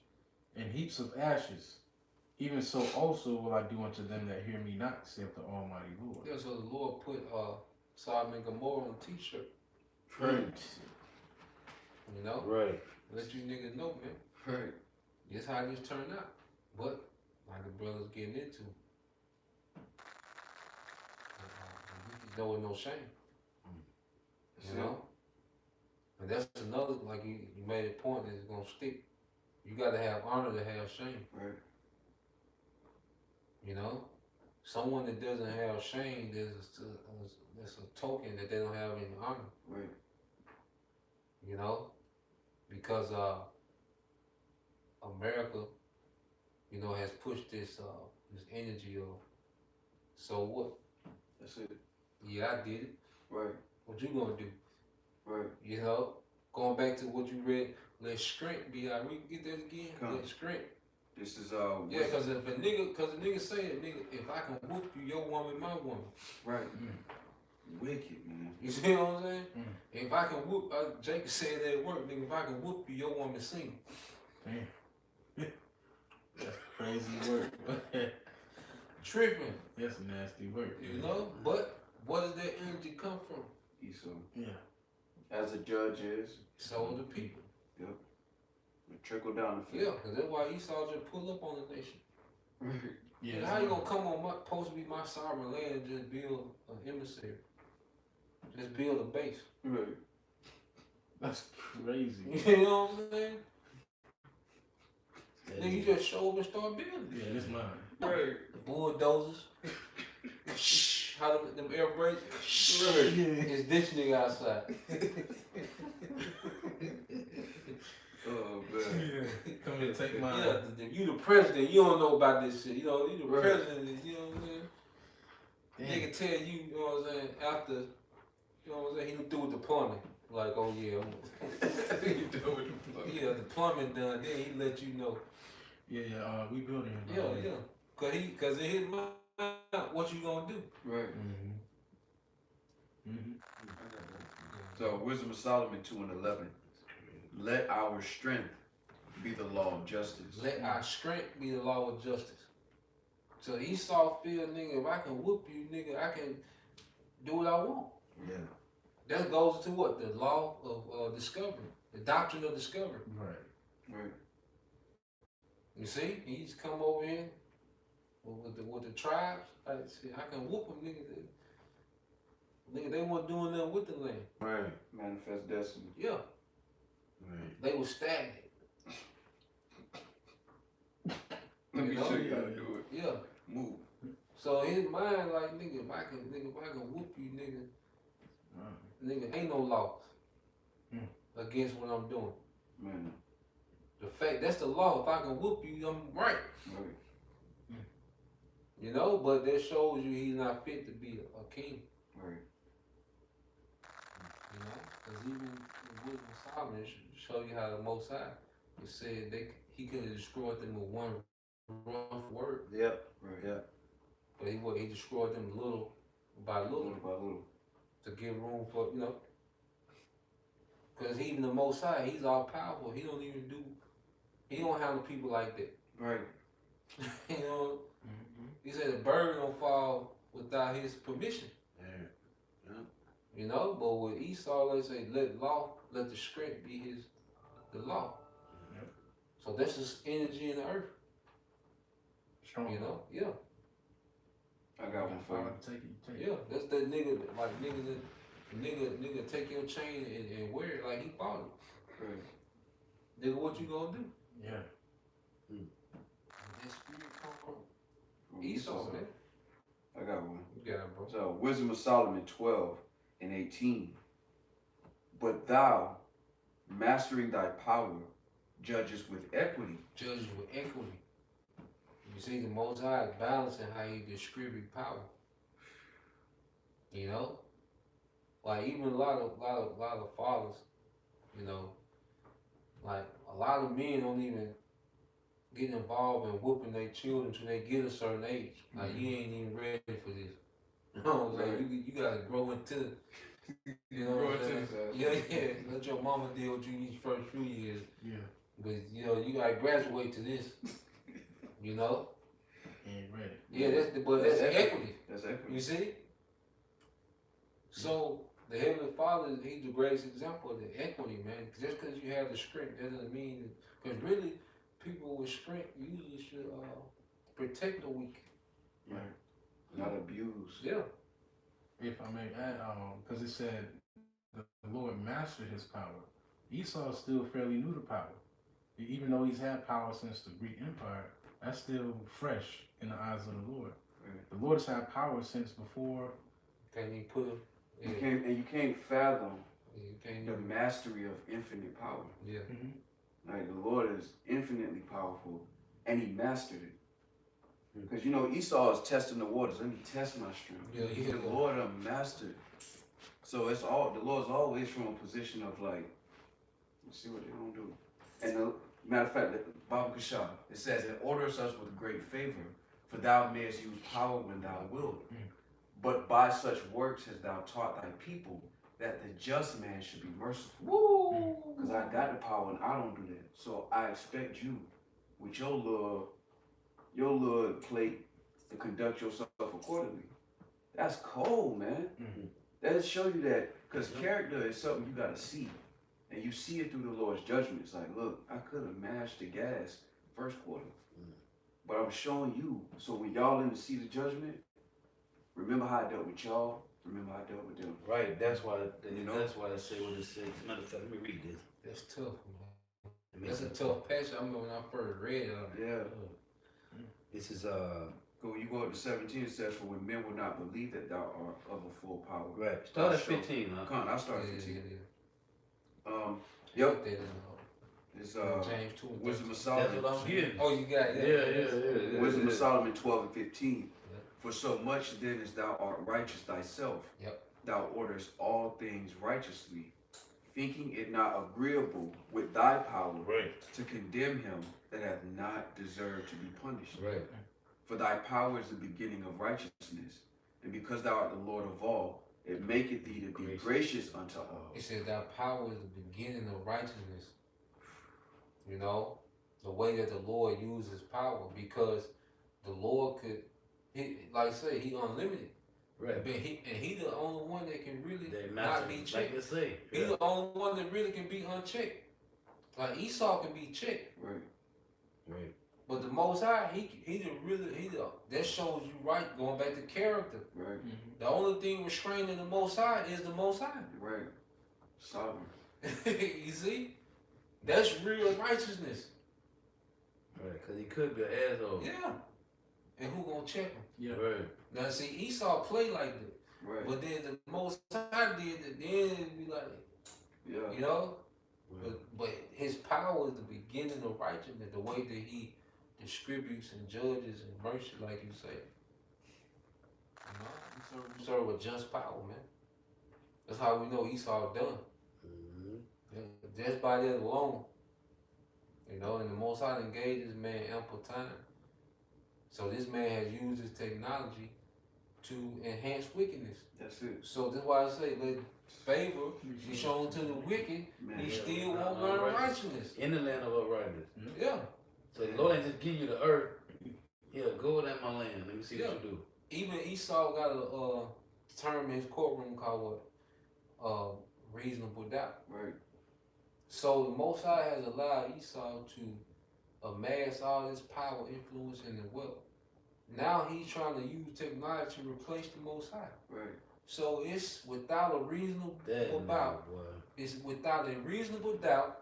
and heaps of ashes. Even so also will I do unto them that hear me not, saith the Almighty Lord." Yeah. So the Lord put Sodom and Gomorrah on a T-shirt. Right. You know. Right. Let you niggas know, man. Right. This how this turned out. But like the brothers getting into, the wicked know with no shame. You know? And that's another, like you made a point that's gonna stick. You gotta have honor to have shame. Right. You know? Someone that doesn't have shame, that's a token that they don't have any honor. Right. You know? Because America, you know, has pushed this energy of, so what? That's it. Yeah, I did it. Right. What you gonna do? Right. You know? Going back to what you read, let strength be out. We get that again? Come. Let strength. This is Yeah, cause if a nigga say it, nigga, if I can whoop you, your woman, my woman. right. Wicked, man. You see what I'm saying? Mm. If I can whoop, Jake said that at work, nigga, if I can whoop you, your woman single. Damn. That's crazy work. Tripping, That's nasty work. you know? But where does that energy come from? Esau. Yeah. As a judge is, So are the people. trickle down the Yeah, field. cause that's why Esau just pull up on the nation. Yeah. And how you gonna come on my supposed to be my sovereign land and just build an emissary? Just build a base. Right. That's crazy. You know what I'm saying? Then you just show up and start building. Yeah, this mine. Right. The bulldozers. Shh. How them air brakes? Shh. Right. It's this nigga outside. Oh man. Come here, take mine. Yeah, you the president. You don't know about this shit. You know, you the Right. president. You know what I'm saying? Damn. Nigga tell you, you know what I'm saying, after, you know what I'm saying, he through with the plumbing. Like, oh yeah, You do with the plug. yeah, the plumbing done, then he let you know. Yeah, we building it. Yeah, yeah. Cause in his mind, what you gonna do? Right. Mm-hmm. Mm-hmm. So Wisdom of Solomon 2:11. Let our strength be the law of justice. Let our strength be the law of justice. So Esau feel, nigga, if I can whoop you, nigga, I can do what I want. Yeah. That goes to what? The law of discovery. The doctrine of discovery. Right. Right. You see? He's come over here with the tribes. I see, I can whoop them, nigga. Nigga, they weren't doing nothing with the land. Right. Manifest destiny. Yeah. Right. They were stagnant. Let me You know? show you how to do it. Yeah. Move. So his mind like, nigga, if I can whoop you, nigga, nigga, ain't no law against what I'm doing. Man. The fact that's the law. If I can whoop you, I'm right. Right. You know, but that shows you he's not fit to be a king. Right. You know, because even in Wisdom of Solomon show you how the Most High, it said he could have destroyed them with one rough word, Yep. Right. Yeah. but he destroyed them little by little Little by little. to give room for, you know. Because even the Most High, he's all powerful. He don't handle people like that. Right. You know, Mm-hmm. he said the bird don't fall without his permission. Yeah. You know, but with Esau, they say let the strength be the law. Yep. So that's just energy in the earth. Strong. You know, yeah, I got one for you. Take it. yeah. That's that nigga, like nigga take your chain and wear it like he bought it. Right. Nigga, what you gonna do? Yeah. That spirit come from From Esau, man. I got one. You got it, bro. So Wisdom of Solomon 12:18. But thou, mastering thy power, judges with equity. Judges with equity. You see, the Most High is balancing how he distribute power. You know, like even a lot of fathers, you know, like a lot of men don't even get involved in whooping their children till they get a certain age. Like you ain't even ready for this. You know what I'm saying? You gotta grow into. You know what I'm saying? Yeah. Let your mama deal with you these first few years. Yeah. But you know, you gotta graduate to this. You know? Ain't ready. Yeah, that's equity. That's equity. You see? So the Heavenly Father, he's the greatest example of the equity, man. Just because you have the strength doesn't mean, because really, people with strength usually should protect the weak. Right. Not abuse. Yeah. If I may add, because it said the Lord mastered his power. Esau is still fairly new to power. Even though he's had power since the Greek Empire, that's still fresh in the eyes of the Lord. Right. The Lord has had power since before. Can't even put him. Yeah. You can't fathom You can't the even. mastery of infinite power. Yeah. Like the Lord is infinitely powerful, and He mastered it. Because Esau is testing the waters. Let me test my strength. Yeah. The Lord mastered. So the Lord's always from a position of like, let's see what they're gonna do. And matter of fact, the Baba Kashab, it says, "It orders us with great favor, for thou mayest use power when thou wilt. But by such works hast thou taught thy people that the just man should be merciful." Woo! Because I got the power and I don't do that. So I expect you, with your little plate, to conduct yourself accordingly. That's cold, man. That'll show you that, because character is something you gotta see. And you see it through the Lord's judgments. Like, look, I could have mashed the gas first quarter. But I'm showing you, so when y'all in the seat of judgment, remember how I dealt with y'all, remember how I dealt with them. Right, that's why That's why I say what it says. Matter of fact, let me read this. That's tough, man. That's a tough passage. I remember when I first read it. Yeah. This is You go up to 17, it says, "For when men will not believe that thou art of a full power." right. Start at 15, huh? Come on, I'll start at 15. Yeah. Yep. Put that in the It's James 2 and Wisdom of 13. Solomon. That's what I'm getting. Oh, you got it. Yeah. Wisdom of Solomon 12 and 15. Yeah. For so much then as thou art righteous thyself, Yep. thou orderest all things righteously, thinking it not agreeable with thy power Right. to condemn him that hath not deserved to be punished. Right. For thy power is the beginning of righteousness, and because thou art the Lord of all, it maketh thee to be gracious unto all. It says that power is the beginning of righteousness. You know, the way that the Lord uses power, because the Lord could, like I say, He unlimited. Right. But he the only one that can really They not be master, checked. like they say. He the only one that really can be unchecked. Like Esau can be checked, Right. Right. but the Most High, that shows you right. Going back to character, Right. the only thing restraining the Most High is the Most High. Right. Sovereign. You see, that's real righteousness. Right. Because he could be an asshole. Yeah, and who gonna check him? Yeah. Right. Now see, Esau play like that, Right. but then the Most High did it. Then it'd be like, Yeah. you know. Right. But his power is the beginning of righteousness, the way that he distributes and judges and mercy, like you say. You know, we serve a just power, man. That's how we know Esau done. Mm-hmm. Yeah, just by that alone. You know, and the Most High done gave this man ample time. So this man has used his technology to enhance wickedness. That's it. So that's why I say, let favor be shown to the wicked. Man. He Yeah. still won't learn righteousness. In the land of uprightness. Yeah. So the Lord ain't just give you the earth. Yeah, go in my land. Let me see what you do. Even Esau got a term in his courtroom called what? Reasonable doubt. Right. So the Most High has allowed Esau to amass all this power, influence, and the wealth. Now he's trying to use technology to replace the Most High. Right. So it's without a reasonable That doubt. boy. It's without a reasonable doubt.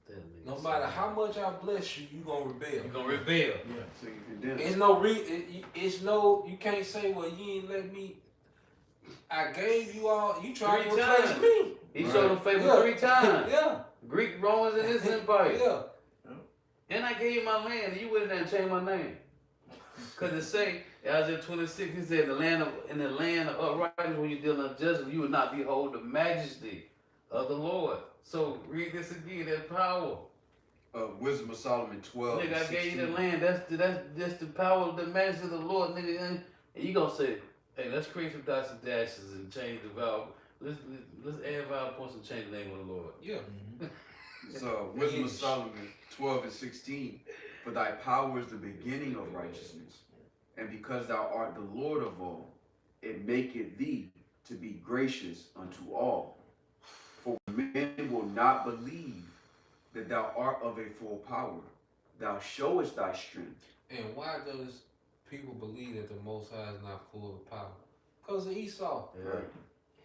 That makes No matter sense. how much I bless you, you gonna rebel. You gonna rebel. Yeah. So you condemn. It's no it's no. You can't say, well, you ain't let me. I gave you all. You tried to 3 replace times. me. He Right. showed him favor Yeah. 3 times. Yeah. Greek, Romans, and his empire. Yeah. And I gave you my land, and you went in there and changed my name. Cause it say, Isaiah 26, he said, in the land of uprightness, when you deal unjustly, you will not behold the majesty of the Lord. So read this again, that power. Wisdom of Solomon 12 and Nigga, I gave you 16. the land. That's the power of the majesty of the Lord, nigga. And you gonna say, hey, let's create some dots and dashes and change the vowel. Let's add vowel points and change the name of the Lord. Yeah. So Wisdom of Solomon 12 and 16. For thy power is the beginning of righteousness, and because thou art the Lord of all, it maketh thee to be gracious unto all. For men will not believe that thou art of a full power. Thou showest thy strength. And why does people believe that the Most High is not full of power? Because of Esau. Yeah.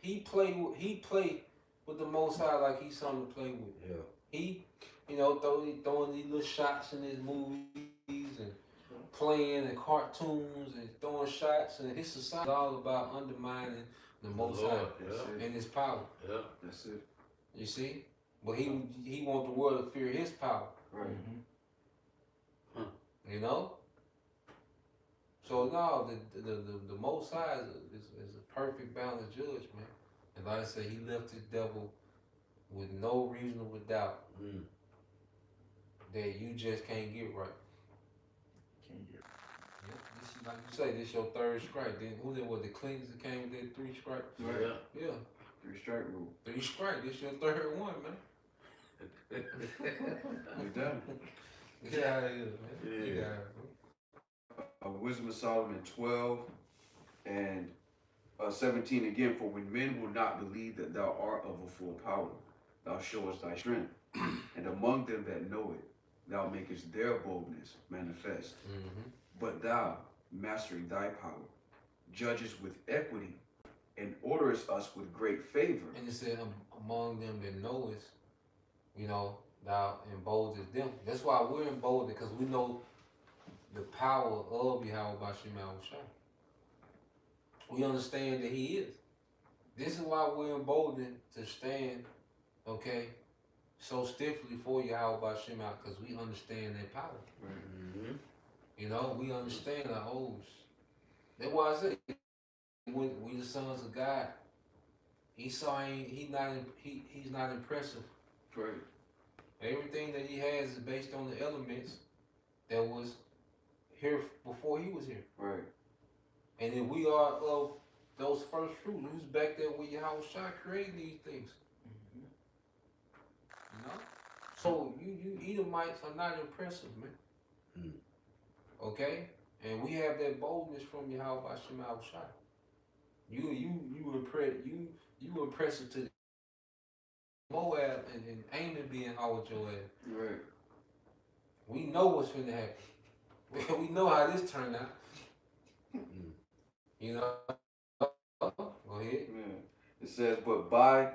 He played with the Most High like he's something to play with. Yeah. He, throwing these little shots in his movies and playing and cartoons and throwing shots, and his society is all about undermining the Most High Yeah. and his power. Yeah. That's it. You see, but he want the world to fear his power. Right. You know. So no, the Most High is a perfect balanced judge, man. And like I said, he left his devil with no reasonable doubt that you just can't get right. Can't get Yeah, this is, like you say, this your third strike. Then who there was the Clintons that came with their 3 strikes? Right. Yeah, 3 strike rule. 3 strikes. This your third one, man. You done. Get out of here, man. Yeah. Get out of here. Wisdom of Solomon 12 and 17 again. For when men will not believe that thou art of a full power, thou showest thy strength, and among them that know it, thou makest their boldness manifest. Mm-hmm. But thou, mastering thy power, judgest with equity, and orderest us with great favor. And it said, among them that knowest, thou emboldenest them. That's why we're emboldened, because we know the power of Yahweh Bashim Shai. We understand that he is. This is why we're emboldened to stand, okay, so stiffly for Yahweh Bashim, because we understand that power. We understand our oaths. That's why I say, when we the sons of God, he's not impressive. Right. Everything that he has is based on the elements that was here before he was here. Right. And if we are of those first fruit, who's back there with Yahweh Shai creating these things? So you Edomites are not impressive, man. Okay? And we have that boldness from Yahweh Bashim Shai. You impressive to Moab and Ammon being Howard Joab. Right. We know what's finna happen. We know how this turned out. Go ahead. Yeah. It says, but by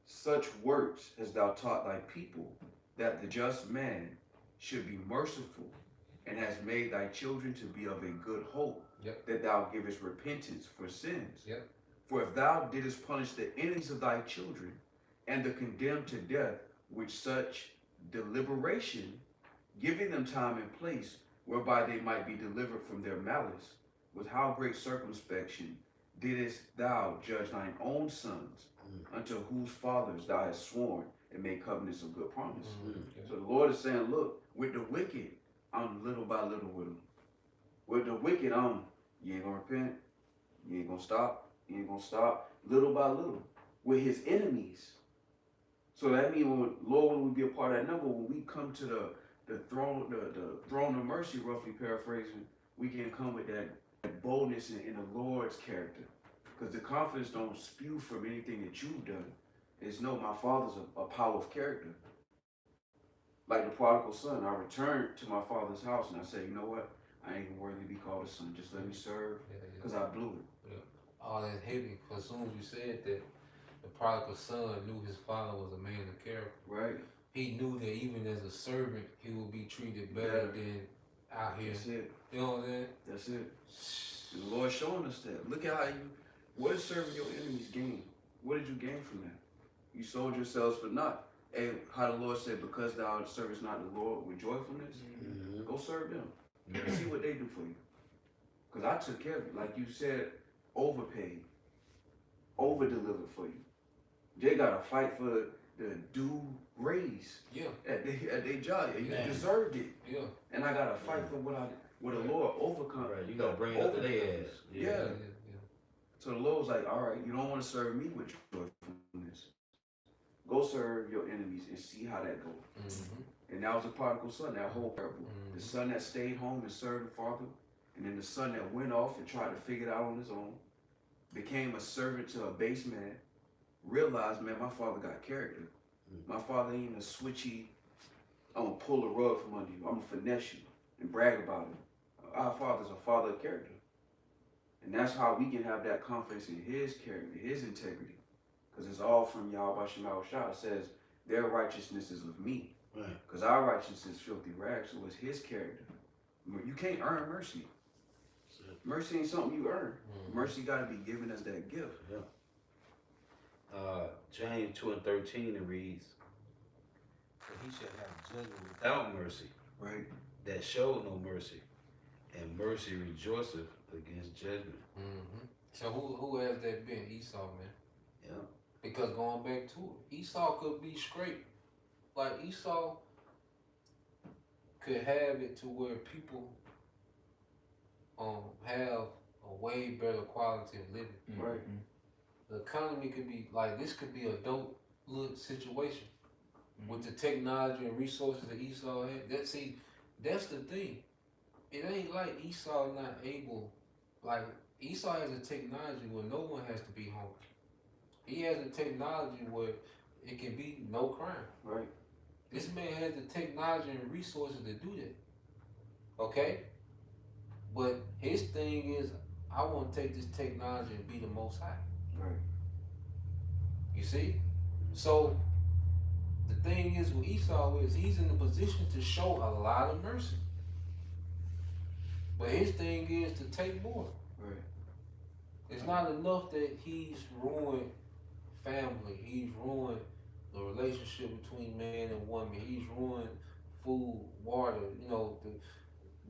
such works hast thou taught thy people that the just man should be merciful, and hast made thy children to be of a good hope, that thou givest repentance for sins. Yep. For if thou didst punish the enemies of thy children, and the condemned to death with such deliberation, giving them time and place whereby they might be delivered from their malice, with how great circumspection didst thou judge thine own sons, unto whose fathers thou hast sworn and made covenants of good promise. So the Lord is saying, look, with the wicked, I'm little by little with them. With the wicked, you ain't gonna repent, you ain't gonna stop, little by little. With his enemies. So that means, Lord, when we be a part of that number, when we come to the throne of mercy, roughly paraphrasing, we can come with that boldness in the Lord's character. Because the confidence don't spew from anything that you've done. It's no, my Father's a power of character. Like the prodigal son, I returned to my father's house and I said, you know what? I ain't even worthy to be called a son. Just let me serve, because I blew it. Oh, that's heavy. Because as soon as you said that, the prodigal son knew his father was a man of character. Right. He knew that even as a servant, he would be treated better than out here. That's it. You know what I'm saying? That's it. And the Lord showing us that. Look at how what is serving your enemies gain? What did you gain from that? You sold yourselves for naught. And how the Lord said, because thou servest not the Lord with joyfulness, go serve them. See what they do for you. Because I took care of it. Like you said, overpaid, over-delivered for you. They got to fight for the due raise at their job. You deserved it. Yeah. And I got to fight for what the Lord overcome. Right, you got to bring it up to their ass. Yeah. So the Lord was like, all right, you don't want to serve me with joyfulness. Go serve your enemies and see how that goes. And that was the prodigal son, that whole parable. The son that stayed home and served the father, and then the son that went off and tried to figure it out on his own, became a servant to a base man, realized, man, my father got character. My father ain't a switchy, I'm going to pull the rug from under you. I'm going to finesse you and brag about it. Our father's a father of character. And that's how we can have that confidence in his character, his integrity. because it's all from Yahweh Shema Shah. It says, their righteousness is of me, Right. because our righteousness is filthy rags, so it's his character. You can't earn mercy. So, Mercy ain't something you earn. Mhm. Mercy got to be given as that gift. yeah. James 2:13 it reads, "For he shall have judgment without mercy, Right? that showed no mercy, and mercy rejoiceth against judgment." Mm-hmm. So who has that been? Esau, man. Yeah. Because going back to it, Esau could be straight. Like Esau could have it to where people have a way better quality of living. Right. The economy could be like this could be a dope little situation with the technology and resources that Esau had. That's the thing. It ain't like Esau not able. Like Esau has a technology where no one has to be hungry. He has a technology where it can be no crime. Right. This man has the technology and resources to do that. Okay? But his thing is, I want to take this technology and be the most high. Right. You see? So the thing is with Esau is he's in a position to show a lot of mercy. But his thing is to take more. Right. It's not enough that he's ruined family. He's ruined the relationship between man and woman. He's ruined food, water. You know, the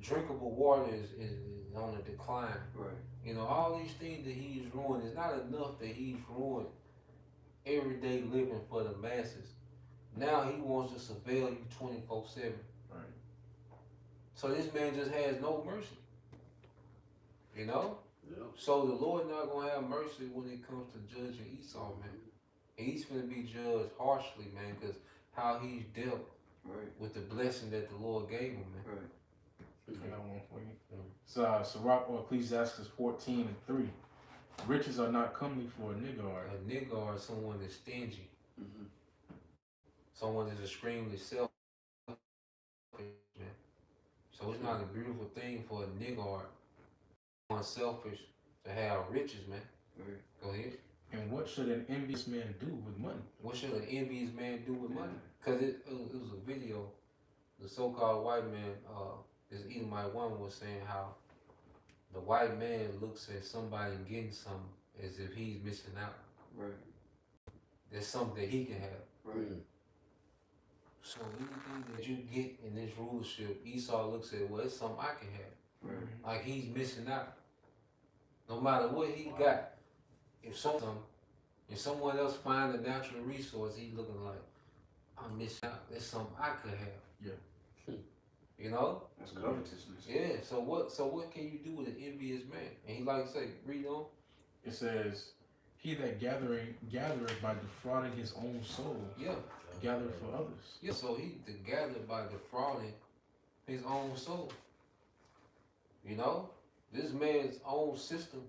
drinkable water is on the decline. Right. You know, all these things that he's ruined. It's not enough that he's ruined everyday living for the masses. Now he wants to surveil you 24/7. Right. So this man just has no mercy. You know? Yeah. So the Lord not gonna have mercy when it comes to judging Esau, man. He's gonna be judged harshly, man, because how he's dealt Right. with the blessing that the Lord gave him, man. Right. I got one for you. Mm. So, Sirach or Ecclesiastes 14:3. Riches are not comely for a nigger. A nigga is someone that's stingy, Mm-hmm. someone that's extremely selfish, man. So it's not a beautiful thing for a nigga, unselfish, to have riches, man. Right. Go ahead. And what should an envious man do with money? What should an envious man do with money? Because it was a video, the so-called white man, this Edomite woman was saying how the white man looks at somebody getting something as if he's missing out. Right. There's something that he can have. Right. So anything that you get in this rulership, Esau looks at, well, it's something I can have. Right. Like he's missing out. No matter what he got, if someone else find a natural resource, he's looking like, I'm missing out. There's something I could have. Yeah. You know? That's covetousness. Yeah. So what can you do with an envious man? And he like to say, read on. It says, he that gathereth by defrauding his own soul, Yeah. gathereth for others. Yeah. So he gathered by defrauding his own soul. You know? This man's own system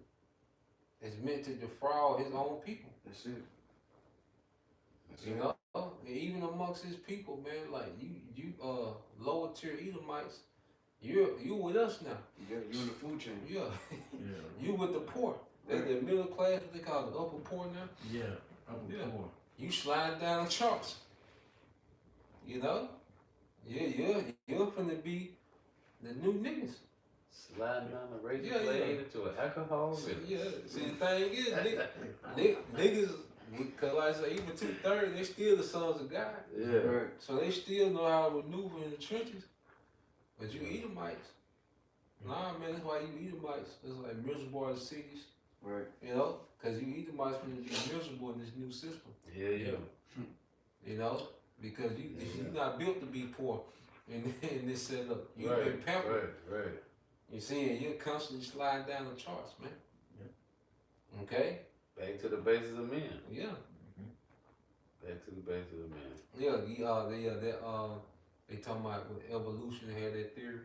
is meant to defraud his own people. That's it. That's You it. know? And even amongst his people, man, like you lower tier Edomites, you with us now. Yeah, you in the food chain. Yeah. Yeah. You with the poor. They the middle class, what they call the upper poor now. Yeah. Upper Yeah. poor. You sliding down the charts. You know? Yeah, you're finna be the new niggas. Sliding down the razor Yeah, blade yeah. into an alcohol. See, yeah, see the thing is, niggas, cause like I say, even 2/3, they still the sons of God. Yeah. Right. So they still know how to maneuver in the trenches. But you Edomites, nah, man, that's why you Edomites. It's like miserable as cities, Right. you know? Because you Edomites going to be miserable in this new system, Yeah. you know? Because you're not built to be poor in this setup. You've Right, been pampered. Right. You see, and you're constantly sliding down the charts, man. Yeah. Okay? Back to the basis of men. Yeah. Back to the basis of men. Yeah, they talking about with evolution, they had that theory.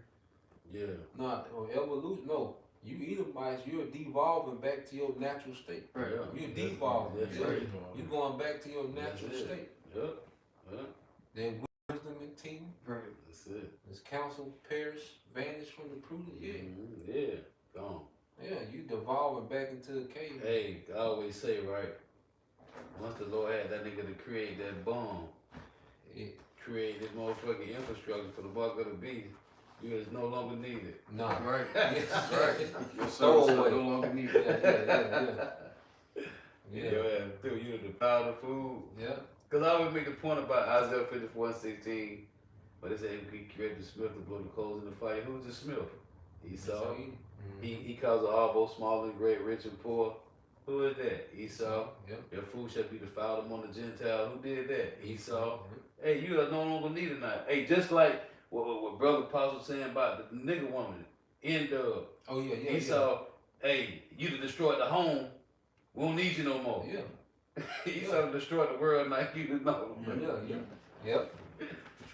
Yeah. Nah, or evolution, no. You Edomites, you're devolving back to your natural state. Right. You're devolving. That's Yeah. right. You're going back to your natural That's it. state. Yep. Then wisdom and team, Right. That's it. this counsel perish, vanish from the prudent. Yeah. Mhm. Yeah. Gone. Yeah, you devolving back into the cave. Hey, I always say, right, Once the Lord had that nigga to create that bomb, It, create this motherfucking infrastructure for the mark of the beast, you is no longer needed. nah. Right. Yeah. Right. Your Throw service away. no longer Yeah, needed. yeah. Your ass threw you the powder food. Yeah. Because I always make the point about Isaiah 54:16, but it said he created the smith to blow the coals in the fire. Who's the smith? Esau. He calls the all small and great, rich and poor. Who is that? Esau. Yep. Your food shall be defiled among the Gentiles. Who did that? Esau. Hey, you are no longer needed now. Hey, just like what Brother Apostle saying about the nigga woman, end of Oh yeah, yeah. Esau. Hey, you done destroyed the home. We don't need you no more. Yeah. Esau done destroyed the world. Now you done know. Yeah. Yeah. Yep.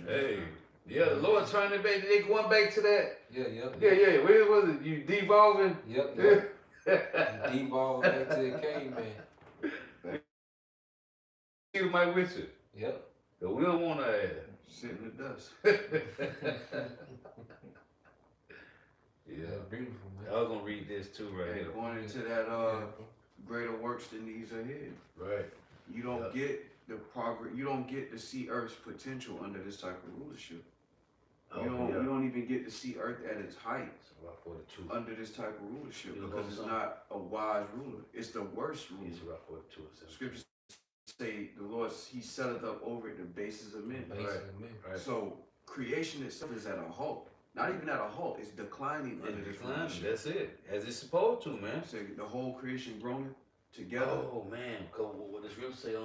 Hey, yeah, the Lord trying to make. They going back to that. Yeah. Yep. Yeah. Where was it? You devolving? Yep. Yep. Devolve back to the caveman. You might with you. Yep. Cause we don't want to Sit in the dust. Yeah. That's beautiful, man. I was gonna read this too right Hey, here. going into that greater works than these ahead. Right. You don't get the progress. You don't get to see Earth's potential under this type of rulership. You don't even get to see Earth at its height It's about 42. under this type of rulership You because know it's something? not a wise ruler. It's the worst ruler. It's about 42 or something. Scriptures say the Lord He setteth up over it the bases of men. Basically, man. Right. So creation itself is at a halt. Not even at a halt. It's declining under And this declining. rulership. That's it. As it's supposed to, man. So the whole creation groaning together. Oh man, cause what the scripture say,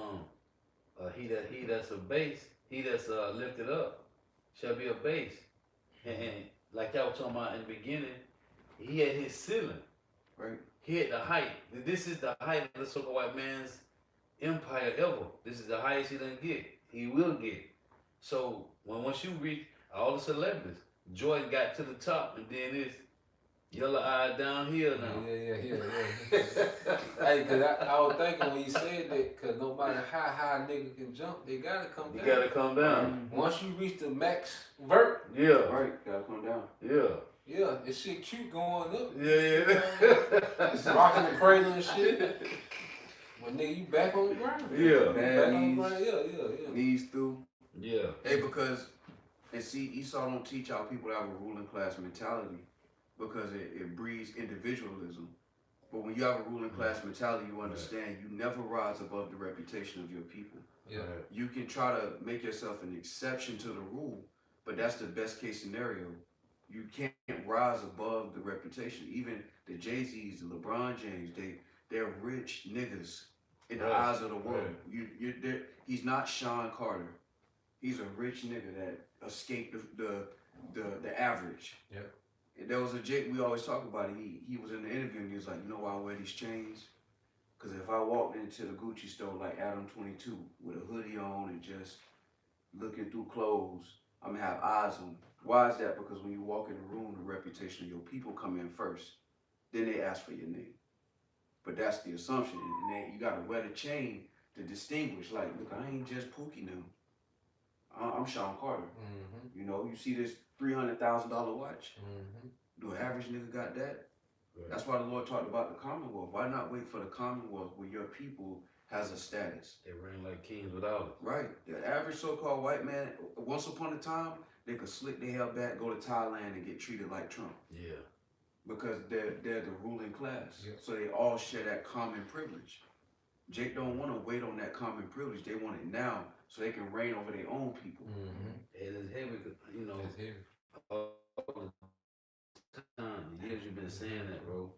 he that's a base, he that's lifted up, shall be a base. And like y'all was talking about in the beginning, he had his ceiling. Right. He had the height. This is the height of the so-called white man's empire ever. This is the highest he done get. He will get. So once you reach all the celebrities, Jordan got to the top, and then it's yellow eye down here now. Yeah. Hey, cause I was thinking when you said that, cause no matter how high a nigga can jump, they gotta come You down. gotta come down. Once you reach the max vert, Yeah, Right. Gotta come down. yeah, yeah, this shit cute going up. yeah. It's rocking the cradle and shit. But nigga, you back on the ground. Yeah. You back Bad on the knees. ground. Yeah. Knees through. Yeah. Hey, because and see, Esau don't teach our people to have a ruling class mentality because it breeds individualism. But when you have a ruling class mentality, you understand you never rise above the reputation of your people. Yeah. You can try to make yourself an exception to the rule, but that's the best case scenario. You can't rise above the reputation. Even the Jay-Z's, the LeBron James, they're rich niggas in the Right. eyes of the world. Right. He's not Sean Carter. He's a rich nigga that escaped the average. Yep. And there was a Jake we always talk about it. He was in the interview and he was like, you know why I wear these chains? Because if I walked into the Gucci store like Adam 22 with a hoodie on and just looking through clothes, I'm gonna have eyes on me. Why is that? Because when you walk in the room, the reputation of your people come in first. Then they ask for your name. But that's the assumption. And then you gotta wear the chain to distinguish. Like, look, I ain't just Pookie now. I'm Sean Carter. Mm-hmm. You know, you see this $300,000 watch. Mm-hmm. Do an average nigga got that? Right. That's why the Lord talked about the Commonwealth. Why not wait for the Commonwealth where your people has a status? They reign like kings without it. Right. The average so-called white man, once upon a time, they could slick their hair back, go to Thailand and get treated like Trump. Yeah. Because they're the ruling class. Yeah. So they all share that common privilege. Jake don't want to wait on that common privilege. They want it now so they can reign over their own people. Mm-hmm. And it's heavy, you know, That's heavy. all the time. The years you've been saying that, bro.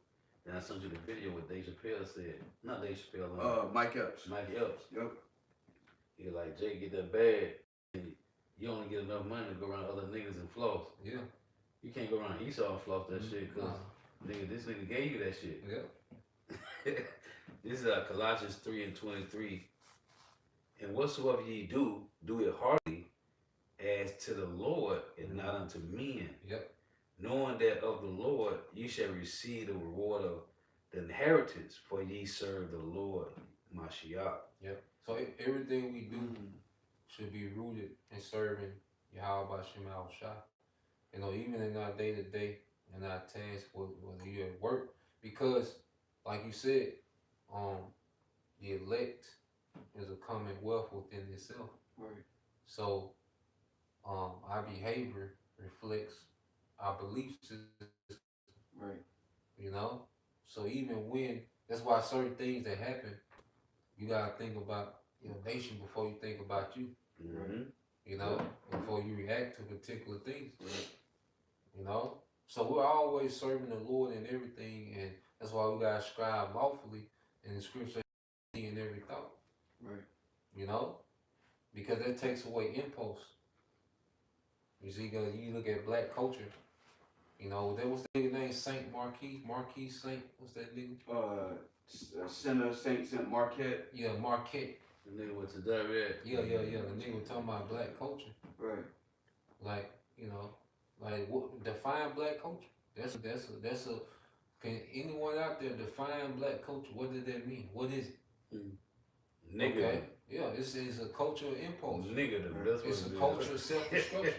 Then I sent you the video what Dave Chappelle said. Not Dave Chappelle, Mike Epps. Mike Epps. Yep. He like, Jay, get that bag. And you only get enough money to go around other niggas and floss. Yeah. You can't go around Esau and floss that shit, cause nigga, this nigga gave you that shit. Yeah. This is Colossians 3:23. And whatsoever ye do, do it heartily as to the Lord and not unto men. Yep. Knowing that of the Lord ye shall receive the reward of the inheritance, for ye serve the Lord, Mashiach. Yep. So everything we do should be rooted in serving Yahweh Shem Shah. You know, even in our day to day, in our tasks, whether you're at work, because, like you said, the elect, is a commonwealth within itself. Right. So our behavior reflects our belief system, Right. you know. So even when that's why certain things that happen, you gotta think about your nation before you think about you. Mm-hmm. You know, before you react to particular things. Right. You know, so we're always serving the Lord in everything, and that's why we gotta strive lawfully in the scripture in every thought. Right. You know, because that takes away impulse. You see, cause you look at black culture. You know, there was the nigga named Saint Marquis Saint. What's that nigga? Sinner Saint Marquette. Yeah, Marquette. The nigga went to direct. Yeah. The nigga was talking about black culture. Right. Like, you know, like what define black culture? That's a. Can anyone out there define black culture? What does that mean? What is it? Nigga. Okay. Yeah, it's a culture of impulse. Nigga, that's It's what a it culture of is. self-destruction.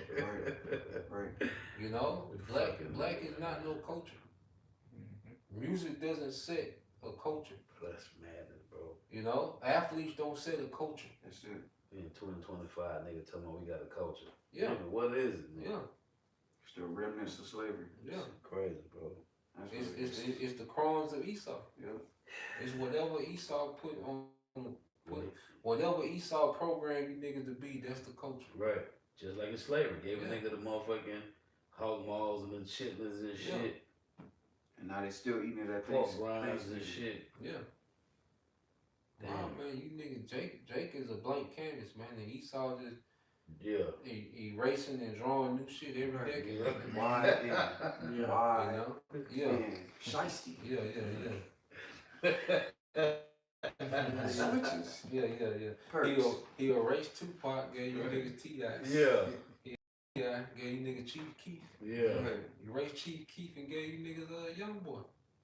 Right. You know, Fucking- black is not no culture. Music doesn't set a culture. That's madness, bro. You know, athletes don't set a culture. That's it. In 2025, nigga tell me we got a culture. Yeah, Nigga, what is it? Man? yeah, It's the remnants of slavery. yeah. Crazy, bro. That's It's what it is. it's the crumbs of Esau. Yep. It's whatever Esau put whatever Esau program you niggas to be. That's the culture. Right. Just like in slavery. Gave a Yeah. nigga the motherfucking hog maws and the chitlins and Yeah. shit. And now they still eating it at Pork things. rinds and shit. Yeah. Damn. Wow, man, you niggas, Jake is a blank canvas, man, and Esau just Yeah. erasing and drawing new shit every Right. decade. Yeah. Why? Yeah. You Why? know? Yeah. And shiesty. Yeah. Switches. Yeah. Perks. He erased Tupac, gave you niggas T.I. Yeah. Yeah, gave you niggas Chief Keef. Yeah. Right. Erased Chief Keef and gave you niggas Young Boy.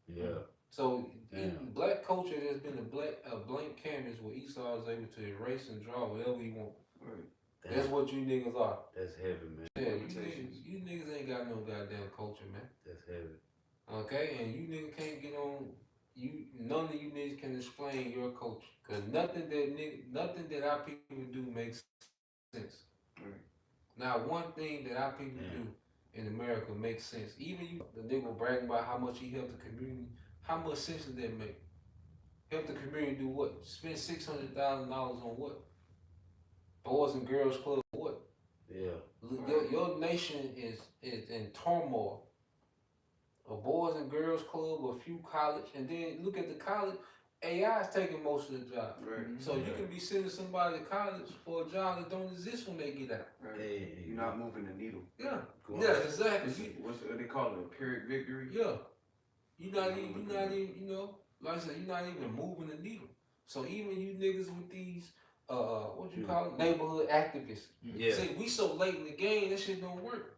Yeah. So in Damn. black culture, there's been a blank canvas where Esau is able to erase and draw whatever he want. Right. That's Damn. what you niggas are. That's heavy, man. Yeah, Limitations. you niggas ain't got no goddamn culture, man. That's heavy. Okay, and you niggas can't get on. None of you niggas can explain your culture, cause nothing that our people do makes sense. Right. Not one thing that our people do in America makes sense. Even you, the nigga bragging about how much he helped the community. How much sense does that make? Help the community do what? Spend $600,000 on what? Boys and Girls Club, what? Yeah. Your nation is in turmoil. A Boys and Girls Club, a few college, and then look at the college. AI is taking most of the job. Right. So you can be sending somebody to college for a job that don't exist when they get out. Right. Hey, You're not moving the needle. Yeah. Go on. Yeah, exactly. What's they call it? A Pyrrhic victory. Yeah. You're not even, you know, like I said, you're not even moving the needle. So even you niggas with these, what you call it, neighborhood activists. Yeah. See, we so late in the game, that shit don't work.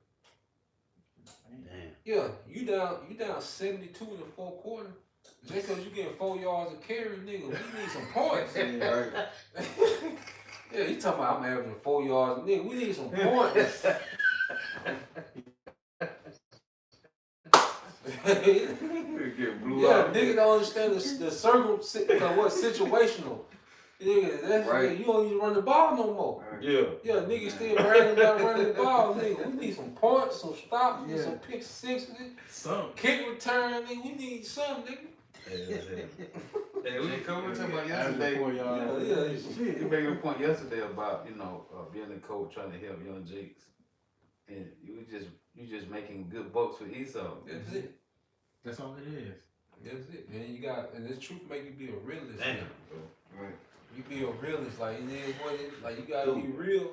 Damn. Yeah, you down 72 in the fourth quarter. Just because you getting 4 yards of carry, nigga, we need some points. Right. Yeah, you talking about I'm averaging 4 yards, nigga. We need some points. Get blew Yeah, out. nigga don't understand the circle, what situational. Nigga, that's Right. You don't even run the ball no more. Right. Yeah. Yeah, niggas still bragging about running the ball, nigga. We need some points, some stops, Yeah. some pick sixes, Some. kick return, nigga. We need some, nigga. Hey, we talking about yesterday. Yeah. You made a point yesterday about being a coach trying to help young Jakes, and you just making good bucks for Esau. That's it. That's all it is. That's it. And this truth make you be a realist. Damn, man. bro. Right. You be a realist, like it is what it is. Like you gotta be real.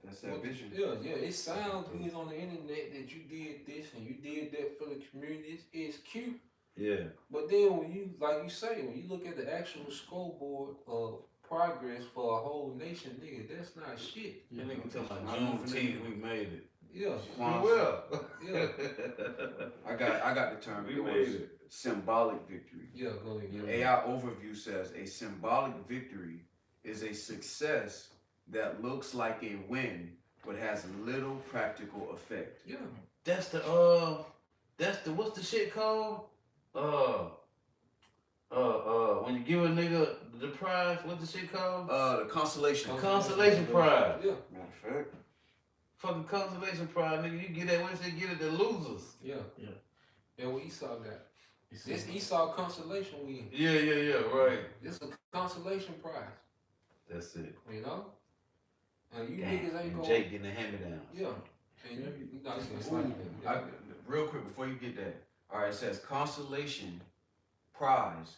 That's that vision. Yeah. It sounds good on the internet that you did this and you did that for the community. It's cute. Yeah. But then when you, like you say, when you look at the actual scoreboard of progress for a whole nation, nigga, that's not shit. That nigga talking I about don't Juneteenth, we made it. Yeah. Kwanzaa. Yeah. I got the term. We It made was it. symbolic victory. Yeah, go ahead. The AI overview says a symbolic victory is a success that looks like a win but has little practical effect. Yeah. That's the what's the shit called? When you give a nigga the prize. What the shit called? The consolation. Consolation prize. Yeah, Matter of fact. Fucking consolation prize, nigga. You get that once they get it, the losers. yeah. Yeah. That's what Esau got. It's This Esau consolation win. Yeah, right. This is a consolation prize. That's it. You know? And you Damn. niggas ain't And going. Jake getting the hand-me-down. Yeah. And you not It's saying like- real quick before you get that. All right, it says consolation prize.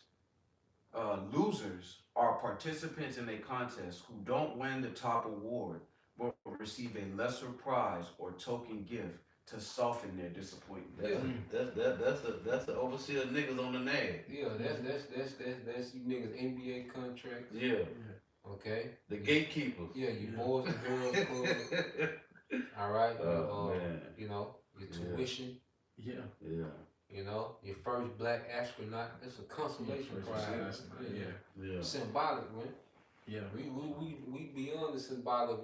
Losers are participants in a contest who don't win the top award but receive a lesser prize or token gift to soften their disappointment. That's the overseer niggas on the nag. Yeah, that's you niggas NBA contracts. Yeah. Okay. The gatekeepers. Yeah, you boys and girls club. All right. Man. You know, your Yeah. tuition. Yeah. Yeah. You know, your first black astronaut. It's a consolation prize. Yeah. Yeah. Symbolic, man. Yeah. We beyond the symbolic.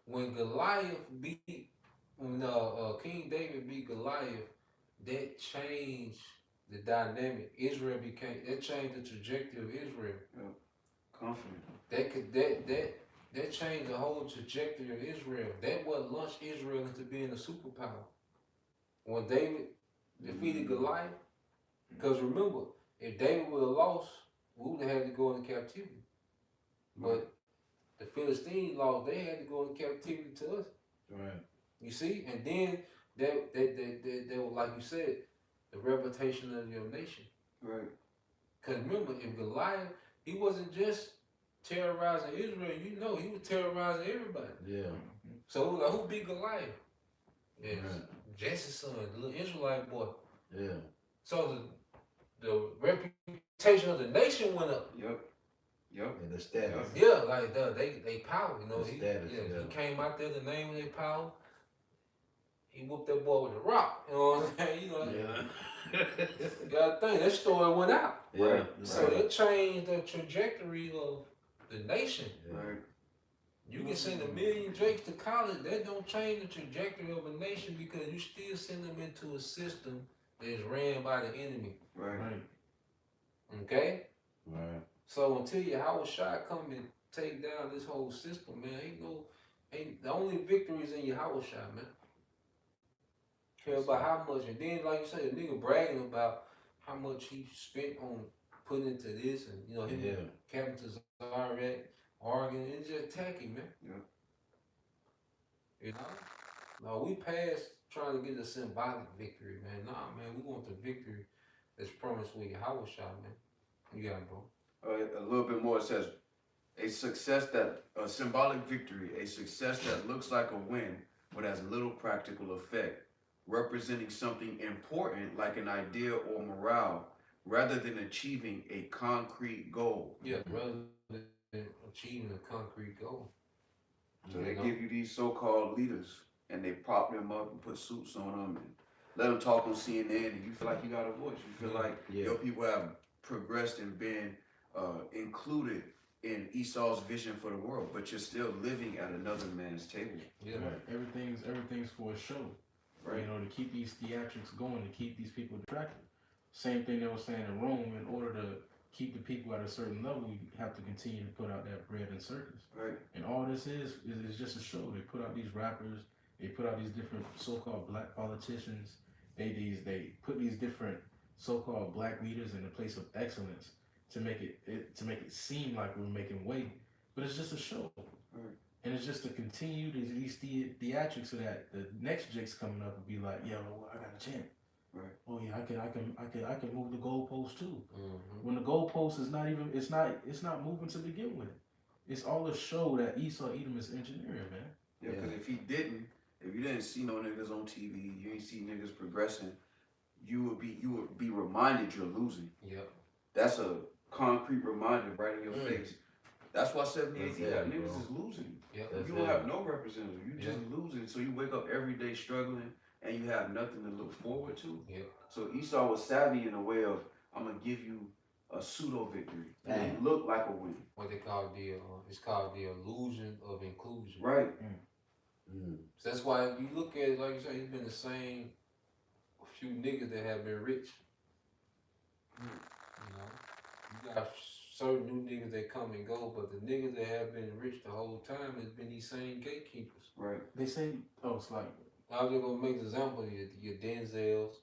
When Goliath beat, when King David beat Goliath, that changed the dynamic. That changed the trajectory of Israel. Confident. That changed the whole trajectory of Israel. That what launched Israel into being a superpower. When David defeated Goliath, because remember, if David would have lost, we would have had to go into captivity. But the Philistines lost; they had to go into captivity to us. Right. You see, and then that was, like you said, the reputation of your nation. Right. Because remember, if Goliath, he wasn't just terrorizing Israel, you know, he was terrorizing everybody. Yeah. So like, who beat Goliath? Yeah, Right. Jesse's son, the little Israelite boy. Yeah. So the reputation of the nation went up. Yep. And the status. Yeah, like they power, you know. The He, status, yeah, yeah. he came out there, the name of their power. He whooped that boy with a rock. You know what I'm saying? You know, Yeah. you gotta think that story went out. Yeah. So it changed the trajectory of the nation. Right. You can send 1 million Drakes to college, that don't change the trajectory of a nation because you still send them into a system that is ran by the enemy. Right. Right. Okay? Right. So until Yahweh Shai come and take down this whole system, man, ain't the only victory is in Yahweh Shai, man. Care about how much, and then like you say, the nigga bragging about how much he spent on putting into this, and you know him Yeah. and Captain Tazaret arguing, it's just tacky, man. Yeah. You know, no, we passed trying to get a symbolic victory, man. Nah, man, we want the victory that's promised with Yahweh Shai, man. You got it, bro. A little bit more. It says a symbolic victory, a success that looks like a win but has little practical effect, representing something important like an idea or morale, rather than achieving a concrete goal. Yeah, rather than achieving a concrete goal. So they give you these so-called leaders, and they prop them up and put suits on them and let them talk on CNN, and you feel like you got a voice. You feel like your people have progressed and been included in Esau's vision for the world, but you're still living at another man's table. Yeah. Right. Everything's for a show. Right. You know, to keep these theatrics going, to keep these people attracted. Same thing they were saying in Rome. In order to keep the people at a certain level, you have to continue to put out that bread and circus. Right. And all this is just a show. They put out these rappers. They put out these different so-called black politicians. They put these different so-called black leaders in a place of excellence to make it seem like we're making weight, but it's just a show. Right. And it's just to continue these theatrics so that the next Jake's coming up and be like, yo, I got a chance. Right. Oh yeah, I can move the goalpost too. Mm-hmm. When the goalpost is not even it's not moving to begin with. It's all a show that Esau Edom is engineering, man. Yeah, because if you didn't see no niggas on TV, you ain't see niggas progressing, you would be reminded you're losing. Yep. That's a concrete reminder right in your face. That's why 78 That's niggas it, bro. is losing. Yep. That's You don't it. have no representative. You just losing. So you wake up every day struggling and you have nothing to look forward to. Yep. So Esau was savvy in a way of, I'm gonna give you a pseudo victory. And it looked like a win. What they call it's called the illusion of inclusion. Right. Mm. So that's why you look at it, like you say, it's been the same few niggas that have been rich. You know, you got certain new niggas that come and go, but the niggas that have been rich the whole time has been these same gatekeepers. Right. They say, oh, it's like, I was just gonna make an example. Your Denzels,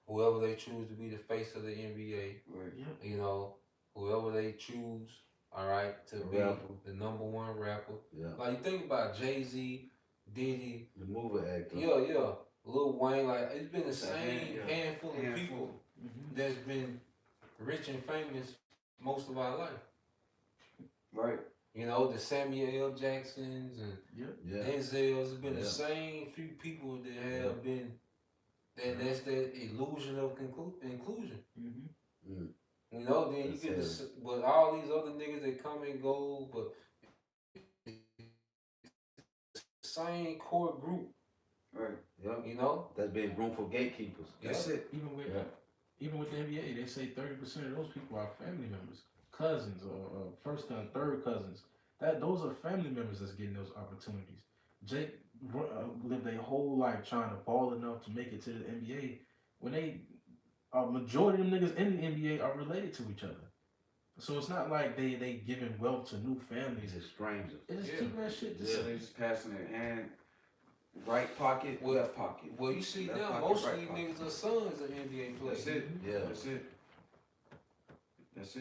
whoever they choose to be the face of the NBA, Right. yeah, you know, whoever they choose, all right, to be Rapper. the number one rapper. Yeah. Like you think about Jay-Z, Diddy, The movie actor. yeah, Lil Wayne. Like it's been the It's a same handful of Handful. people mm-hmm. that's been rich and famous most of our life. Right. You know, the Samuel L. Jacksons and Yeah. Denzels. It's been Yeah. the same few people that have been. That's that illusion of inclusion. Mm-hmm. Mm. You know, then That's you get it. this, but all these other niggas that come and go, but same core group. Right. Yeah. You know, That's been room for gatekeepers. That's it. Even with the NBA, they say 30% of those people are family members, cousins, or first cousin, third cousins. Those are family members that's getting those opportunities. Jake lived their whole life trying to ball enough to make it to the NBA. When a majority of them niggas in the NBA are related to each other. So it's not like they giving wealth to new families. He's a stranger. They just Yeah. keeping that shit. So Just they just passing their hand, right pocket, Well- left pocket. well, you see Left now pocket, most right of these pocket. niggas are sons of NBA players. That's it. Yeah. That's it. That's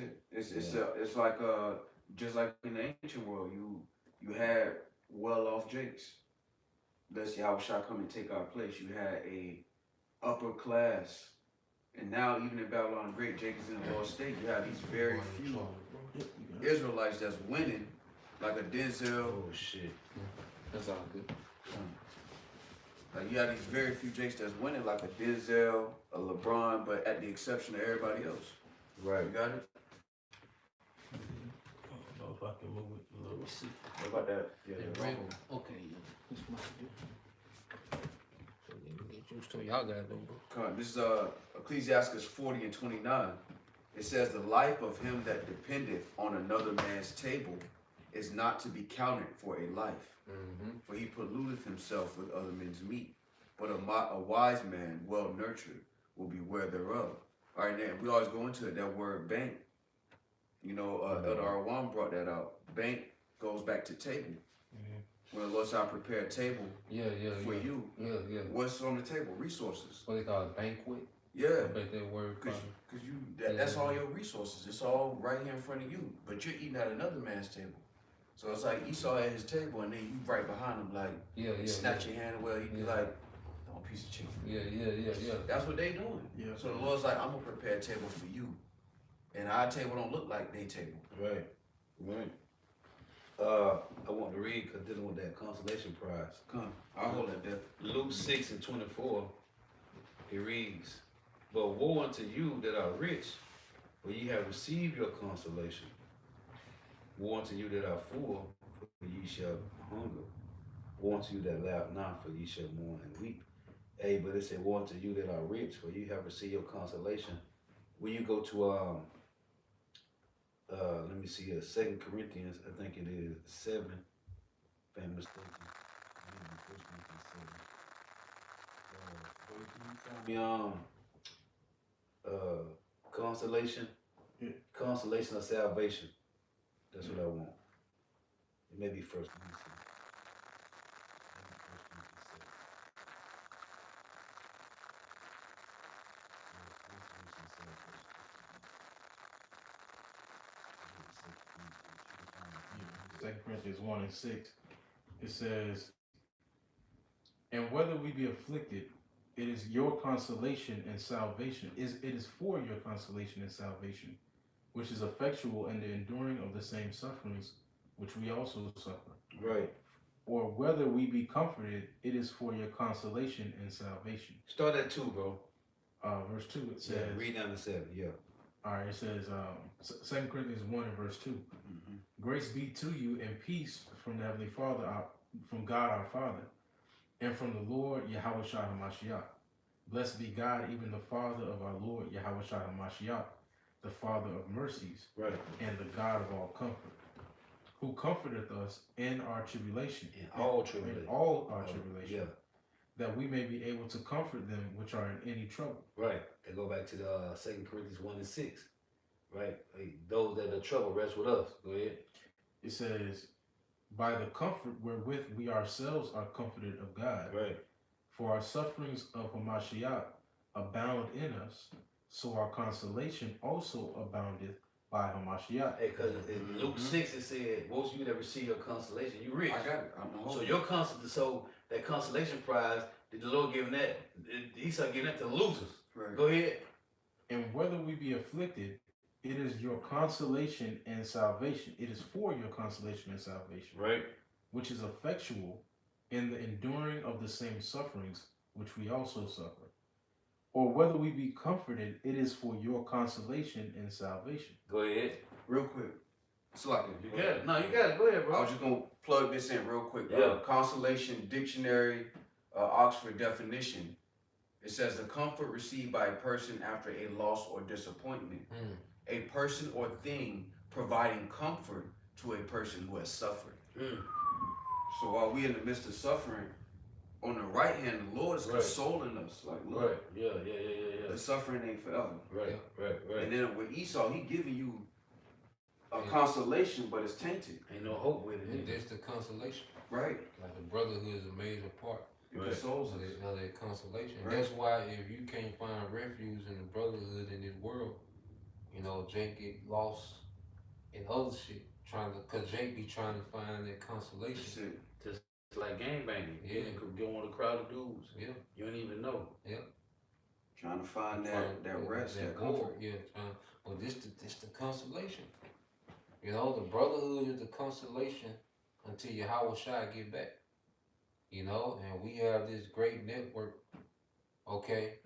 it. Yeah. It's like just like in the ancient world, you had well off Jakes. Let's see how shall come and take our place. You had a upper class, and now even in Babylon the Great, Jake is in the lost state. You have these very few Israelites that's winning, like a Denzel. Oh shit. That's all good. Like you have these very few Jakes that's winning, like a Denzel, a LeBron, but at the exception of everybody else. Right. You got it? I don't know if I can move it a little. What about that? Yeah. Okay, This might do. so get used to it. Y'all got it, though, bro. Come on, this is Ecclesiastes 40 and 29. It says, "The life of him that dependeth on another man's table is not to be counted for a life, Mm-hmm. for he polluteth himself with other men's meat. But a wise man, well nurtured, will beware thereof." All right, now we always go into it, that word bank. You know, Elder Arwan brought that out. Bank goes back to table. When the Lord said, "I prepare a table Yeah, for yeah. you," Yeah. what's on the table? Resources. What they call it, banquet. Yeah. I bet that word Cause, probably. cause that's all your resources. It's all right here in front of you. But you're eating at another man's table. So it's like Esau at his table, and then you right behind him, like Yeah. snatch your hand away. He'd be Yeah. like, "Oh, piece of chicken." Yeah. That's what they doing. Yeah. So the Lord's like, "I'm gonna prepare a table for you, and our table don't look like their table." Right. Right. I want to read because dealing with that consolation prize. Come, I'll hold that there. Luke 6 and 24, it reads, "But woe unto you that are rich, for ye have received your consolation. Woe unto you that are full, for ye shall hunger. Woe unto you that laugh not, for ye shall mourn and weep." Hey, but it said, "Woe unto you that are rich, for you have received your consolation." When you go to let me see here, 2 Corinthians, I think it is 7, if I'm mistaken. Maybe 1 Corinthians 7. Can you tell me, consolation? Yeah. Consolation of salvation. That's what I want. It may be first. Let me see. Maybe 1 Corinthians 7. Yeah, 1 Corinthians 7. Second Corinthians 1 and 6, it says, "And whether we be afflicted, it is your consolation and salvation. It is for your consolation and salvation, which is effectual in the enduring of the same sufferings which we also suffer. Right. Or whether we be comforted, it is for your consolation and salvation." Start at 2, bro. Verse 2, it Yeah, says, read down to 7. Yeah. all right, it says, 2 Corinthians 1 and verse 2. "Grace be to you and peace from the Heavenly Father, from God our Father, and from the Lord Yahweh Shai HaMashiach. Blessed be God, even the Father of our Lord Yahweh Shai HaMashiach, the Father of mercies, Right. and the God of all comfort, who comforteth us in our tribulation, In all tribulation. in all our tribulation, Yeah. that we may be able to comfort them which are in any trouble." Right. And go back to the 2 Corinthians 1 and 6. Right? Hey, those that are trouble rest with us. Go ahead. It says, by the comfort wherewith we ourselves are comforted of God. Right. For our sufferings of Hamashiach abound in us, so our consolation also aboundeth by Hamashiach. Hey, because in Luke 6 it said, most of you that receive your consolation, you rich. I got it. I'm So your so that consolation prize, did the Lord give that? He started giving that to the losers. right. Go ahead. And whether we be afflicted, it is your consolation and salvation. It is for your consolation and salvation, Right. which is effectual in the enduring of the same sufferings which we also suffer. Or whether we be comforted, it is for your consolation and salvation. Go ahead. Real quick. Slacken. You got it. No, you got it. Go ahead, I bro. was just gonna plug this in real quick. Yeah. Consolation Dictionary, Oxford definition. It says the comfort received by a person after a loss or disappointment. A person or thing providing comfort to a person who has suffered. So while we in the midst of suffering, on the right hand, the Lord is Right. consoling us. Like, look, Right. Yeah. the suffering ain't forever. Right. And then with Esau, he giving you a Yeah. consolation, but it's tainted. Ain't no hope with And it. there's the consolation. Right. Like the brotherhood is a major part It Right. consoles of us. that consolation. Right. That's why if you can't find refuge in the brotherhood in this world, you know, Jake get lost in other shit, cause Jake be trying to find that That's consolation. it. It's like gang banging. Yeah. You could get one of the crowd of dudes. Yeah. You don't even know. Trying to find that rest, that void, comfort. yeah. But this the consolation. You know, the brotherhood is the consolation until Yahweh Shai get back. You know, and we have this great network, okay,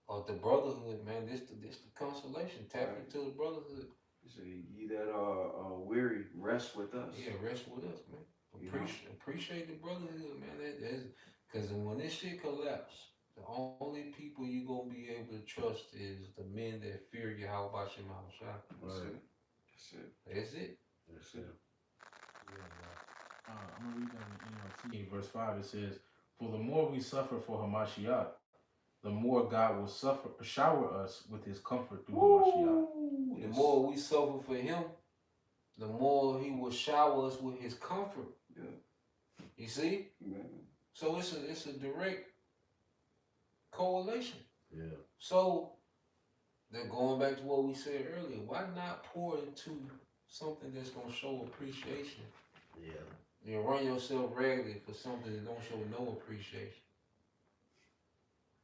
of the brotherhood, man. This the consolation. Tap Right. into the brotherhood. So ye that are weary, rest with us. Yeah, rest with us, man. You know? Appreciate the brotherhood, man. That's because when this shit collapse, the only people you gonna be able to trust is the men that fear Yahweh Bashem Shai. That's it. That's it. That's it. That's it. I'm going to read that in NLT. Verse 5, it says, for the more we suffer for Hamashiach, the more God will shower us with his comfort through Hamashiach. The more we suffer for him, the more he will shower us with his comfort. Yeah. You see? Amen. So it's a direct correlation. Yeah. So then going back to what we said earlier, why not pour into something that's gonna show appreciation? Yeah. You know, run yourself ragged for something that don't show no appreciation.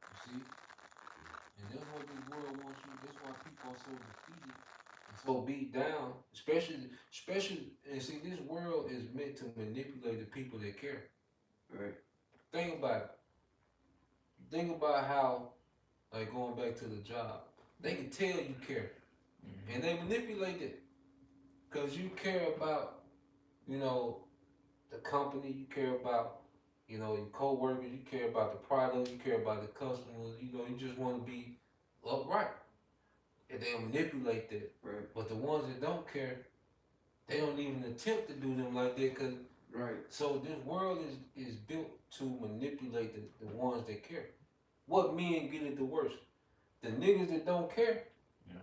You see? And that's what this world wants you. That's why people are so defeated and so beat down. Especially, and see, this world is meant to manipulate the people that care. Right. Think about it. Think about how, like going back to the job, they can tell you care. And they manipulate it. Because you care about, you know, the company, you care about, you know, your co-workers, you care about the product, you care about the customers, you know, you just want to be upright. And they manipulate that. Right. But the ones that don't care, they don't even attempt to do them like that. Cause Right. so this world is built to manipulate the ones that care. What men get it the worst? The niggas that don't care,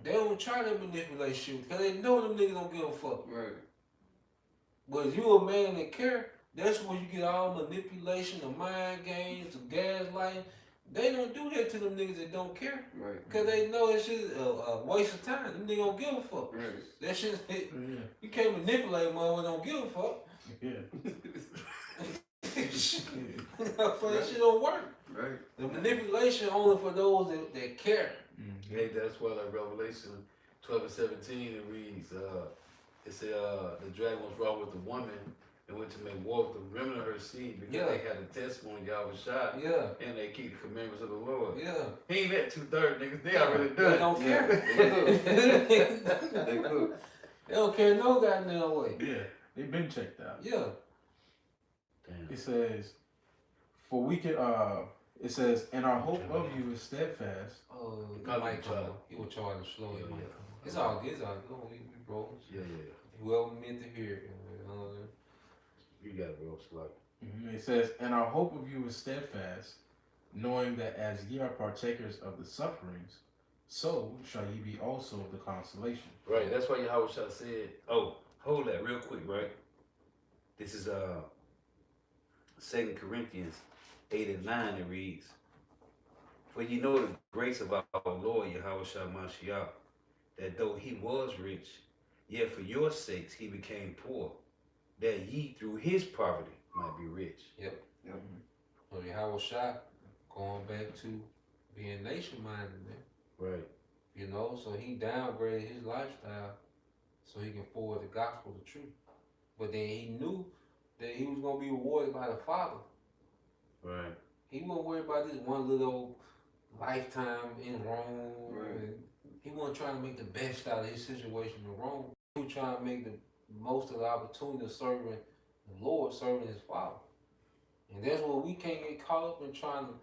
they don't try to manipulate shit because they know them niggas don't give a fuck. Right. But if you a man that care, that's when you get all manipulation, the mind games, the gaslighting. They don't do that to them niggas that don't care. Right. Because they know it's just a waste of time. Them niggas don't give a fuck. Right. That shit, Yeah. you can't manipulate motherfuckers don't give a fuck. Yeah. That shit don't work. Right. The manipulation only for those that care. Hey, that's why like Revelation 12:17 it reads, it said the dragon was wrought with the woman and went to make war with the remnant of her seed because Yeah. they had a testimony Yahweh Shai Yeah, and they keep the commandments of the Lord. yeah. He ain't at 2/3 niggas, they already They done. don't Yeah. care. They cook. They don't care no goddamn way. Yeah. They've been checked out. Yeah. Damn. It says, for we can, it says, and our hope of you is steadfast. Oh, he Call might him come Charlie. on. He was charging slow. Yeah, It might yeah. come on. It's all good. It's all good. We roll. Yeah. Whoever meant to hear it. You know, You got it, bro. It's like, It says, and our hope of you is steadfast, knowing that as ye are partakers of the sufferings, so shall ye be also the consolation. Right. That's why Yahweh Shah said, Oh, hold that real quick, right? This is 2 Corinthians 8 and 9. It reads, "For ye know the grace of our Lord Yahweh Shah Mashiach, that though he was rich, yet for your sakes he became poor, that ye through his poverty might be rich." Yep. Yep. So Yahweh Shah, going back to being nation minded, man. Right. You know, so he downgraded his lifestyle so he can forward the gospel, the truth. But then he knew that he was gonna be rewarded by the Father. Right. He wasn't worried about this one little lifetime in Rome. Right. And he wasn't trying to make the best out of his situation in Rome. He was trying to make the most of the opportunity of serving the Lord, serving his Father. And that's what we can't get caught up in trying to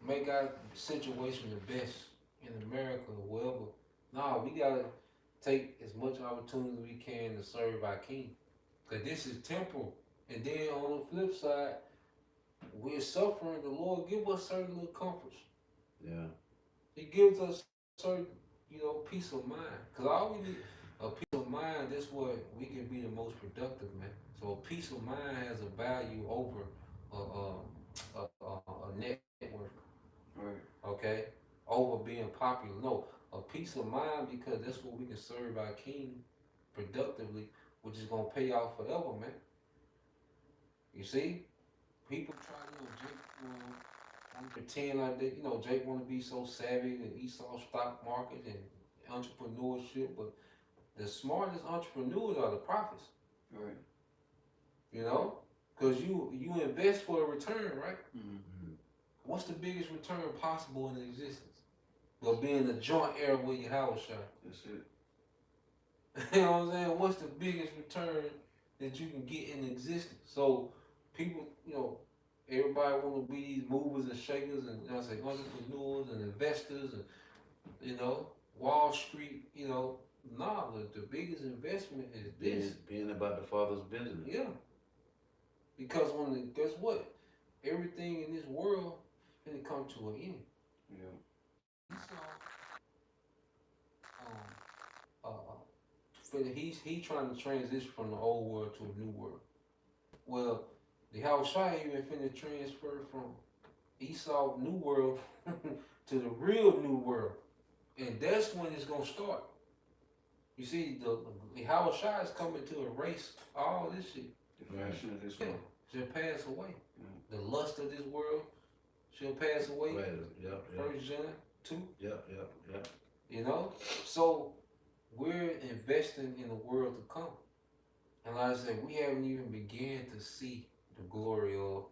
make our situation the best in America or wherever. No, we gotta take as much opportunity as we can to serve our King. Cause this is temporal. And then on the flip side, we're suffering. The Lord give us certain little comforts. Yeah. He gives us certain, peace of mind. Cause all we need a peace of mind. That's what we can be the most productive, man. So a peace of mind has a value over a net worth. Right. Okay, over being popular. No, a peace of mind because that's what we can serve our King productively, which is gonna pay off forever, man. You see, people try to, Jake, wanna pretend like that. Jake want to be so savvy in Esau stock market and entrepreneurship, but the smartest entrepreneurs are the prophets. Right. Because you invest for a return, right? Mm-hmm. What's the biggest return possible in existence? Well, being a joint heir with your house shot. That's it. You know what I'm saying? What's the biggest return that you can get in existence? So people, everybody want to be these movers and shakers and entrepreneurs and investors and Wall Street. Nah, the biggest investment is this. Being about the Father's business. Yeah. Because guess what? Everything in this world finna come to an end. Yeah. He's trying to transition from the old world to a new world. Well, the Yahushua even finna transfer from Esau new world to the real new world, and that's when it's gonna start. You see, the Yahushua is coming to erase all this shit. The fashion of this world. Shall pass away. Yeah. The lust of this world shall pass away. Right. Yeah. First John 2. Yeah. So we're investing in the world to come. And like I said, we haven't even began to see the glory of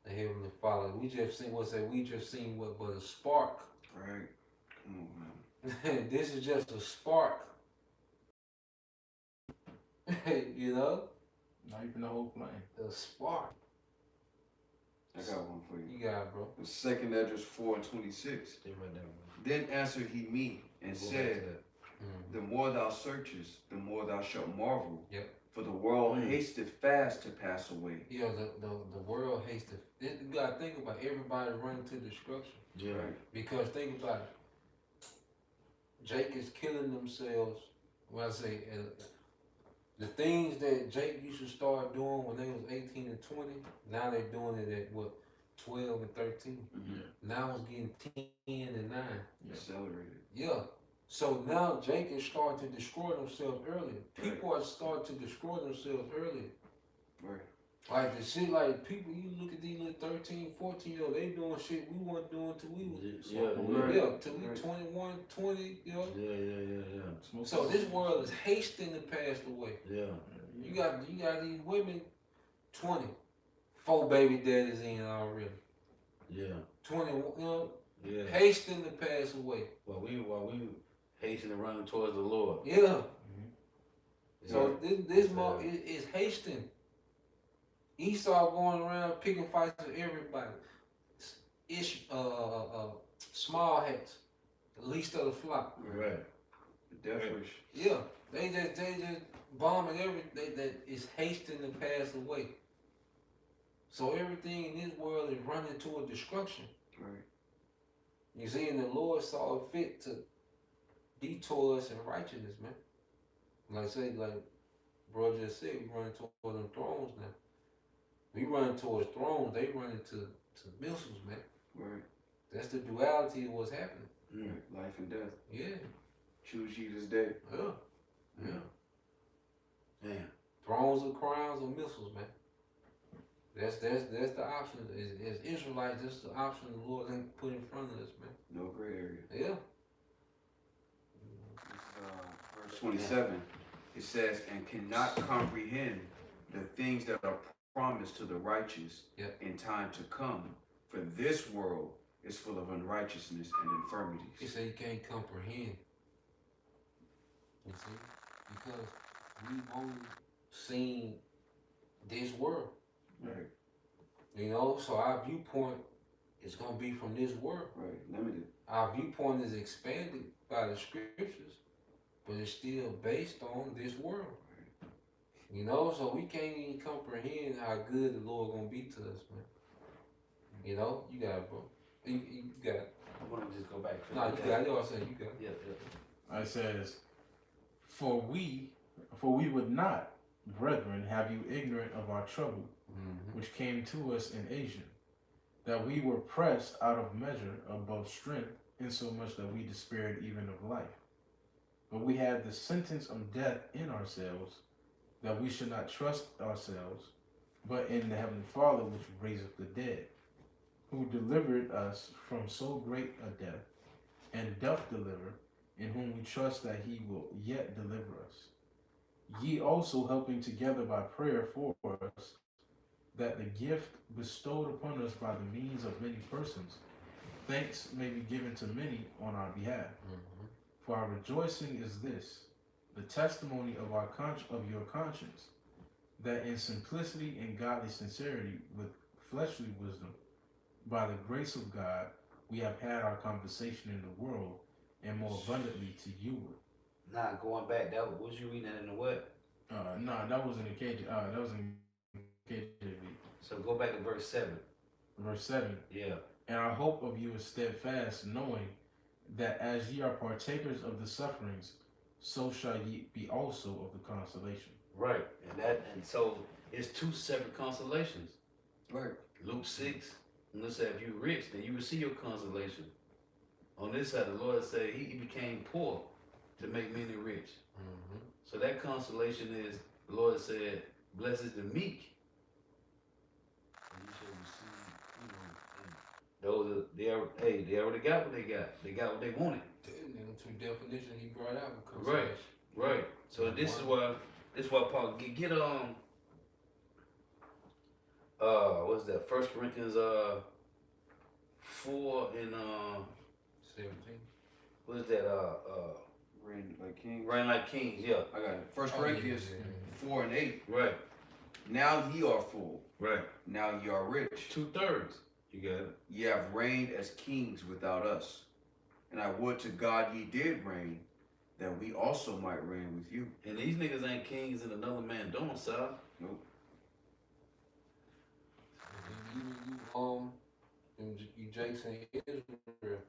the Heavenly Father. We just seen what but a spark. Right. Come on, man. This is just a spark. Not even the whole flame. A spark. I got one for you. You got it, bro. The second Esdras 4:26. Stay right there, man. Then answered he me and Go back said, to that. the more thou searchest, the more thou shalt marvel. Yep. For the world hasteth fast to pass away. Yeah, the world hates to. You gotta think about everybody running to destruction. Yeah. Right. Because think about it. Jake is killing themselves. When I say the things that Jake used to start doing when they was 18 and 20, now they're doing it at 12 and 13. Mm-hmm. Now it's getting 10 and 9. Accelerated. Yeah. So now Jake is starting to destroy themselves earlier. People are starting to destroy themselves earlier. Right. Like the shit, like people, you look at these little 13, 14-year-olds, they doing shit we weren't doing till we was, till we 21, 20, Yeah. So this world is hasting to pass away. Yeah. You got these women, 20, 4 baby daddies in already. Yeah. 20, Yeah. hasting to pass away. While we hastening running towards the Lord. Yeah. So this month is hasting. Esau going around picking fights with everybody. Small hats, the least of the flock. Right. The death wish. Yeah, they just bombing everything that is hasting to pass away. So everything in this world is running toward destruction. Right. You see, and the Lord saw it fit to detour us in righteousness, man. Like say, like bro just said, we running toward them thrones now. We running towards thrones, they running to missiles, man. Right. That's the duality of what's happening. Right. Life and death. Yeah. Choose ye this day. Yeah. Yeah. Man, Thrones or crowns or missiles, man. That's the option. As Israelites, that's the option the Lord ain't put in front of us, man. No gray area. Yeah. This is verse 27. It says, and cannot comprehend the things that are promised to the righteous Yep. in time to come. For this world is full of unrighteousness and He infirmities. said you can't comprehend. You see? Because we've only seen this world. Right. You know, so our viewpoint is gonna be from this world. Right. Limited. Our viewpoint is expanded by the scriptures, but it's still based on this world. You know, so we can't even comprehend how good the Lord gonna be to us, man. You know, you got it, bro. You got it. I want to just go back. No, you got it. I said you got it. Yeah, yeah. It says, for we would not, brethren, have you ignorant of our trouble, Mm-hmm. which came to us in Asia, that we were pressed out of measure above strength, insomuch that we despaired even of life. But we had the sentence of death in ourselves, that we should not trust ourselves, but in the Heavenly Father which raiseth the dead, who delivered us from so great a death, and doth deliver, in whom we trust that he will yet deliver us. Ye also helping together by prayer for us, that the gift bestowed upon us by the means of many persons, thanks may be given to many on our behalf. Mm-hmm. For our rejoicing is this, the testimony of of your conscience, that in simplicity and godly sincerity, with fleshly wisdom, by the grace of God, we have had our conversation in the world, and more abundantly to you. Nah, going back, that was you reading that in the what? No, that was in the KJ. That was in KJV. So go back to verse 7. Verse 7. Yeah. And our hope of you is steadfast, knowing that as ye are partakers of the sufferings, so shall ye be also of the consolation. Right. And so it's two separate consolations. Right. Luke 6, and it said, if you're rich, then you will see your consolation. On this side, the Lord said he became poor to make many rich. Mm-hmm. So that consolation is, the Lord said, blessed is the meek. And you shall receive, those they already got what they got. They got what they wanted. And them two definitions he brought out. Right. Right. So this is why Paul get what's that? 1 Corinthians 4 and 17. what is that? Reign like kings. Reign like kings. Yeah. I got it. 1 Oh, Corinthians yeah. 4 and 8. Right. Now ye are full. Right. Now ye are rich. 2/3. You got it. Ye have reigned as kings without us. And I would to God ye did reign, that we also might reign with you. And these niggas ain't kings in another man doing, sir. Nope. You Jason Israel.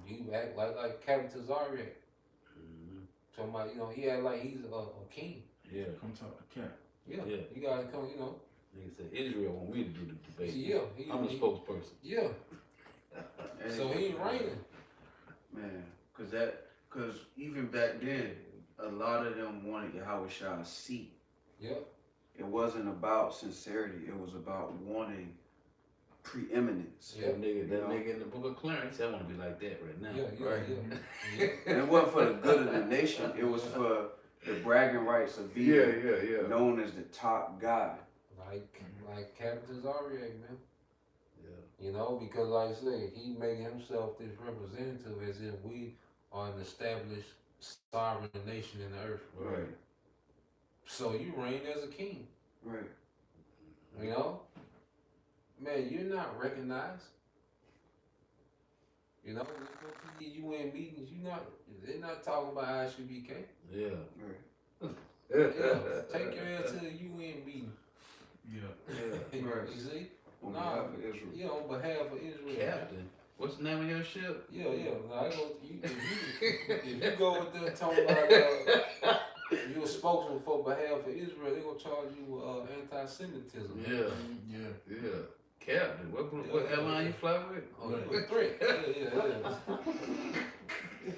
You act like Captain Tazariak. Mm-hmm. Talking about, he act like he's a king. Yeah. Come talk to Cat. Yeah. Yeah. You gotta come, Nigga said Israel want me to do the debate. Yeah. I'm the spokesperson. Yeah. So he ain't reigning. Man, cause even back then, a lot of them wanted Yahweh Shah's seat. Yep. It wasn't about sincerity. It was about wanting preeminence. Yeah. That nigga in the book of Clarence, I want to be like that right now. Yeah. Right. Yeah. And it wasn't for the good of the nation. It was for the bragging rights of being yeah. known as the top guy. Like Captain Tazariak, man. Yeah. Because like I say, he made himself this representative as if we are an established sovereign nation in the earth. Right. So you reign as a king. Right. Man, you're not recognized. When you go to the UN meetings, they're not talking about ISUBK. Yeah. Right. Yeah, take your ass to the UN meeting. Yeah. Yeah. Right. You see? On Nah, behalf of Israel. On behalf of Israel. Captain. What's the name of your ship? Yeah. No, I go, if you go with them talking about you a spokesman for behalf of Israel, they gonna charge you anti-Semitism. Yeah. Yeah. Yeah. Captain. What airline you fly with? Oh, you a threat. Yeah.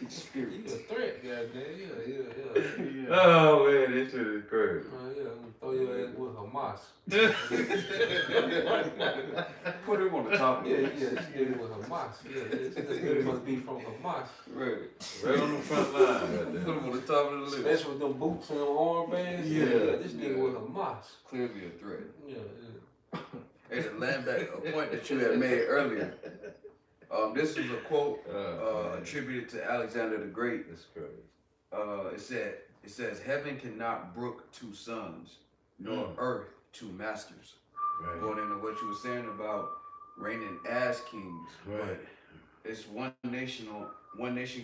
Spirit. You a threat, goddamn. Yeah. Yeah. Oh man, this shit is crazy. Yeah, I'm gonna throw your ass with Hamas. Put him on the top. Yeah, this nigga with Hamas. Yeah, this nigga must be from Hamas. Right. Right on the front line. Right there. Put him on the top of the list. Especially with them boots and them armbands. Yeah. This nigga with Hamas. Clearly a threat. Yeah. Hey, the land back, a point that you had made earlier. This is a quote Man. attributed to Alexander the Great. That's crazy. It says, "Heaven cannot brook two sons, nor earth two masters." Right. Going into what you were saying about reigning as kings, Right. it's one nation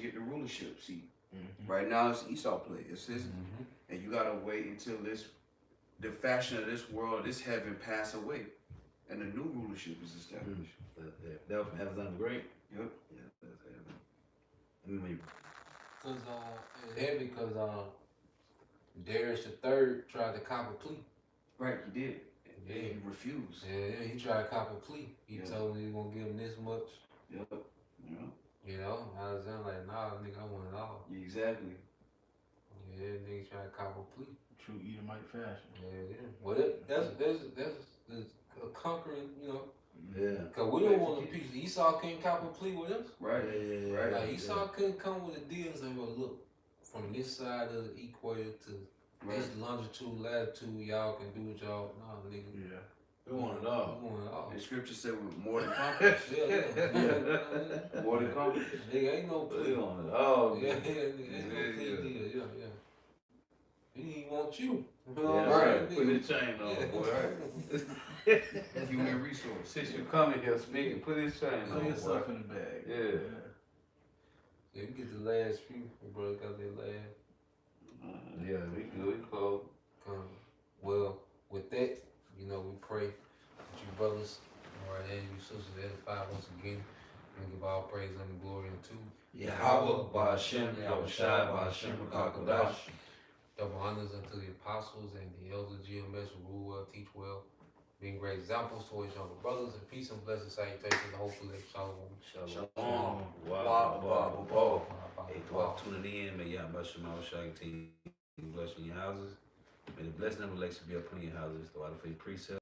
get the rulership seat. Mm-hmm. Right now it's Esau play. It's his, Mhm. and you gotta wait until the fashion of this world, this heaven pass away, and a new rulership is established. That was from Alexander the Great. Yep. Yeah, that's heaven. I mean, Cause it's heavy because Darius the Third tried to cop a plea. Right, he did. Yeah. He refused. Yeah, he tried to cop a plea. He Yeah. told him he was gonna give him this much. Yep. Yeah. You know, Alexander like, nah, nigga, I want it all. Exactly. Yeah, nigga tried to cop a plea. True Edomite fashion. Yeah. Well, that's a conquering, you know. yeah. Cause we don't want a piece. Esau can't cop a plea with us. Right. Yeah. Right. Like Esau couldn't come with a deal and say, well, look, from this side of the equator to Right. this longitude, latitude, y'all can do what y'all. Nah, nigga. Yeah. We want it all. We want it all. The scripture said we're more than conquerors. Yeah. More than conquerors. Nigga, ain't no We plea. on it all. Yeah, ain't no plea deal. Yeah. He didn't want you. You know Yeah, what I'm right. saying? Put his chain on, Yeah. boy. Human resource. Since you coming here speaking, put his chain Put on, yourself boy. in the bag. Yeah. Yeah, we get the last few. My brother got that last. Yeah, we good. We close. Well, with that, you know, we pray that you brothers, all right, and you sisters edify once again. And give all praise and glory unto Yahweh, Ba'ashem, Yahushai, Ba'ashem, Rakakodash. double honors unto the apostles and the elders of GMS who rule well, teach well, being great examples to his younger brothers, and peace and blessings, salutations, hopefully, shalom. Shalom. Wow, wow, wow. Hey, to all tuning in, may Yahweh Shema Shai continue blessing your houses. May the blessing of Alexa be upon your houses, throughout the faith precept.